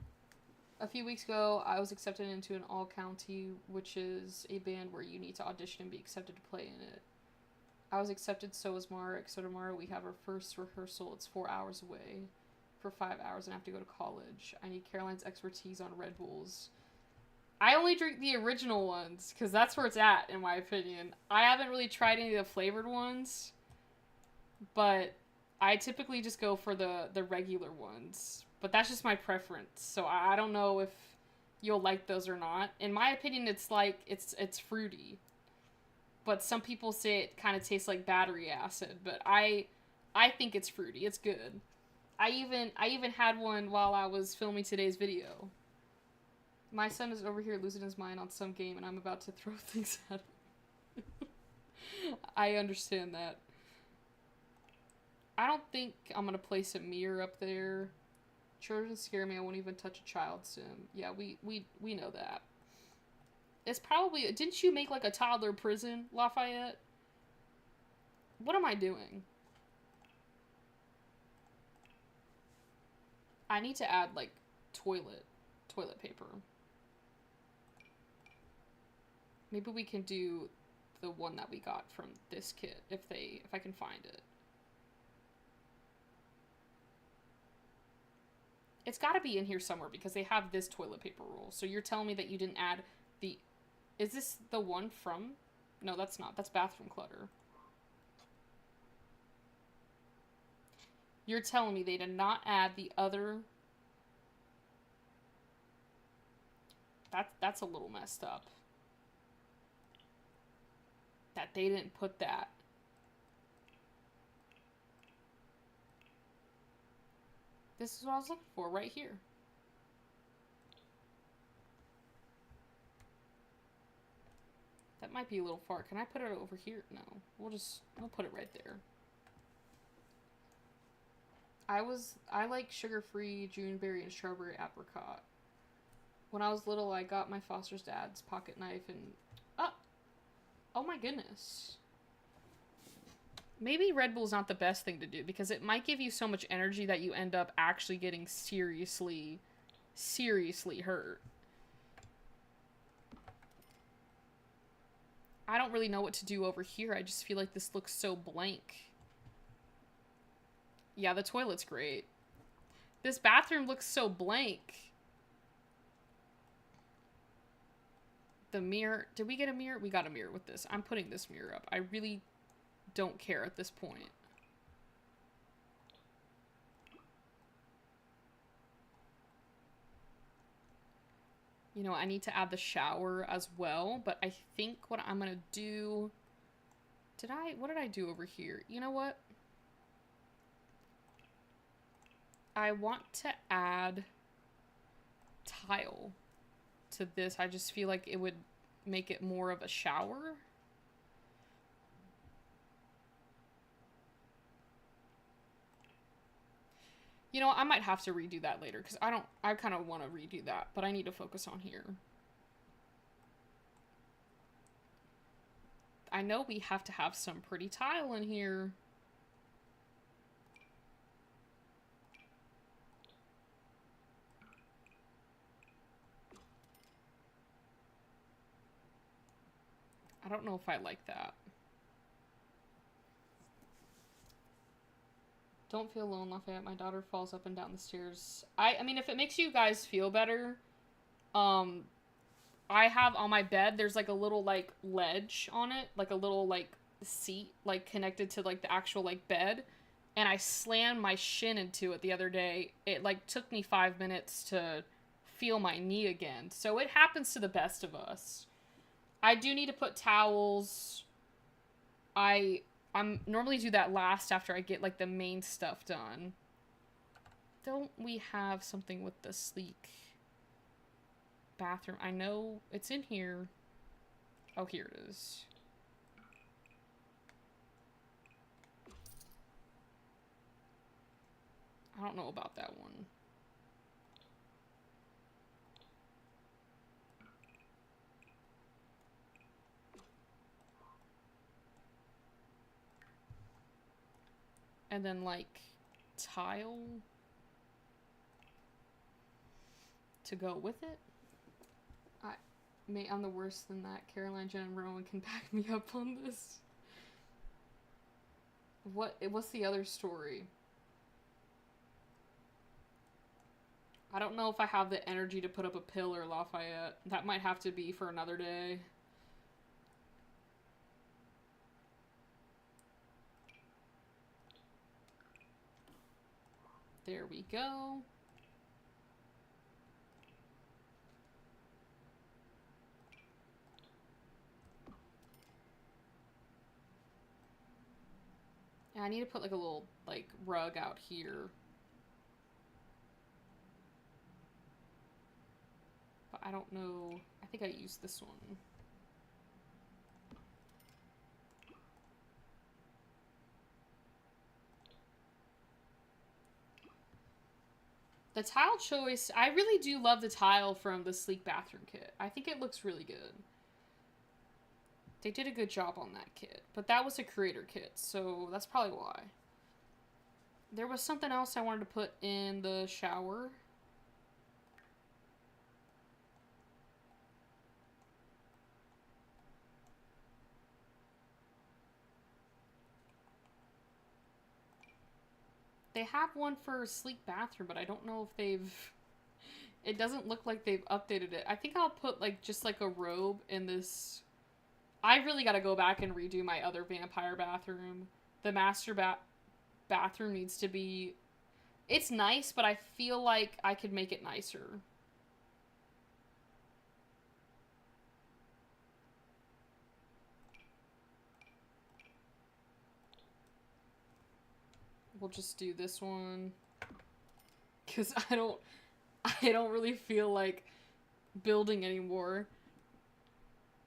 A few weeks ago, I was accepted into an all-county, which is a band where you need to audition and be accepted to play in it. I was accepted, so was Marek. So tomorrow we have our first rehearsal. It's 4 hours away for 5 hours, and I have to go to college. I need Caroline's expertise on Red Bulls. I only drink the original ones, because that's where it's at, in my opinion. I haven't really tried any of the flavored ones, but I typically just go for the regular ones. But that's just my preference, so I don't know if you'll like those or not. In my opinion, it's like, it's fruity. But some people say it kind of tastes like battery acid, but I think it's fruity. It's good. I even had one while I was filming today's video. My son is over here losing his mind on some game, and I'm about to throw things at him. I understand that. I don't think I'm gonna place a mirror up there. Children scare me. I won't even touch a child sim. Yeah, we know that. It's probably... Didn't you make, like, a toddler prison, Lafayette? What am I doing? I need to add, like, toilet paper. Maybe we can do the one that we got from this kit, if I can find it. It's got to be in here somewhere because they have this toilet paper roll. So you're telling me that you didn't add the... Is this the one from... No, that's not. That's bathroom clutter. You're telling me they did not add the other... That's a little messed up. That they didn't put that. This is what I was looking for right here. That might be a little far. Can I put it over here? No. We'll put it right there. I like sugar-free Juneberry and strawberry apricot. When I was little, I got my foster dad's pocket knife and... Oh my goodness. Maybe Red Bull's not the best thing to do because it might give you so much energy that you end up actually getting seriously hurt. I don't really know what to do over here. I just feel like this looks so blank. Yeah, the toilet's great. This bathroom looks so blank. The mirror. Did we get a mirror? We got a mirror with this. I'm putting this mirror up. I really don't care at this point. You know, I need to add the shower as well, but I think what I'm gonna do... What did I do over here? You know what? I want to add tile to this. I just feel like it would make it more of a shower. You know, I might have to redo that later because I kind of want to redo that, but I need to focus on here. I know we have to have some pretty tile in here. I don't know if I like that. Don't feel alone, Lafayette. My daughter falls up and down the stairs. I mean, if it makes you guys feel better, I have on my bed, there's like a little like ledge on it, like a little like seat, like connected to like the actual like bed. And I slammed my shin into it the other day. It like took me 5 minutes to feel my knee again. So it happens to the best of us. I do need to put towels. I'm normally do that last after I get like the main stuff done. Don't we have something with the sleek bathroom? I know it's in here. Oh, here it is. I don't know about that one. And then like tile to go with it. I'm the worst than that. Caroline, Jen, and Rowan can back me up on this. What's the other story? I don't know if I have the energy to put up a pillar, Lafayette. That might have to be for another day. There we go. And I need to put like a little like rug out here. But I don't know. I think I used this one. The tile choice, I really do love the tile from the Sleek Bathroom Kit. I think it looks really good. They did a good job on that kit. But that was a creator kit, so that's probably why. There was something else I wanted to put in the shower. They have one for Sleek Bathroom, but I don't know if they've... It doesn't look like they've updated it. I think I'll put like just like a robe in this... I really gotta go back and redo my other vampire bathroom. The master bathroom needs to be... It's nice, but I feel like I could make it nicer. We'll just do this one. because I don't really feel like building anymore.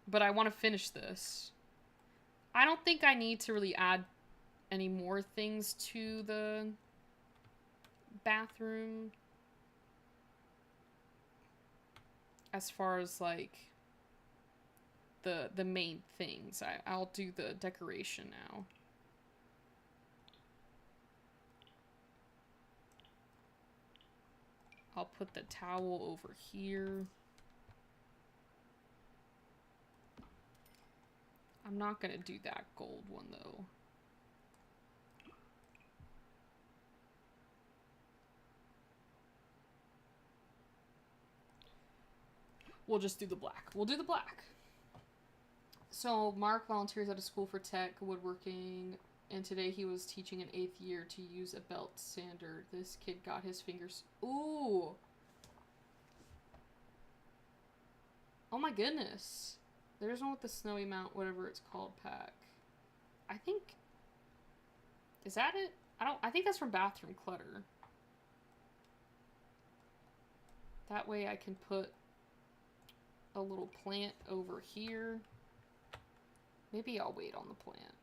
But I want to finish this. I don't think I need to really add any more things to the bathroom. As far as like the main things. I'll do the decoration now. I'll put the towel over here. I'm not gonna do that gold one though. We'll just do the black. We'll do the black. So Mark volunteers at a school for tech, woodworking, and today he was teaching an 8th year to use a belt sander. This kid got his fingers... Ooh! Oh my goodness. There's one with the Snowy Mount, whatever it's called, pack. I think... Is that it? I think that's from Bathroom Clutter. That way I can put a little plant over here. Maybe I'll wait on the plant.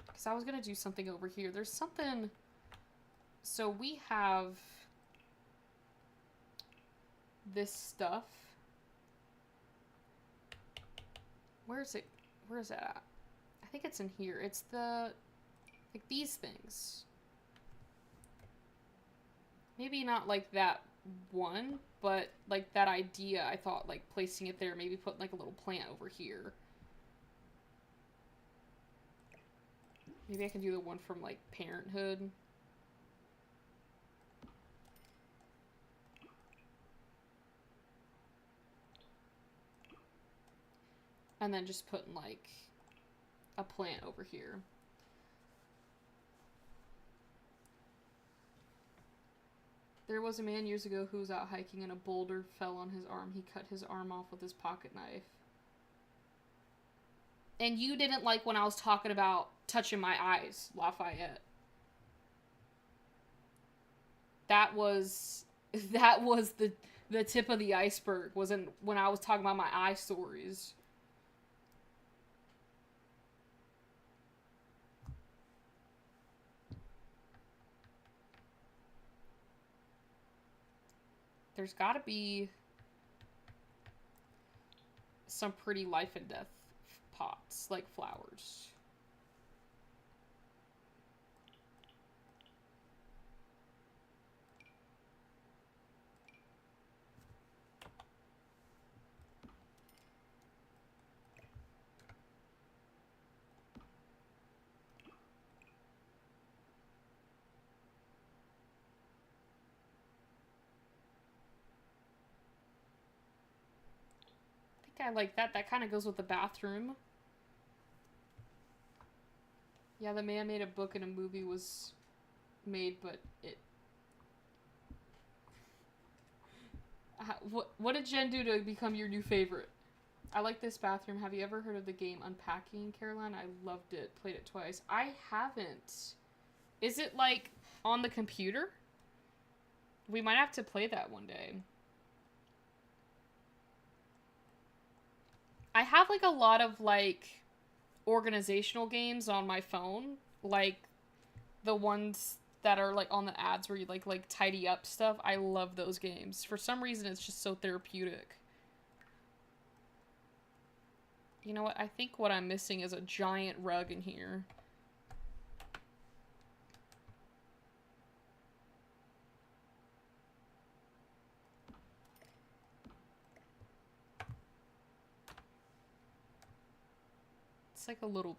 Because I was going to do something over here. There's something... So we have this stuff. Where is it? Where is that at? I think it's in here. It's the... Like these things. Maybe not like that one, but like that idea, I thought like placing it there, maybe putting like a little plant over here. Maybe I can do the one from like Parenthood. And then just putting like a plant over here. There was a man years ago who was out hiking and a boulder fell on his arm. He cut his arm off with his pocket knife. And you didn't like when I was talking about touching my eyes, Lafayette. That was the tip of the iceberg, wasn't when I was talking about my eye stories. There's gotta be some pretty life and death pots, like flowers. I like that. That kind of goes with the bathroom. Yeah, the man made a book and a movie was made, but it... What did Jen do to become your new favorite? I like this bathroom. Have you ever heard of the game Unpacking, Caroline? I loved it. Played it twice. I haven't. Is it, like, on the computer? We might have to play that one day. I have, like, a lot of, like, organizational games on my phone. Like, the ones that are, like, on the ads where you, like, tidy up stuff. I love those games. For some reason, it's just so therapeutic. You know what? I think what I'm missing is a giant rug in here. It's like a little...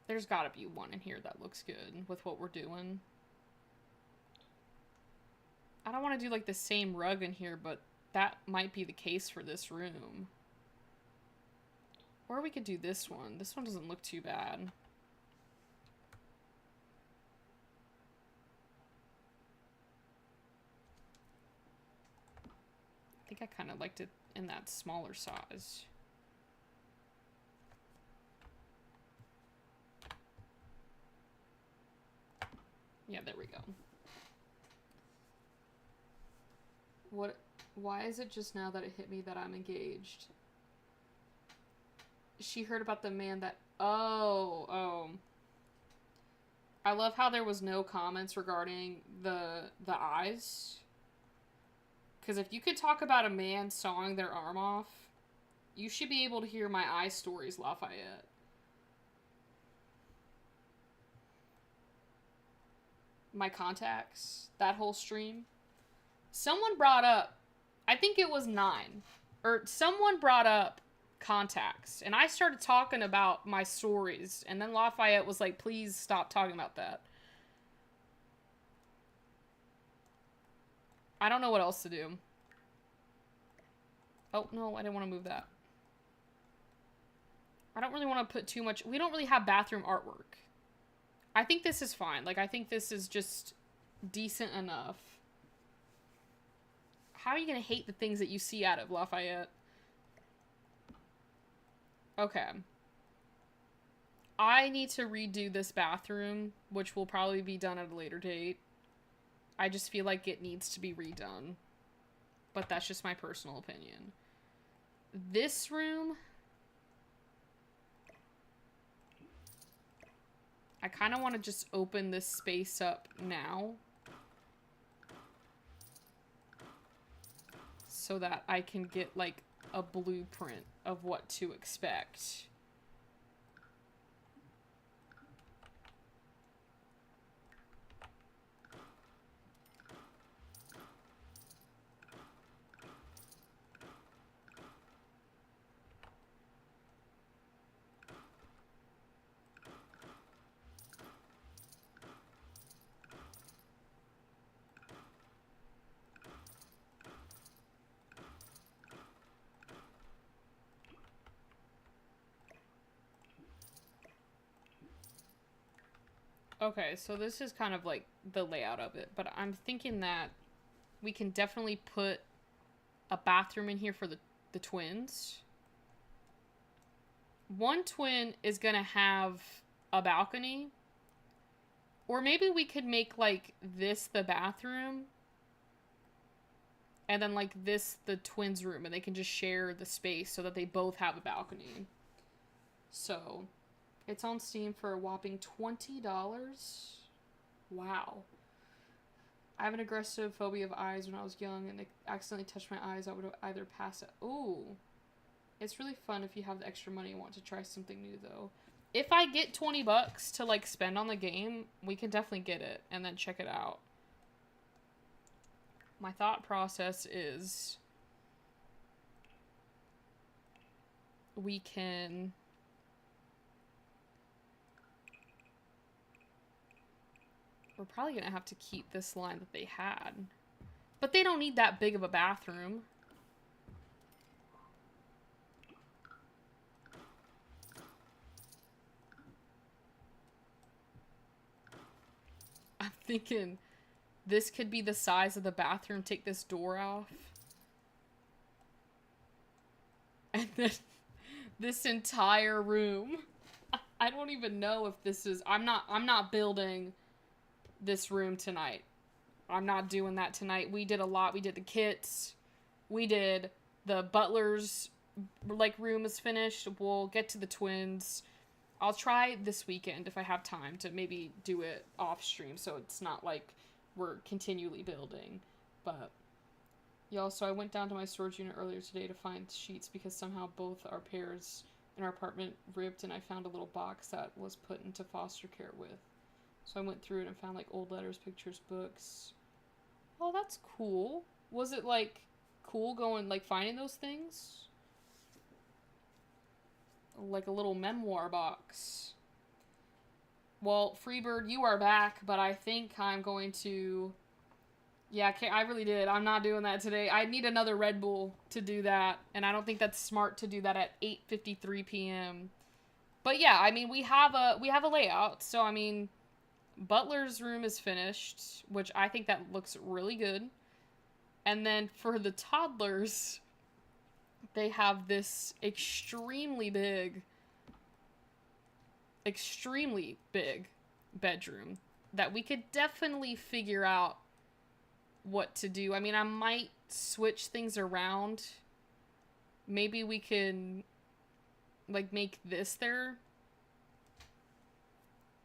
There's gotta be one in here that looks good with what we're doing. I don't want to do like the same rug in here, but that might be the case for this room. Or we could do this one. This one doesn't look too bad. think I kind of liked it in that smaller size. Yeah, there we go. What? Why is it just now that it hit me that I'm engaged? She heard about the man that... Oh. I love how there was no comments regarding the eyes. Because if you could talk about a man sawing their arm off, you should be able to hear my eye stories, Lafayette. My contacts, that whole stream. Someone brought up, I think it was 9, or someone brought up contacts, and I started talking about my stories, and then Lafayette was like, please stop talking about that. I don't know what else to do. Oh, no, I didn't want to move that. I don't really want to put too much... We don't really have bathroom artwork. I think this is fine. Like, I think this is just decent enough. How are you going to hate the things that you see out of, Lafayette? Okay. I need to redo this bathroom, which will probably be done at a later date. I just feel like it needs to be redone. But that's just my personal opinion. This room... I kind of want to just open this space up now. So that I can get, like, a blueprint of what to expect. Okay, so this is kind of like the layout of it, but I'm thinking that we can definitely put a bathroom in here for the twins. One twin is gonna have a balcony, or maybe we could make like this the bathroom, and then like this the twins' room, and they can just share the space so that they both have a balcony. So... It's on Steam for a whopping $20. Wow. I have an aggressive phobia of eyes when I was young, and they accidentally touched my eyes. I would either pass it. Ooh. It's really fun if you have the extra money and want to try something new, though. If I get $20 to, like, spend on the game, we can definitely get it and then check it out. My thought process is... we can... We're probably going to have to keep this line that they had. But they don't need that big of a bathroom. I'm thinking this could be the size of the bathroom. Take this door off. And then this entire room. I don't even know if this is... I'm not building... this room tonight. I'm not doing that tonight. We did a lot. We did the kits. We did the butler's like room is finished. We'll get to the twins. I'll try this weekend if I have time to maybe do it off stream so it's not like we're continually building. But y'all, so I went down to my storage unit earlier today to find sheets because somehow both our pairs in our apartment ripped, and I found a little box that was put into foster care with. So I went through it and found, like, old letters, pictures, books. Oh, that's cool. Was it, like, cool going, like, finding those things? Like a little memoir box. Well, Freebird, you are back, but I think I'm going to... Yeah, I really did. I'm not doing that today. I need another Red Bull to do that, and I don't think that's smart to do that at 8:53 p.m. But yeah, I mean, we have a layout, so I mean... Butler's room is finished, which I think that looks really good. And then for the toddlers, they have this extremely big bedroom that we could definitely figure out what to do. I mean, I might switch things around. Maybe we can, like, make this there.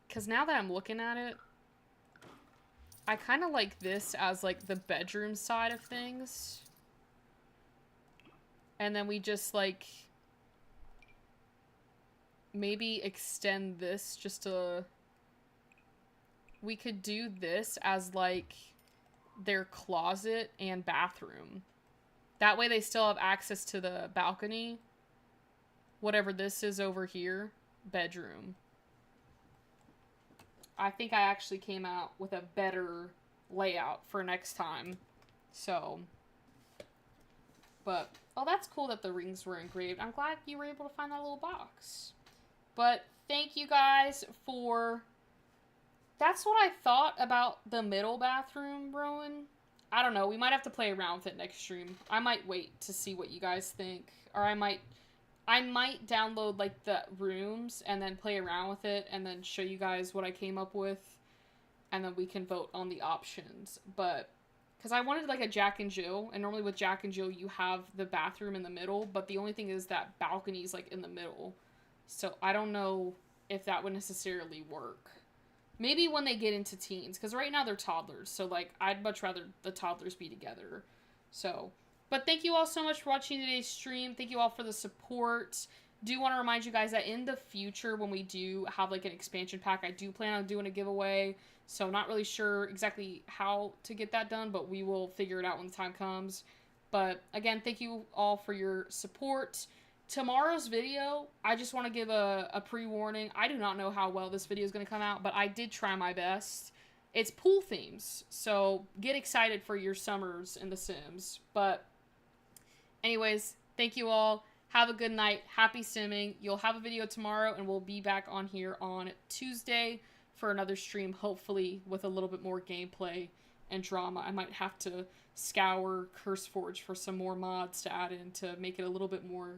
Because now that I'm looking at it, I kind of like this as, like, the bedroom side of things. And then we just, like, maybe extend this just a... We could do this as, like, their closet and bathroom. That way they still have access to the balcony. Whatever this is over here, bedroom. I think I actually came out with a better layout for next time. So, but, oh, that's cool that the rings were engraved. I'm glad you were able to find that little box. But thank you guys for... That's what I thought about the middle bathroom, Rowan. I don't know. We might have to play around with it next stream. I might wait to see what you guys think. Or I might download, like, the rooms and then play around with it and then show you guys what I came up with. And then we can vote on the options. But, because I wanted, like, a Jack and Jill. And normally with Jack and Jill, you have the bathroom in the middle. But the only thing is that balcony's, like, in the middle. So I don't know if that would necessarily work. Maybe when they get into teens, because right now they're toddlers, so, like, I'd much rather the toddlers be together. So, but thank you all so much for watching today's stream. Thank you all for the support. Do want to remind you guys that in the future, when we do have, like, an expansion pack, I do plan on doing a giveaway. So, not really sure exactly how to get that done, but we will figure it out when the time comes. But, again, thank you all for your support. Tomorrow's video, I just want to give a pre-warning. I do not know how well this video is going to come out, but I did try my best. It's pool themes, so get excited for your summers in The Sims. But anyways, thank you all. Have a good night. Happy simming. You'll have a video tomorrow, and we'll be back on here on Tuesday for another stream, hopefully with a little bit more gameplay and drama. I might have to scour CurseForge for some more mods to add in to make it a little bit more